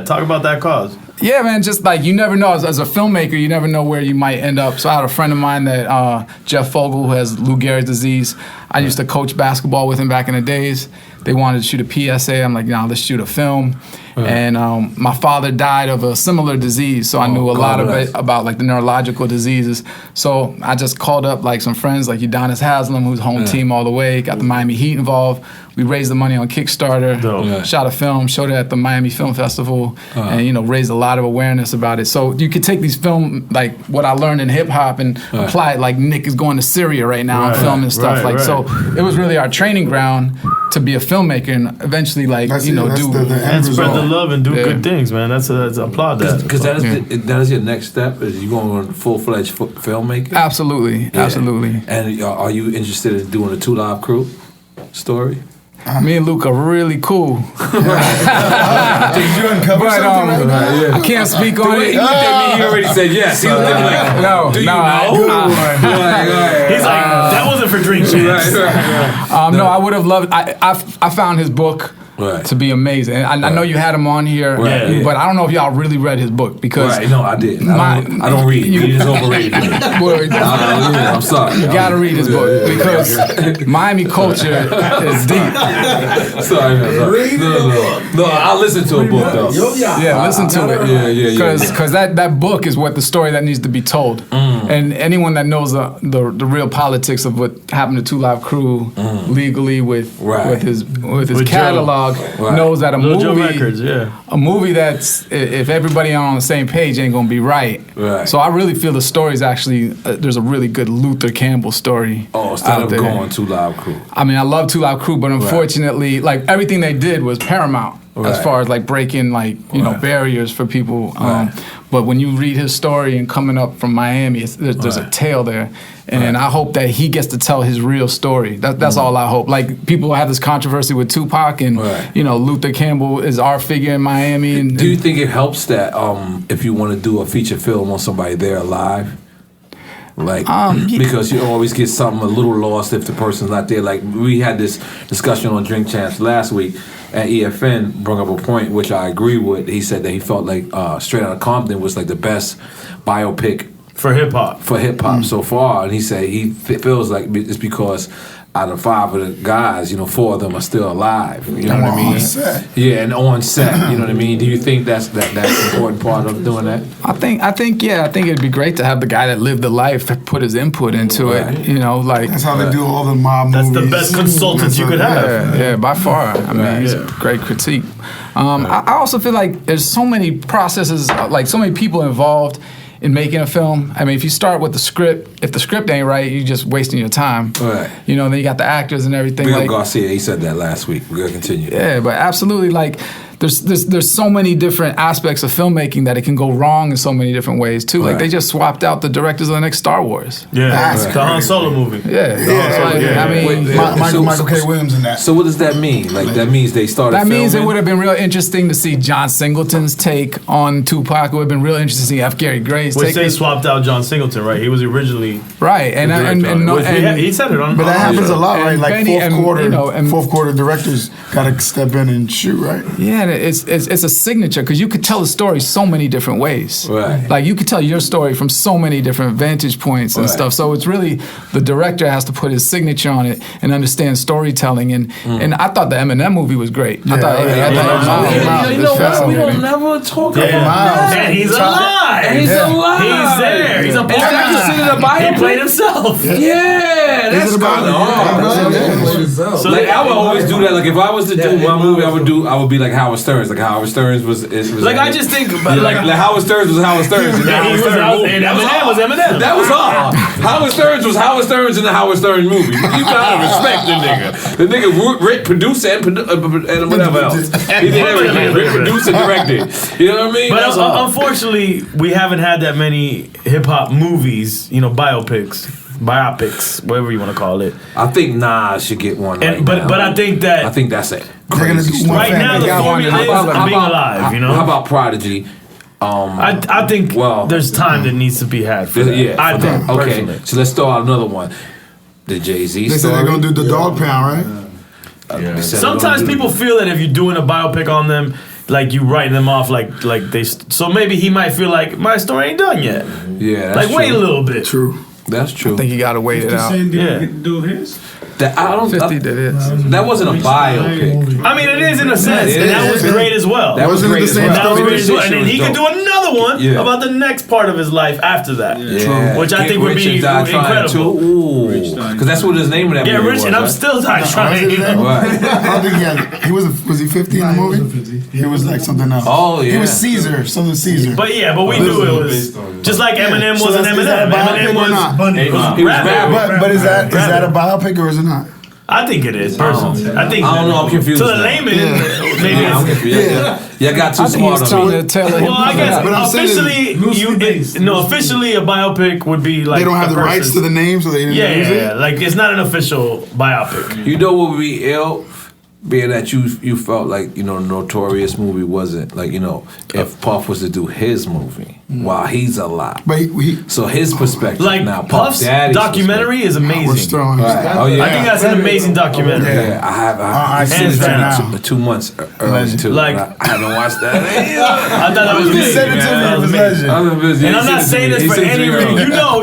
Talk about that cause. Yeah, man, just like you never know. As a filmmaker, you never know where you might end up. So I had a friend of mine that, Jeff Fogel, who has Lou Gehrig's disease. I used to coach basketball with him back in the days. They wanted to shoot a PSA. I'm like, let's shoot a film. And my father died of a similar disease, so I knew a lot about like the neurological diseases. So I just called up like some friends, like Udonis Haslam, who's home team all the way, got the Miami Heat involved. We raised the money on Kickstarter, shot a film, showed it at the Miami Film Festival, and raised a lot of awareness about it. So you could take these film, like what I learned in hip hop, and apply it. Like Nick is going to Syria right now and filming stuff. So it was really our training ground to be a filmmaker and eventually do and spread the love and do good things, man. That's applaud that. Because that is your next step. Is you going on full-fledged filmmaking? Absolutely. And are you interested in doing a 2 Live Crew story? Me and Luke are really cool. Did you uncover something I can't speak on it. He looked at me, he already said yes. He looked at me like, do you know? He's like, that wasn't for drink champs. No, I would have loved. I found his book. to be amazing. And I know you had him on here, but I don't know if y'all really read his book because no, I did. I don't read. He's overrated. I'm sorry. You gotta read his book because Miami culture is deep. Sorry, no, I'll listen to a book though. Listen to it. Because that book is what the story that needs to be told. And anyone that knows the real politics of what happened to Two Live Crew legally with his catalog knows that a movie that's if everybody on the same page ain't gonna be right. So I really feel the story is actually there's a really good Luther Campbell story. Instead of going Two Live Crew. I mean, I love Two Live Crew, but unfortunately, like everything they did was paramount as far as like breaking like barriers for people. But when you read his story and coming up from Miami, there's a tale there. And I hope that he gets to tell his real story. That's all I hope. Like people have this controversy with Tupac and Luther Campbell is our figure in Miami. And, do you think it helps that if you want to do a feature film on somebody there alive? Like because you always get something a little lost if the person's not there. Like we had this discussion on Drink Champs last week. At EFN brought up a point which I agree with. He said that he felt like Straight Outta Compton was like the best biopic for hip hop so far, and he said he feels like it's because out of 5 of the guys, 4 of them are still alive. You know what I mean? And on set. You know what I mean? Do you think that's an important part of doing that? I think it'd be great to have the guy that lived the life put his input into it. Like that's how they do all the mob movies. That's the best consultants you could have. Yeah, by far. I mean, he's a great critique. I also feel like there's so many processes, like so many people involved in making a film. I mean, if you start with the script, if the script ain't right, you're just wasting your time. Then you got the actors and everything. Bill Garcia, he said that last week. We're gonna continue. Yeah, but absolutely, like there's so many different aspects of filmmaking that it can go wrong in so many different ways too. Like they just swapped out the directors of the next Star Wars. The Han Solo movie. I mean, Michael K. Williams in that. So what does that mean? Like that means they started. That means filming? It would have been real interesting to see John Singleton's take on Tupac. It would have been real interesting to see F. Gary Gray's take. Which they swapped out John Singleton, right? He was originally and he said it on. But that happens a lot, right? Like Benny, fourth quarter directors got to step in and shoot, right? Yeah, it's a signature because you could tell the story so many different ways. Like you could tell your story from so many different vantage points and stuff. So it's really the director has to put his signature on it and understand storytelling. And I thought the Eminem movie was great. I thought we don't never talk about that. And he's alive. And he's alive. He's there. He's a biopic. He played himself. Yeah, that's kind of hard. So like I would always do that. Like if I was to do my movie, I would be like Howard Stern's. Like Howard Stern's was like I just think like Howard Stern's was Howard Stern's. And Eminem was Eminem. That was all. Howard Stern's was Howard Stern's in the Howard Stern movie. You gotta respect the nigga. The nigga wrote, produced, and whatever else. He did everything. Wrote, produced, and directed. You know what I mean? But unfortunately, we haven't had that many hip hop movies. Biopics, whatever you want to call it. I think Nas should get one. But I think that's it. Crazy right now the formula is being alive. How about Prodigy? I think there's time that needs to be had for that. Yeah, I think. Okay, so let's throw out another one. The Jay-Z They story. said they're gonna do the Dog Pound, right? Sometimes people feel that if you're doing a biopic on them, like you writing them off, like they. So maybe he might feel like my story ain't done yet. Yeah, that's like true. Wait a little bit. True. That's true. I think you gotta wait it out. Do his? 50 did it. That wasn't a biopic. I mean, it is in a sense, and that was great as well. That was great as well. That was great as well. And then he could do another one about the next part of his life after that. Yeah. Which I think would be incredible. Because that's what his name of that movie was. Rich, and I'm still not trying. I think was he 50 in the movie? He was like something else. Oh yeah. He was Caesar, something Caesar. But we knew it was just like Eminem was an Eminem. Eminem was rapping. But is that a biopic or is it not? I think it is, personally. I don't know, I'm confused. To the layman, maybe I'm confused. Yeah, got too smart on me. Well, I guess officially a biopic would be like they don't have the rights to the name, so they didn't use it? Yeah, like it's not an official biopic. You know what would be ill? Being that you felt like, Notorious movie wasn't, like, if Puff was to do his movie. while he's alive. But so his perspective like now, Puff's documentary is amazing. Right. Oh, yeah. I think that's an amazing documentary. Yeah, I seen it now. 2 months early too. Like I haven't watched that. I thought that was amazing. And I'm not saying this for any reason. You know.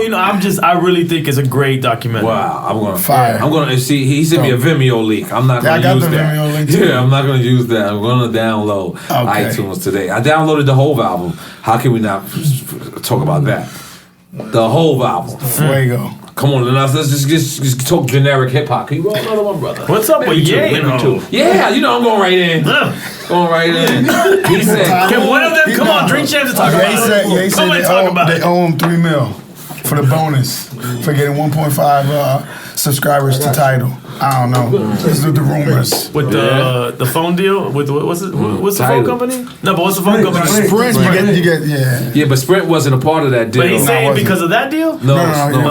I really think it's a great documentary. Wow, I'm gonna fire. I'm gonna see. He sent me a Vimeo link. I'm not gonna use that. Vimeo link too. Yeah, I'm not gonna use that. I'm gonna download iTunes today. I downloaded the whole album. How can we not talk about that? The whole album. Fuego. Come on, let's just talk generic hip hop. Can you roll another one, brother? What's up with Ye? Yeah, I'm going right in. Going right in. He said, "Can one of them come on? Drink Champs to talk about it." Come and talk about it. They owe him $3 million for the bonus for getting 1.5 subscribers to Tidal. I don't know. These are the rumors. With the phone deal? With what's the phone company? No, but what's the phone company? Sprint. You get Yeah, but Sprint wasn't a part of that deal. But he's saying because of that deal? No.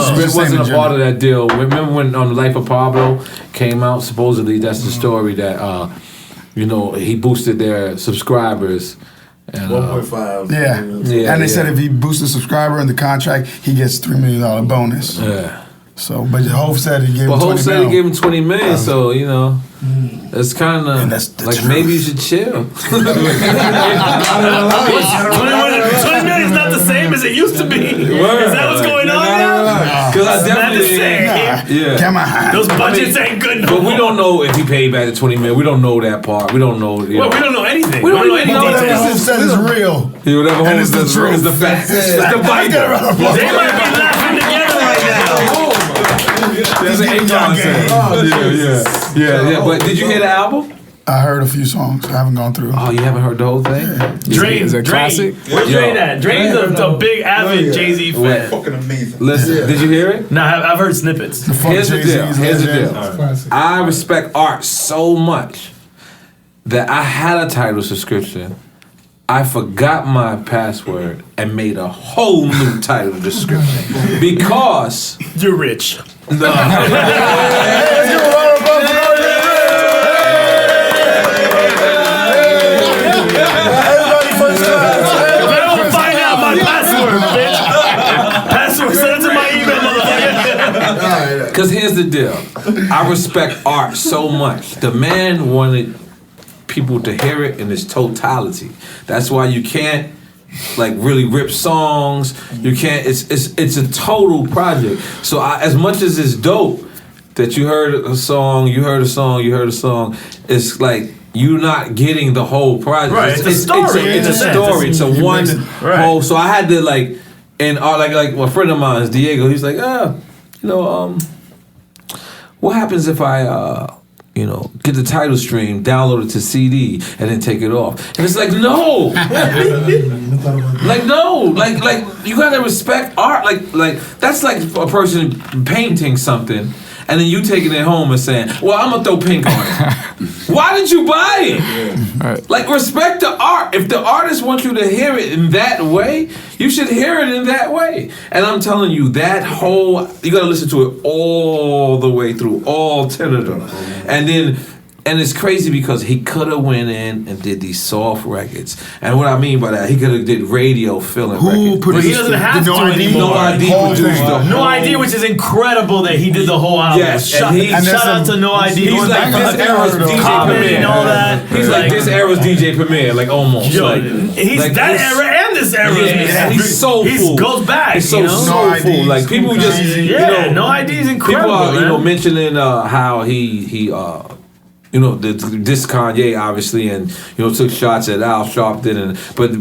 Sprint wasn't a part of that deal. Remember when The Life of Pablo came out? Supposedly, that's the story that he boosted their subscribers. 1.5. Yeah. And they said if he boosts a subscriber in the contract, he gets $3 million bonus. Yeah. So, but Hov said he gave him $20 million. Hov said he gave him $20 million, so it's kind of like maybe you should chill. $20 million is not the same as it used to be. Is that what's going on now? Because I definitely come on. Those budgets ain't good. But we don't know if he paid back the $20 million. We don't know that part. We don't know. We don't know anything. We don't know anything. Whatever Hov said is real. Whatever Hov says is the fact. It's the Bible. They might be laughing together right now. That's an A-John saying. Yeah. But did you hear the album? I heard a few songs. I haven't gone through. Oh, you haven't heard the whole thing? Drain. Is it classic? Where's Drain at? Drain's a big avid Jay-Z fan. Fucking amazing. Listen, did you hear it? No, I've heard snippets. Here's the deal. I respect art so much that I had a Tidal subscription. I forgot my password and made a whole new Tidal subscription because you're rich. No. Because here's the deal. I respect art so much. The man wanted people to hear it in its totality. That's why you can't really rip songs. You can't. It's a total project. So as much as it's dope that you heard a song, it's like you're not getting the whole project. Right. It's a story. It's a story. It's a one whole. So I had to and like a friend of mine is Diego. He's like, what happens if I get the Tidal stream, download it to CD, and then take it off? And it's like, no, you gotta respect art. Like that's like a person painting something, and then you taking it home and saying, well, I'm gonna throw pink on it. Why did you buy it? Right. Like, respect the art. If the artist wants you to hear it in that way, you should hear it in that way. And I'm telling you, you gotta listen to it all the way through, all 10 of them. And it's crazy because he could have went in and did these soft records. And what I mean by that, he could have did radio filling records. But he doesn't have to anymore. No.ID, which is incredible that he did the whole album. Yes, shout out to No.ID. He's like this era's DJ Premier and all that. He's like this era's DJ Premier, like almost. Yo, he's like that era and this era. Yeah, he's soulful. He goes back. He's so soulful. Like people just, No.ID is incredible. People are, mentioning how he this Kanye obviously, and took shots at Al Sharpton, but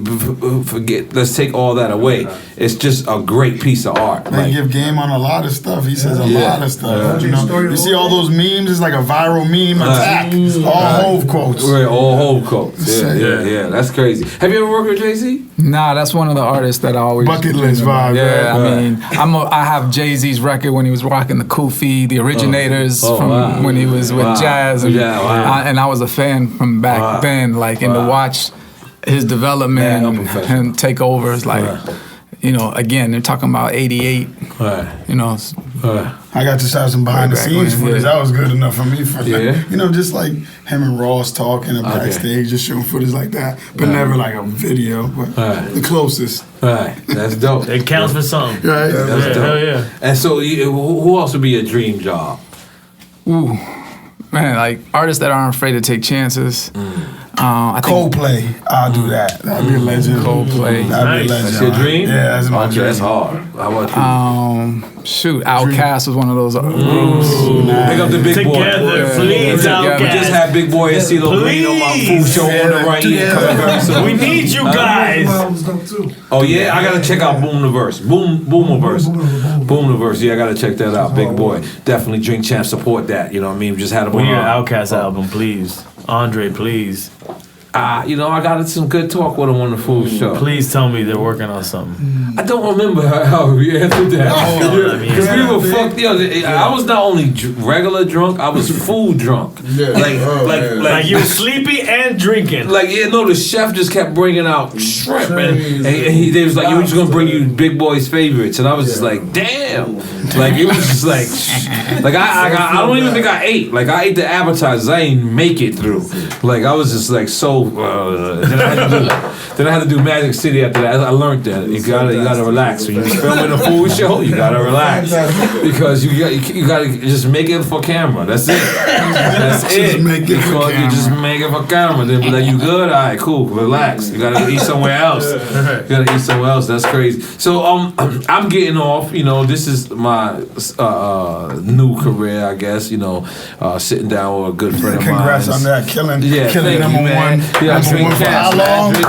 forget. Let's take all that away. It's just a great piece of art. They give game on a lot of stuff. He says a lot of stuff. You see all those memes? It's like a viral meme attack. All Hov quotes. Right, all Hov quotes. Yeah. That's crazy. Have you ever worked with Jay-Z? Nah, that's one of the artists that I always bucket list vibe. Yeah, I mean, I have Jay-Z's record when he was rocking the Kufi, the Originators from when he was with Jazz, and and I was a fan from back then, and to watch his development and take over, it's like you know, again, they're talking about 88. Right. You know. I got to shot some behind the scenes footage. That was good enough for me. You know, just like him and Ross talking and backstage, just shooting footage like that. But never like a video, but the closest. Right. That's dope. It counts for something. Right. That's dope. Hell yeah. And so, who else would be a dream job? Ooh. Man, like artists that aren't afraid to take chances. I think Coldplay, I'll do that. That'd be a legend. Coldplay. That'd be a legend. That's your dream? Yeah, that's my dream. That's hard. How about you? Shoot, Outkast was one of those groups. Pick up the big boy. Together, please, Outkast. We just had Big Boy and CeeLo Green on my food show on the right here. Coming very soon. We need you guys. Oh yeah, I gotta check out Boomniverse. Boomniverse. Yeah, I gotta check that out. Big Boy, definitely Drink Champ support that. You know what I mean? We just had a We need an Outkast album, please. Andre, please. You know, I got some good talk with him on the food show. Please tell me they're working on something. I don't remember how we answered that. Because we were fucked. I was not only regular drunk, I was food drunk. Like you were sleepy and drinking. Like, the chef just kept bringing out shrimp. And they was like, we're just going to bring you Big Boy's favorites. And I was just like, damn. Like, it was just like I don't even think I ate. Like, I ate the appetizers. I ain't make it through. Like, I was just like so. Then I had to do Magic City after that. I learned that you gotta relax when you're filming a food show. You gotta relax because you gotta just make it for camera. That's it. That's it. You just make it for camera. Then be like, you good? All right, cool. Relax. You gotta eat somewhere else. That's crazy. So I'm getting off. You know, this is my new career, I guess. You know, sitting down with a good friend of mine. Congrats on that, killing number one. Yeah, number one for how long? We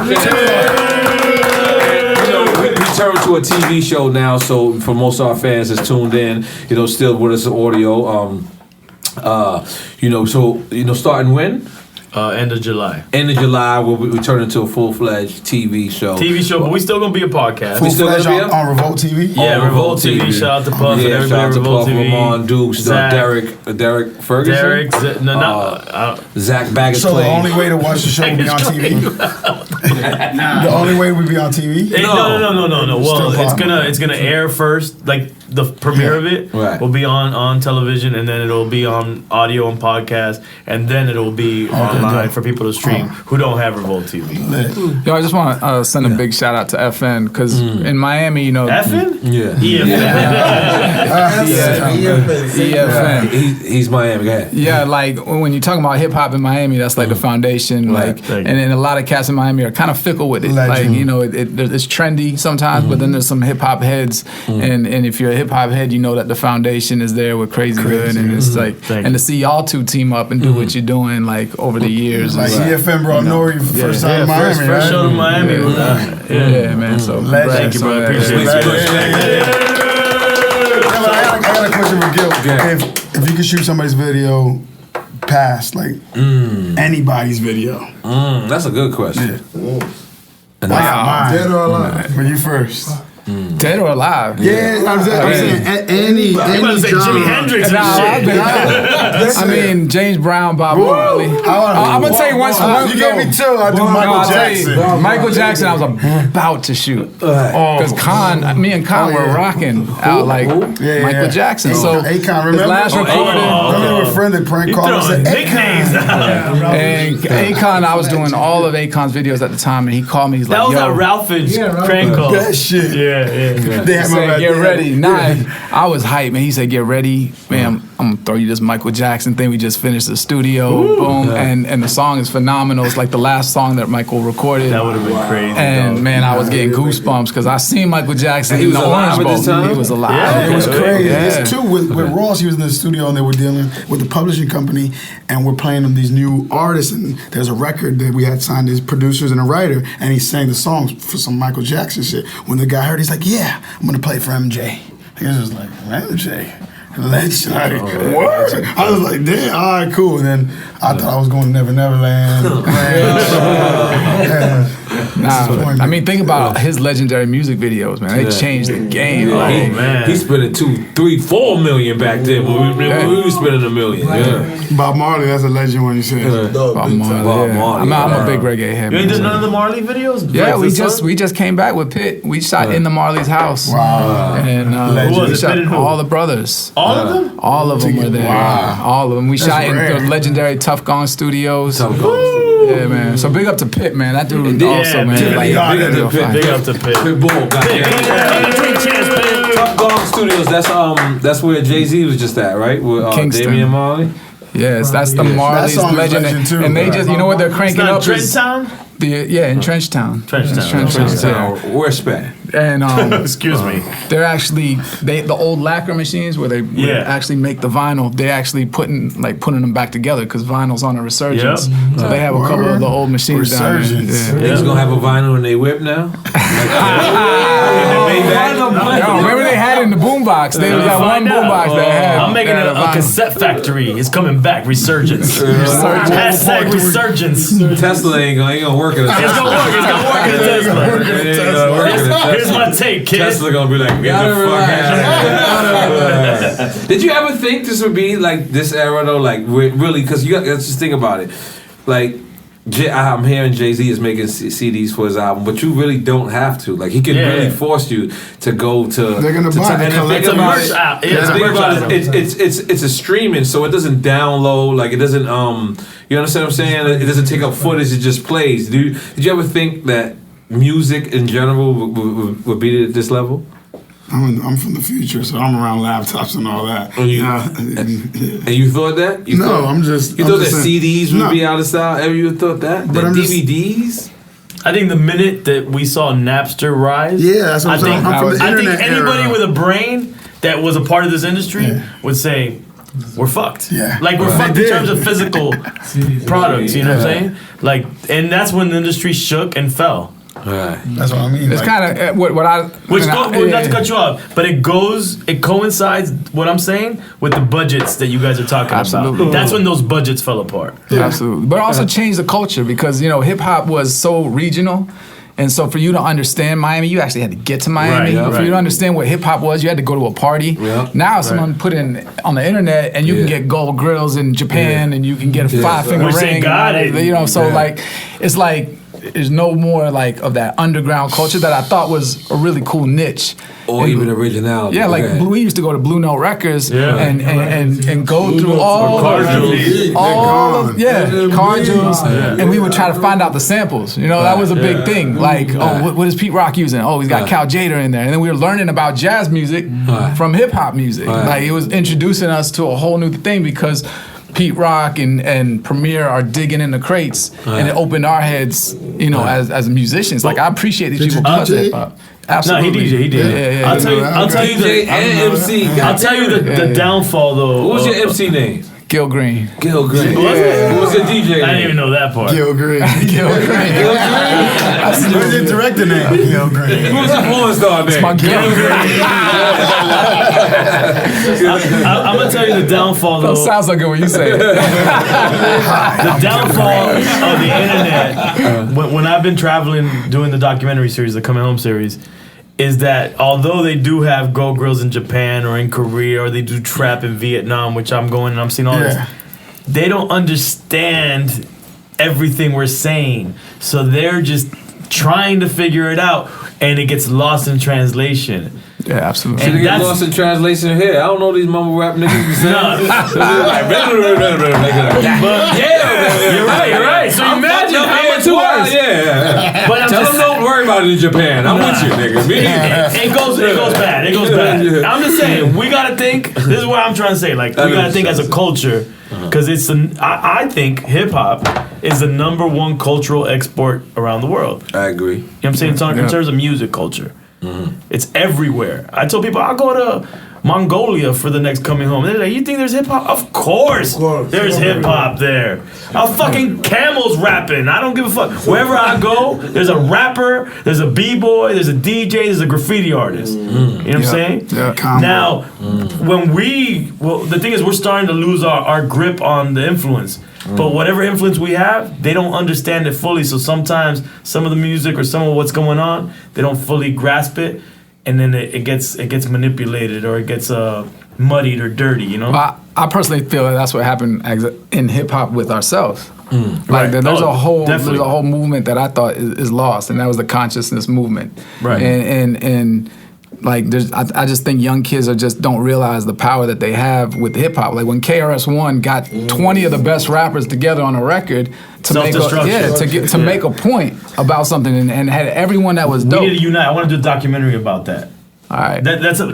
turned to a TV show now, so for most of our fans that's tuned in, still with us audio. Starting when? End of July. End of July, we turn into a full-fledged TV show. But we still gonna be a podcast. Full-fledged on Revolt TV? Yeah, Revolt TV. Shout out to Puff and everybody at Revolt TV. Ramon Dukes, Derek Ferguson. Zach Baggett. So the only way to watch the show will be on TV? The only way we be on TV? No. Well, it's gonna air first, like the premiere of it will be on television, and then it'll be on audio and podcast, and then it'll be online for people to stream who don't have Revolt TV. Yo, I just want to send a big shout out to FN because in Miami, FN? Yeah. EFN. He's Miami. Go ahead. Yeah, like when you're talking about hip hop in Miami, that's like the foundation. Like, and then a lot of cats in Miami are kind of fickle with it. Like, it's trendy sometimes, but then there's some hip hop heads, and if you're a hip hop head, you know that the foundation is there with Crazy Good, and it's like, and to see y'all two team up and do what you're doing, like over the years. Like EFN brought N.O.R.E first time in Miami, first show to Miami. Yeah, man. So thank you, bro. Appreciate it. I got a question for Gil. If you could shoot somebody's video past, like anybody's video. That's a good question. Wow. Dead or alive? For you first. Dead or alive? Yeah, I'm saying any Jimi Hendrix and shit. I mean, James Brown, Bob Marley. I'm gonna tell you once. You gave me two. I do Michael Jackson. Michael Jackson, I was about to shoot because me and Con were rocking out like Michael Jackson. So Akon, his last recording. Remember a friend that prank called us and said nicknames. And Akon, I was doing all of Akon's videos at the time, and he called me. He's like, "That was a Ralphage prank call." That shit. Yeah. They had said, get ready. I was hyped, man. He said, get ready. Man, I'm gonna throw you this Michael Jackson thing. We just finished the studio. Boom. And the song is phenomenal. It's like the last song that Michael recorded. That would have been crazy. And man, I was getting goosebumps because I seen Michael Jackson in the Orange Bowl. He was alive. Yeah, it was crazy. It's too with Ross, he was in the studio and they were dealing with the publishing company and we're playing them these new artists, and there's a record that we had signed as producers and a writer, and he sang the songs for some Michael Jackson shit. When the guy heard, he's like, yeah, I'm gonna play for MJ. He was just like, MJ? Let's like, what? I was like, damn, all right, cool. And then I thought I was going to Never Never Land. Nah, I mean, think about his legendary music videos, man. They changed the game. Like, man. He spending 2, 3, 4 million back then. We was spending $1 million. Yeah. Bob Marley, that's a legend when you said. Bob Marley. I'm a big reggae head. You ain't did none of the Marley videos? Yeah, Like we just came back with Pitt. We shot in the Marley's house. Wow. And Who was we it? shot Pitt and who? all the brothers. All of them? All of them were there. Wow. All of them. We shot in rare. the legendary Tough Gone Studios. Yeah, man. So big up to Pitt, man. That dude also, man. man. Like, Big up to Pitt. Big up to Pitt. Pitbull. Top Golf Studios. That's where Jay-Z was just at, right? With Kingston. Damian Marley. Yes, that's the Marley's That song is legend. legend too, And they bro. just, you know what they're cranking up is Trenchtown? in Trenchtown. Trenchtown. Yeah. Respect. And Excuse me. they're actually the old lacquer machines where they would actually make the vinyl. They're actually putting them back together because vinyl's on a resurgence. Yep. So they have a couple of the old machines down there. Resurgence. Yeah. Niggas gonna have a vinyl in they whip now. Yo, remember they had it in the boombox. They was that one boombox that had. I'm making had a vinyl. cassette factory. It's coming back. Resurgence. Hashtag resurgence. Tesla ain't gonna work in a It's Tesla. gonna work. It's gonna work in a Tesla. It ain't gonna work in a Tesla. Here's my tape, kid. Tesla gonna be like, get the fuck out of here. Did you ever think this would be like this era though? Like really, because let's just think about it. Like I'm hearing Jay-Z is making CDs for his album, but you really don't have to. Like he can really force you to go to. They're gonna buy it. It's a merch app. Yeah, it's a merch item. It's a streaming, so it doesn't download. Like it doesn't. You understand what I'm saying? It doesn't take up footage. It just plays. Did you ever think that music in general would be at this level? I'm from the future, so I'm around laptops and all that. And you thought that? You thought that saying, CDs would be out of style? Ever you thought that? But That I'm just- DVDs? I think the minute that we saw Napster rise, Yeah, that's what I'm saying. I'm from the I think internet anybody era. with a brain that was a part of this industry would say, we're fucked. Yeah. Like we're fucked in terms of physical products, you know what I'm saying? Like, and that's when the industry shook and fell. Right. That's what I mean. It's like, kind of what I. Which not not to cut you off, but it coincides what I'm saying with the budgets that you guys are talking Absolutely. about. That's when those budgets fell apart. Absolutely, but also changed the culture because hip hop was so regional. And so for you to understand Miami, you actually had to get to Miami. For you to understand what hip hop was, you had to go to a party. Yeah. Now someone put in on the internet and you can get gold grills in Japan and you can get a 5-finger Which they ring. got it. Like it's like there's no more like of that underground culture that I thought was a really cool niche. Or even originality. Yeah, like Okay. we used to go to Blue Note Records and go through all Card of jewels, and we would try to find out the samples. That was a big thing. Like, what is Pete Rock using? Oh, he's got Cal Jader in there, and then we were learning about jazz music from hip hop music. Like it was introducing us to a whole new thing because Pete Rock and Premier are digging in the crates, and it opened our heads, as musicians. Like I appreciate these people touch hip hop. Absolutely. No, he did. Yeah. I'll tell you DJ and MC. I'll tell you the downfall though. What was your MC name? Gil Green. Gil Green. Was it? What was your DJ name? I didn't even know that part. Gil Green. Gil Green. Where's the director name? Gil Green. Who was your porn star name? My Gil I'm gonna tell you the downfall though. That sounds like it when you say it. The downfall of the internet when I've been traveling doing the documentary series, the Coming Home series, is that although they do have Go Grills in Japan or in Korea or they do trap in Vietnam, which I'm going and I'm seeing all this, they don't understand everything we're saying. So they're just trying to figure it out and it gets lost in translation. Yeah, absolutely. Should And get that's- lost in translation here. I don't know these mumble rap niggas be saying. You're right. So imagine how much worse. Yeah. But I'm Tell them don't worry about it in Japan. I'm with you, nigga. It goes bad. I'm just saying, we gotta think. This is what I'm trying to say. Like, we gotta think as a culture, because I think hip hop is the #1 cultural export around the world. I agree. You know what I'm saying? In terms of music culture, it's everywhere. I tell people I'll go to Mongolia for the next Coming Home. They're like, you think there's hip hop? Of course, there's hip hop there. A fucking camel's rapping. I don't give a fuck. Wherever I go, there's a rapper, there's a b-boy, there's a DJ, there's a graffiti artist. You know what I'm saying? Yeah. Now, the thing is, we're starting to lose our grip on the influence. But whatever influence we have, they don't understand it fully. So sometimes some of the music or some of what's going on, they don't fully grasp it, and then it gets manipulated or it gets muddied or dirty. You know. I personally feel that that's what happened in hip hop with ourselves. Like there's a whole movement that I thought is lost, and that was the consciousness movement. Right. And like I just think young kids don't realize the power that they have with hip hop. Like when KRS-One got 20 of the best rappers together on a record to make a point about something, and had everyone that was dope. We need to unite. I want to do a documentary about that. All right. That's a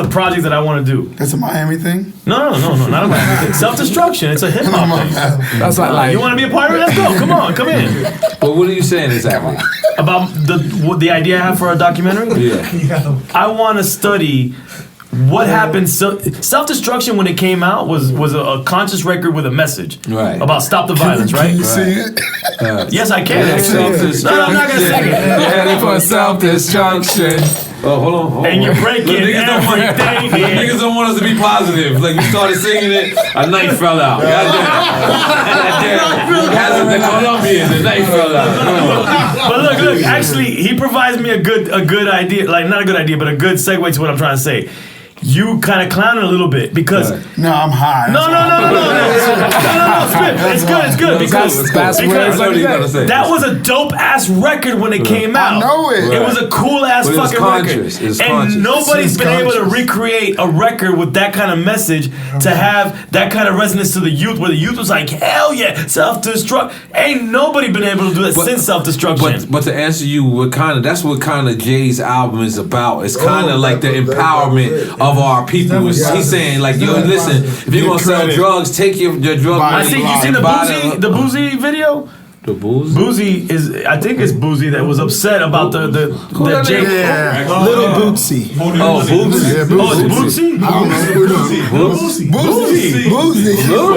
project that I want to do. That's a Miami thing? No, not a Miami thing. Self-destruction. It's a hip hop thing. That's like you want to be a part of it? Let's go. Come on, come in. But what are you saying exactly? About the idea I have for a documentary? Yeah. I want to study what happened. Self-destruction when it came out was a conscious record with a message about stop the violence, right? Can you see it? Yes, I can. No, I'm not gonna sing it. Heading for self-destruction. Oh, hold on. And you're breaking everything. Niggas don't want us to be positive. Like, you started singing it, a knife fell out. Goddamn. The Colombian, the knife fell out. But look, actually, he provides me a good idea. Like, not a good idea, but a good segue to what I'm trying to say. You kind of clowning a little bit because no, I'm high. No, it's good because that was a dope ass record when it came out. I know it. It was a cool ass fucking record, and nobody's been able to recreate a record with that kind of message to have that kind of resonance to the youth, where the youth was like, hell yeah, self-destruct. Ain't nobody been able to do that since self-destruction. But to answer you, that's what kind of Jay's album is about. It's kind of like the empowerment of our people. He's saying like, yo, listen, if you're gonna sell drugs, take your drug money. I think you seen the Boozy video. The Boozy? Boozy I think it's Boozy that was upset about the Jay. Little Bootsy. Oh, Boozy. Yeah, Oh, it's Bootsy? I don't know. Boozy. What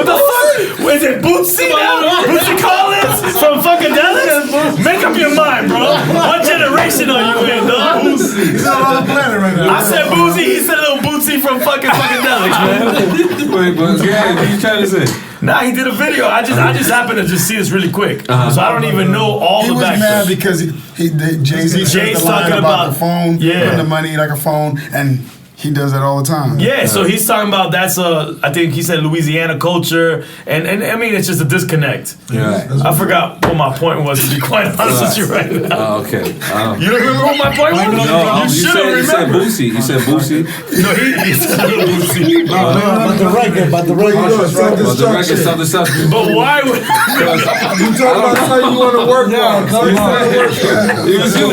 the fuck? Was it Bootsy now? Bootsy Collins from Funkadelic? Make up your mind, bro. What generation are you in, dog? He's not on the planet right now. I said Boozy, he said little Bootsy from fucking Funkadelic, man. Wait, but yeah, what are you trying to say? Nah, he did a video. I just happened to just see this really quick, so I don't even know all the backstory. He was mad because Jay-Z says the line about the phone, putting the money like a phone, and he does that all the time. Yeah, so he's talking about I think he said Louisiana culture, and I mean it's just a disconnect. Yeah, I forgot what my point was, to be quite honest with you right now. Okay. You don't remember what my point was? No, you should have remembered. You said Boosie. No, he said Boosie. About the record, Self-destruction. But why would you talk about how you want to work now? It was you.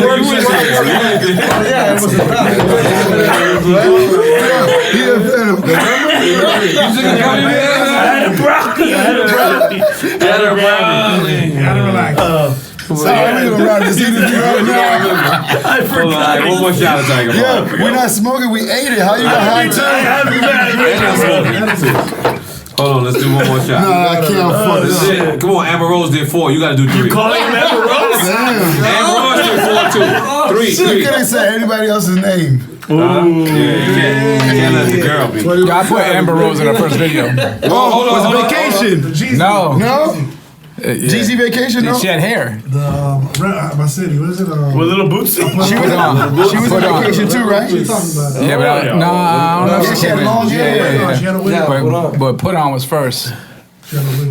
Yeah, it was I had a brownie. Gotta relax. I forgot. One more shot of Tiger. Yeah, we're not smoking, we ate it. How you got high too? Hold on, let's do one more shot. No, I can't fuck this shit. Come on, Amber Rose did 4. You gotta do 3. You calling him Amber Rose? Amber Rose did 4 too. 3. You can't say anybody else's name. You can't let the girl be. I put Amber Rose in her first video. Hold on. Vacation. No. Jeezy Vacation, no? She had hair. My city, what is it? With Little Bootsy? She was on vacation too, right? What are you talking about? Yeah, but I don't know. She had long hair. She had a wig. But Put On was first.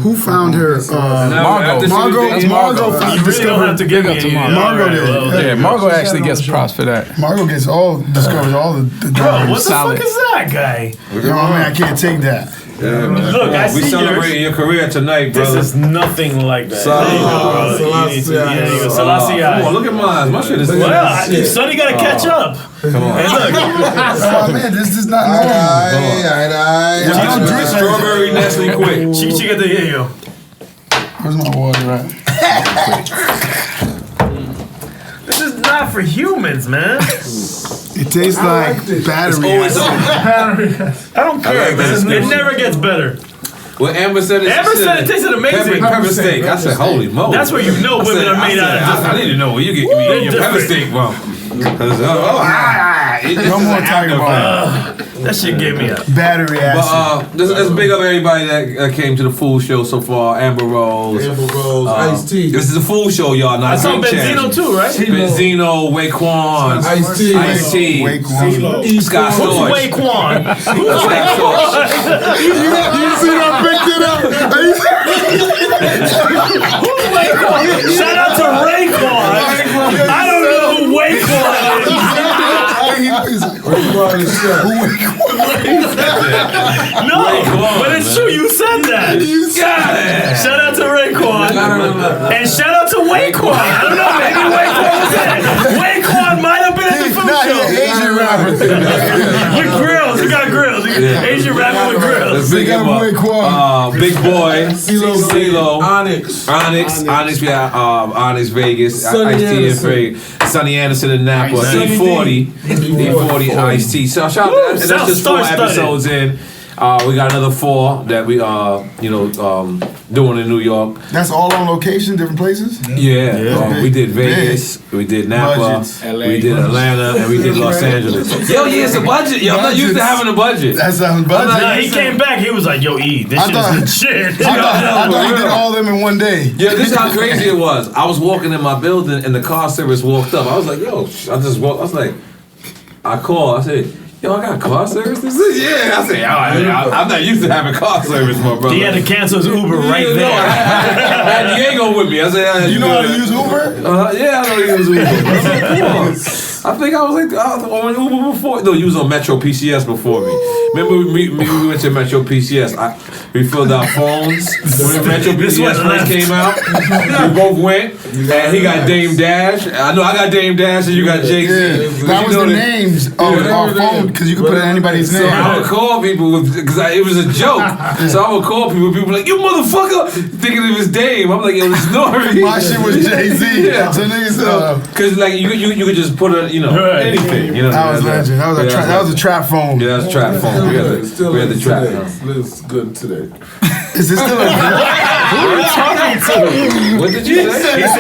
Who found her? Margot. Margot You really don't have to give me to Margot did. Yeah, Margot actually gets props for that. Margot discovers all the Bro, what the fuck is that guy? Yo, man, I can't take that. Look, I see we celebrating your career tonight, brother. This is nothing like that. Selassie. Come on, look at mine. My shit is. Well, Sonny gotta catch up. Come on. Hey, look. Oh man, this is not normal. Drink strawberry Nestle quick. Chichi got the yo. Where's my water at? This is not for humans, man. It tastes like battery. I don't care. It never gets better. Well, Amber said it tasted amazing. Pepper steak. I said, holy moly. That's where you know women are made out of. I need to know where you get your pepper steak from. No more Tiger Bomb. That shit gave me a battery acid. But let's big up everybody that came to the Fool Show so far. Amber Rose, Ice-T. This is a Fool Show, y'all. Not I saw Drink Benzino Champs. too, right? Benzino, Waquan, Ice-T. Ice-T, Scott Who's Storch. Waquan? Scott Storch. You see that I picked it up? Who's Waquan? Shout out to Raekwon. I don't know who Waquan is. No, but it's true. You said that. You got it. Shout out to Raekwon. And shout out to Waquan. I don't know. Maybe Waquan was in it. Waquan might have been at the food show. Asian rapper. With grills. He got grills. Asian rapper with grills. Big up, Big Boy, CeeLo, Onyx. We got Onyx Vegas, Ice-T in Vegas, Sonny Anderson in Napa, E40, Ice-T. So shout out, that's just 4 episodes in. We got another 4 that we doing in New York. That's all on location, different places? Yeah. We did Vegas, we did Napa, we did Atlanta, and we did Los Angeles. Yo, it's a budget. Yo, I'm not used to having a budget. That's a budget. Nah, he came back. He was like, "Yo, E, this shit is shit." I thought he did all of them in one day. Yeah, this is how crazy it was. I was walking in my building, and the car service walked up. I was like, "Yo," I just walked. I was like, I called. I said, "Yo, I got car service." They said, "Yeah." I said, "Yo, I'm not used to having car service, my brother." He had to cancel his Uber right there. I had Diego with me. I said, "You know how to use Uber?" Yeah, I know how to use Uber. Come on. I think I was on Uber before. No, you was on Metro PCS before me. Remember we went to Metro PCS. We filled out phones when Metro PCS first came out. We both went, and he got Dame Dash. I know I got Dame Dash, and you got Jay-Z. Yeah. That was the names of our phone because you could put anybody's name. So I would call people because it was a joke. So I would call people. People were like, "You motherfucker," thinking it was Dame. I'm like, "Yo, it's N.O.R.E." My shit was Jay-Z. Yeah. So niggas, because like you could just put anything. That was legend. That was a trap phone. Yeah, that was a trap phone. We had the trap. It's good today. Is it still a? Who are you talking to? What did you say? Is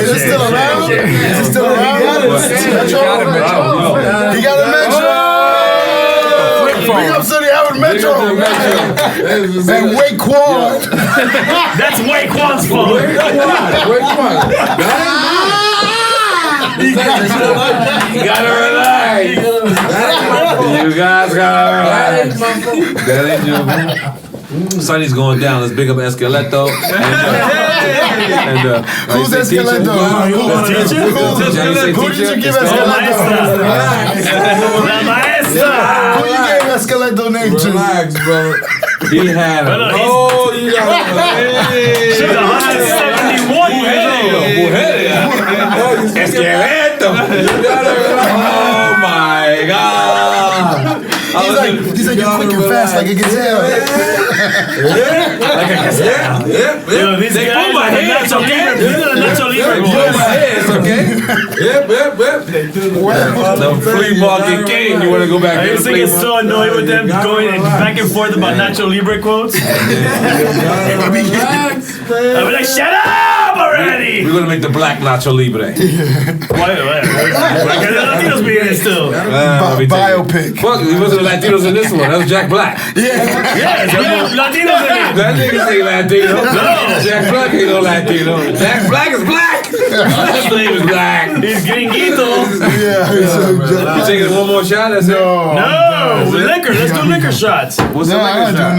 it still around? Is it still around? He got a Metro. Big up City Howard Metro. And Waquan. That's Waquan's phone. You gotta relax. You guys gotta relax. That ain't you. Sonny's going down. Let's big up Esqueleto. Who's Esqueleto? Who did you give Esqueleto? Who you gave Esqueleto name to? Relax, bro. He had a. Oh, you got She's 171 Esqueleto. Oh my God. He's like, you're quick and fast like a gazelle. Like a gazelle. Yo, these guys pull my hands, okay? These are the Nacho Libre Pull boys. my hands, okay? The flea market king. You want to go back? I used to get so annoyed with them going back and forth about Nacho Libre quotes. I'd be like, shut up already! We're gonna make the black Nacho Libre. Why? Because the Latinos be in it still. Biopic. Fuck, he wasn't Latinos in this one. That was Jack Black. Yes, we have Latinos in it. That nigga say Latino. No. Jack Black ain't no Latino. Jack Black is black. His name is black. He's gringuito. Yeah. You taking one more shot? That's it? No, liquor. Let's do liquor shots. What's the liquor shot?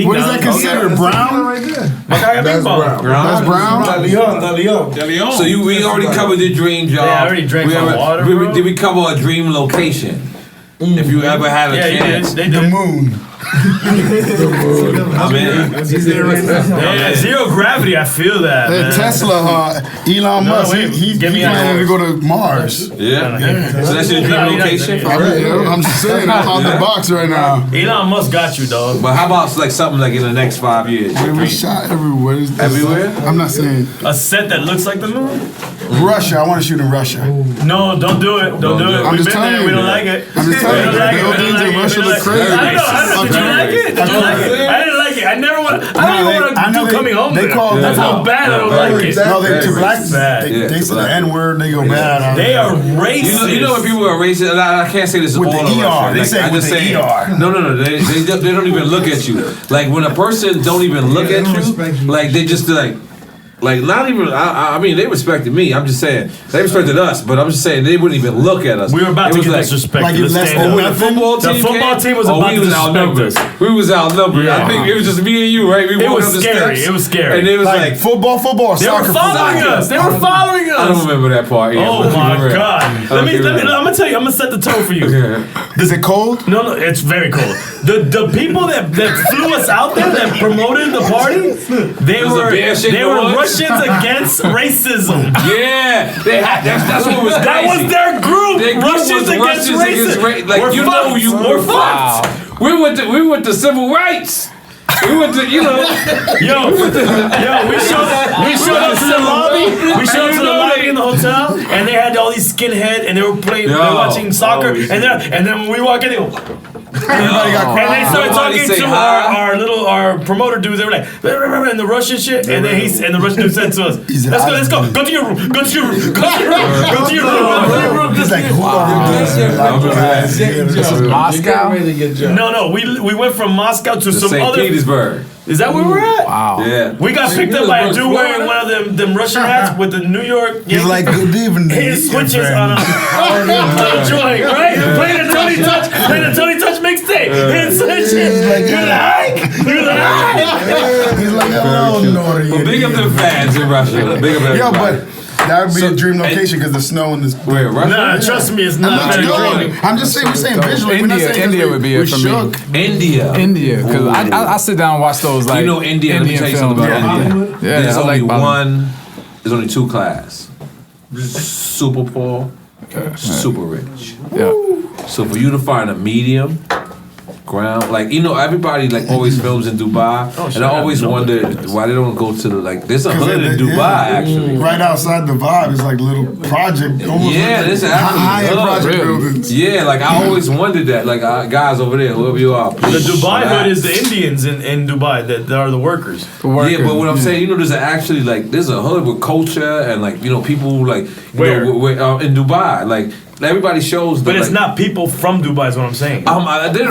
What is that considered? Brown? That's brown. That's brown? So we already covered the dream job. Yeah, I already drank my water, bro. Did we cover a dream location? If you ever had a chance. They did. The moon. I'm in. Yeah, zero gravity. I feel that. Man. Tesla, Elon Musk, he's planning to go to Mars. Yeah. So that's your dream location? I'm just saying, I'm on the box right now. Elon Musk got you, dog. But how about like something like in the next 5 years? We shot everywhere. Everywhere? I'm not saying A set that looks like the moon? Russia. I want to shoot in Russia. No, don't do it. Don't do it. I'm We've just been telling there. you. We don't like it. I'm just telling you. We don't like it. Buildings in Russia look crazy. I don't know. Did you like it? Did you like it? I didn't like it. I I never want. I don't even want to do coming home. They call. That's how bad I don't like it. No, they to black. Bad. They say the N-word. They go bad. They are racist. You know when people are racist, and I can't say this With all the of ER. Russia. They say I with just the say ER. No. They don't even look at you. Like when a person don't even look at you, like they just like not even. I mean, they respected me. I'm just saying they respected us, but I'm just saying they wouldn't even look at us. We were about to get like, disrespected. like you less than when the football team was about to disrespect us. We was outnumbered. Yeah. I think it was just me and you, right? We It walked was up the scary. steps, It was scary. and it was Like football, They soccer. were following us. They were following us. I don't remember that part. Yeah, Oh let's keep it my real. God! Let me. I'm gonna tell you. I'm gonna set the tone for you. Is it cold? No, it's very cold. The people that flew us out there that promoted the party, they were Russians against racism. Yeah, that's what was crazy. That was their group. Their group Russians was against racism. Like We're you fucked. know you We're were fucked. fucked. We went to civil rights. We went to we showed up to the lobby. We showed up to the lobby in the hotel, and they had all these skinhead, and they were playing, they were watching soccer, and then when we walk in, they go. Everybody got And they started Nobody talking say to hi. our promoter dudes. They were like, and the Russian shit. And then the Russian dude said to us, said, let's go. Go to your room. Go to your room. Go to your room. Go to your room. He's like, who are This is Moscow. No. We went from Moscow to some St. other. Petersburg. Is that where we're at? Wow. Yeah. We got picked up by a dude wearing one of them Russian hats with the New York. He's like, good evening. his switches on a joint, right? Playing the Tony Touch mixtape. His switches. You like? He's like, hello, N.O.R.E. Well, big up them fans in Russia. Big up everybody. Yo, but that would be a dream location because the snow and this. Where, Russia? Nah, trust me, it's not very dreamy. I'm just saying, we're saying visually. We're not saying India would be it for me. India. Because I sit down and watch those like You know India, let me tell you Indian something about films. India. Yeah, There's I only like Bollywood. there's only two class. Super poor, super rich. Yeah. So for you to find a medium ground, like everybody like always films in Dubai, and I always wondered why they don't go to there's a hood in Dubai actually. Right outside the vibe is like a little project. Yeah, like this actually high-end hood. project Really? buildings. Yeah, like I always wondered that. Like guys over there, whoever you are, The please Dubai hood relax. is the Indians in Dubai that are the workers. Yeah, but what I'm saying, there's actually there's a hood with culture and people Where? In Dubai, everybody shows. But it's not people from Dubai is what I'm saying. They're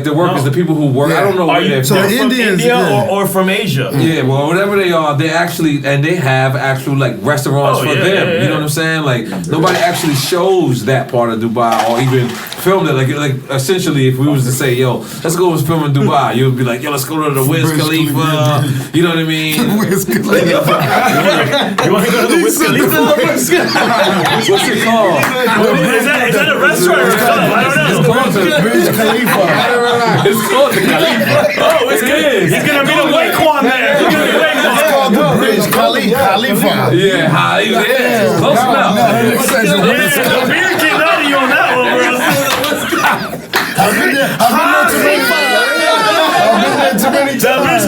the workers, the people who work. I don't know Are where you they're So they're from. from Indians, India yeah. or from Asia? Yeah, well, whatever they are, they actually and they have actual restaurants Oh, for yeah, them. yeah, You know what I'm saying? Nobody actually shows that part of Dubai or even film it. Like essentially, if we was to say, "Yo, let's go film in Dubai," you would be like, "Yo, let's go to the Wiz Burj Khalifa." Khalifa. You know what I mean? Wiz Khalifa. You want to go to the Wiz Khalifa? What's it called? Is that a restaurant or a club? I don't know. It's called the Burj Khalifa. It's called the Khalifa. Oh, it's good. He's gonna meet a white Kwan there. He's gonna be white It's Kwan. called the Burj Khalifa. Yeah, how you there? Close enough. Yeah, the beard came out of you on that one, bro. I've been there too many times.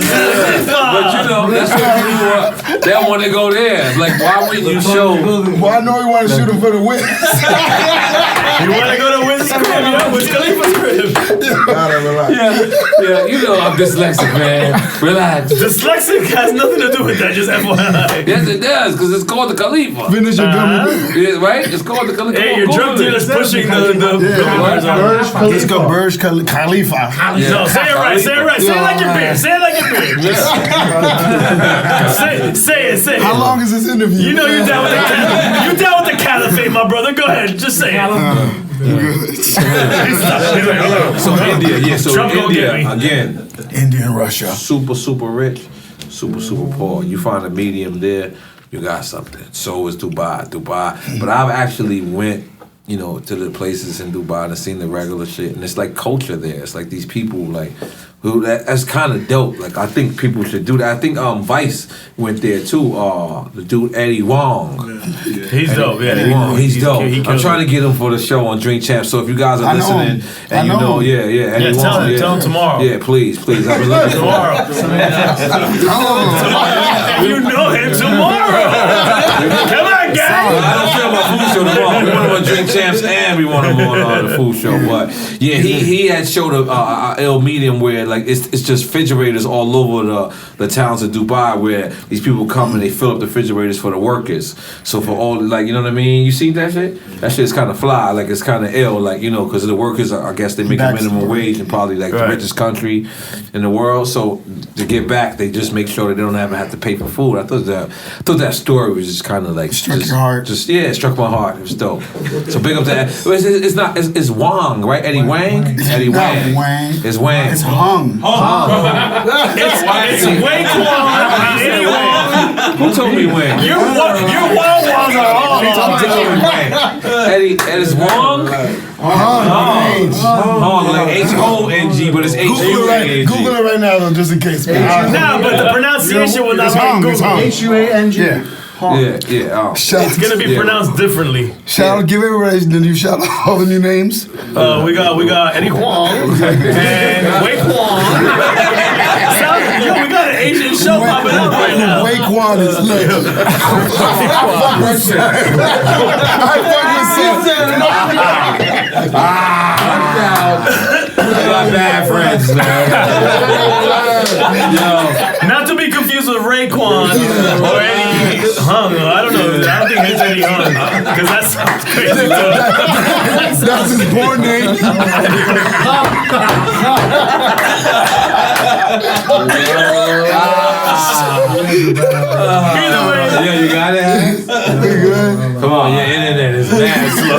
But that's what grew up. They don't want to go there. Why wouldn't you show? Well, I know he want to shoot him for the win. You want to go to Wiz's crib? Yeah, Wiz Khalifa's crib. Yeah, I'm dyslexic, man. Relax. Dyslexic has nothing to do with that, just FYI. Yes, it does, because it's called the Khalifa. Finish your gummy bear. Yeah, right? It's called the Khalifa. Hey, your drug dealer's pushing the Let's go Burj Khalifa. No, say it right. Say it right. Say it like your beard. Say it like your beard. Say it. How long is this interview? You know you're down with the you down with the caliphate, my brother. Go ahead, just say it. So India, yeah. So Trump gonna India, get me. again, India and Russia. super, super rich, super, super poor. You find a medium there, you got something. So is Dubai. But I've actually went, to the places in Dubai and seen the regular shit, and it's like culture there. It's like these people who that's kind of dope. I think people should do that. I think Vice went there too. The dude Eddie Wong. He's dope. Yeah, Eddie Wong, he's dope. He I'm trying to get him for the show on Drink Champs. So if you guys are listening, and you know, Eddie Wong, tell him tomorrow. Yeah, please. I've been looking Tomorrow. You know him tomorrow. Come on, guys. I don't film my food show tomorrow. We want him on Drink Champs and we want him on the food show. But yeah, he had showed a ill medium where like it's just refrigerators all over the towns of Dubai where these people come and they fill up the refrigerators for the workers. So for all, like, you know what I mean? You see that shit? That shit's kind of fly, like it's kind of ill, like, you know, because the workers, I guess they make a minimum wage in probably like the richest country in the world. So to get back, they just make sure that they don't have to pay for food. I thought that story was just kind of like struck your heart. It struck my heart. It was dope. So big up to that. It's Wang, right? Eddie Wang. Eddie Wang. It's Wang. It's Hung. It's Wang Kwon. Eddie Wang. Who told me Wang? Your Wang Wangs are all. Eddie, it's Wang. Like H-O-N-G, but it's H-U-A-N-G. Google it right now, though, just in case. Nah, but the pronunciation will not be Google. H-U-A-N-G. Yeah. Yeah. It's gonna be pronounced differently. Shout out, give everybody the new shout out, all the new names. We got Eddie Kwon and Wei Kwon. Yo, we got an Asian show popping up right now. Wei Kwon is lit. Bad friends, man. Yo. Not to be confused with Raekwon or Eddie Hung. I don't know. I don't think it's Eddie Hung because that sounds crazy. That's his born name. Either way, Yeah, you got it? Come on, your internet is mad slow.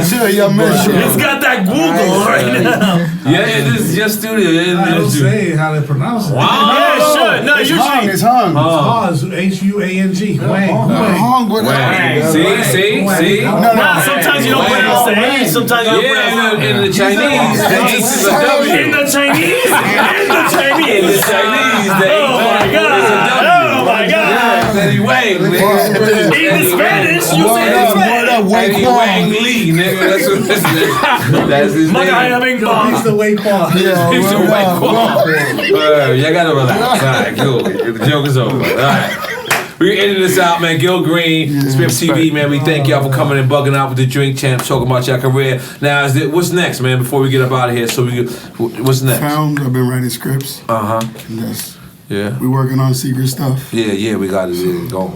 it's got that Google right now. Yeah, this is your studio. I don't say how to pronounce it. Yeah, sure. No, It's usually. Hung. It's Hung. H-U-A-N-G. Wang. Hung. What? See? Nah, sometimes you don't pronounce the H. Sometimes you don't pronounce In the Chinese, the H is a W. In the Chinese. In the Chinese, the H Oh my God. is a W. Oh my God. Eddie Wang, In the Spanish, you say Word it's up, Wei Eddie Kwon. Wang Lee, nigga. That's what this is. That's his name. He's the Wei Kwon. Yeah, He's a word Wei up. Kwon. Y'all gotta relax. All right, cool. The joke is over. All right. We're ending this out, man. Gil Green, Spiff TV, man. We thank y'all for coming and bugging out with the Drink Champs, talking about your career. Now, what's next, man? Before we get up out of here, what's next? I've been writing scripts. Yeah. We working on secret stuff. Yeah, we got to go.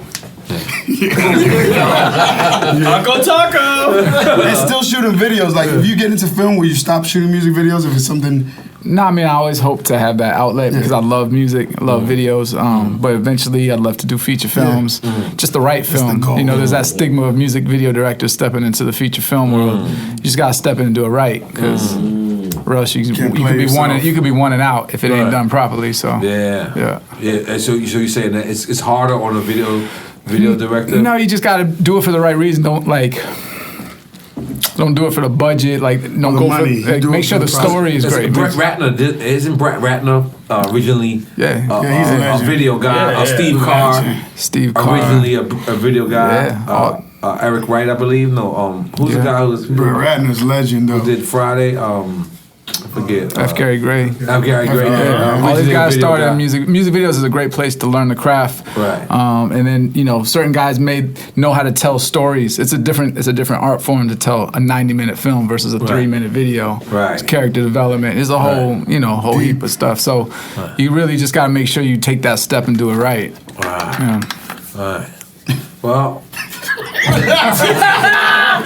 Taco Taco. And still shooting videos. Like, if you get into film, will you stop shooting music videos if it's something? No, I mean, I always hope to have that outlet because I love music, I love videos. But eventually, I'd love to do feature films, just the right film. You know, there's that stigma of music video directors stepping into the feature film world. You just gotta step in and do it right because, or else you could be one and out if it ain't done properly. So Yeah. So you're saying that it's harder on a video director? No, you just gotta do it for the right reason. Don't do it for the budget. Like, don't go money. for. Like, make sure the story is great. Brett Ratner isn't Brett Ratner originally? He's a video guy. Steve Carr. Steve Carr. Originally a video guy. Yeah. Eric Wright, I believe. No, who's the guy who's Brett Ratner's legend, though. who did Friday? I forget. F. Gary Gray. F. Gary Gray. All these guys started in music. Music videos is a great place to learn the craft. Right. And then, you know, certain guys may know how to tell stories. It's a different art form to tell a 90-minute film versus a 3-minute video. Right. It's character development. It's a whole, whole heap of stuff. So you really just got to make sure you take that step and do it right. Right. Yeah. Right. Well.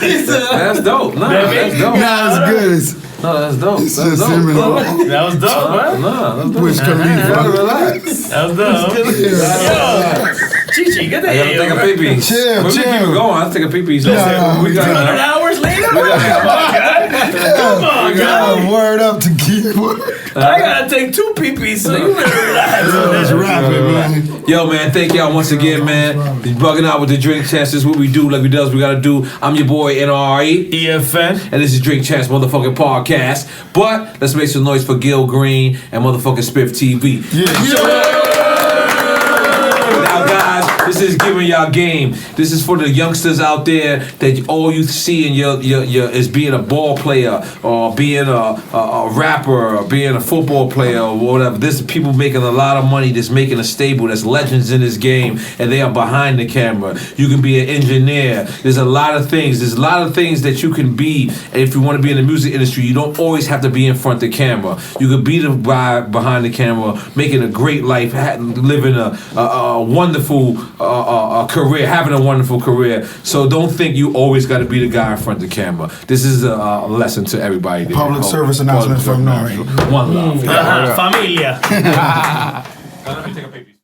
That's dope. No, that's dope. Nah, it's good. No, that's dope. It's That's just dope. him and That was dope, man. No, that's dope. Wiz Khalifa. Relax. That was dope. Chichi, get the I gotta take a pee-pee. Chill, But we chill. keep it going. I'll take a pee-pee. So Yeah. we got 200 hours later? Come on, God. Word up to keep. I gotta take 2 pee-pees, so you better relax. Let's wrap it, man. Yo, man, thank y'all once again, man. Bugging out with the Drink Champs. This is what we do, like we does, we gotta do. I'm your boy, N.O.R.E. EFN. And this is Drink Champs motherfucking podcast. But let's make some noise for Gil Green and motherfucking Spiff TV. Yeah. Now, guys, This is giving y'all game. This is for the youngsters out there that all you see in your is being a ball player or being a rapper or being a football player or whatever. This is people making a lot of money that's making a stable, that's legends in this game, and they are behind the camera. You can be an engineer. There's a lot of things. There's a lot of things that you can be. And if you want to be in the music industry, you don't always have to be in front of the camera. You could be the guy behind the camera, making a great life, living a wonderful career, having a wonderful career. So don't think you always got to be the guy in front of the camera. This is a lesson to everybody. There. Public service announcement from N.O.R.E. One love. Familia. Let me take a picture.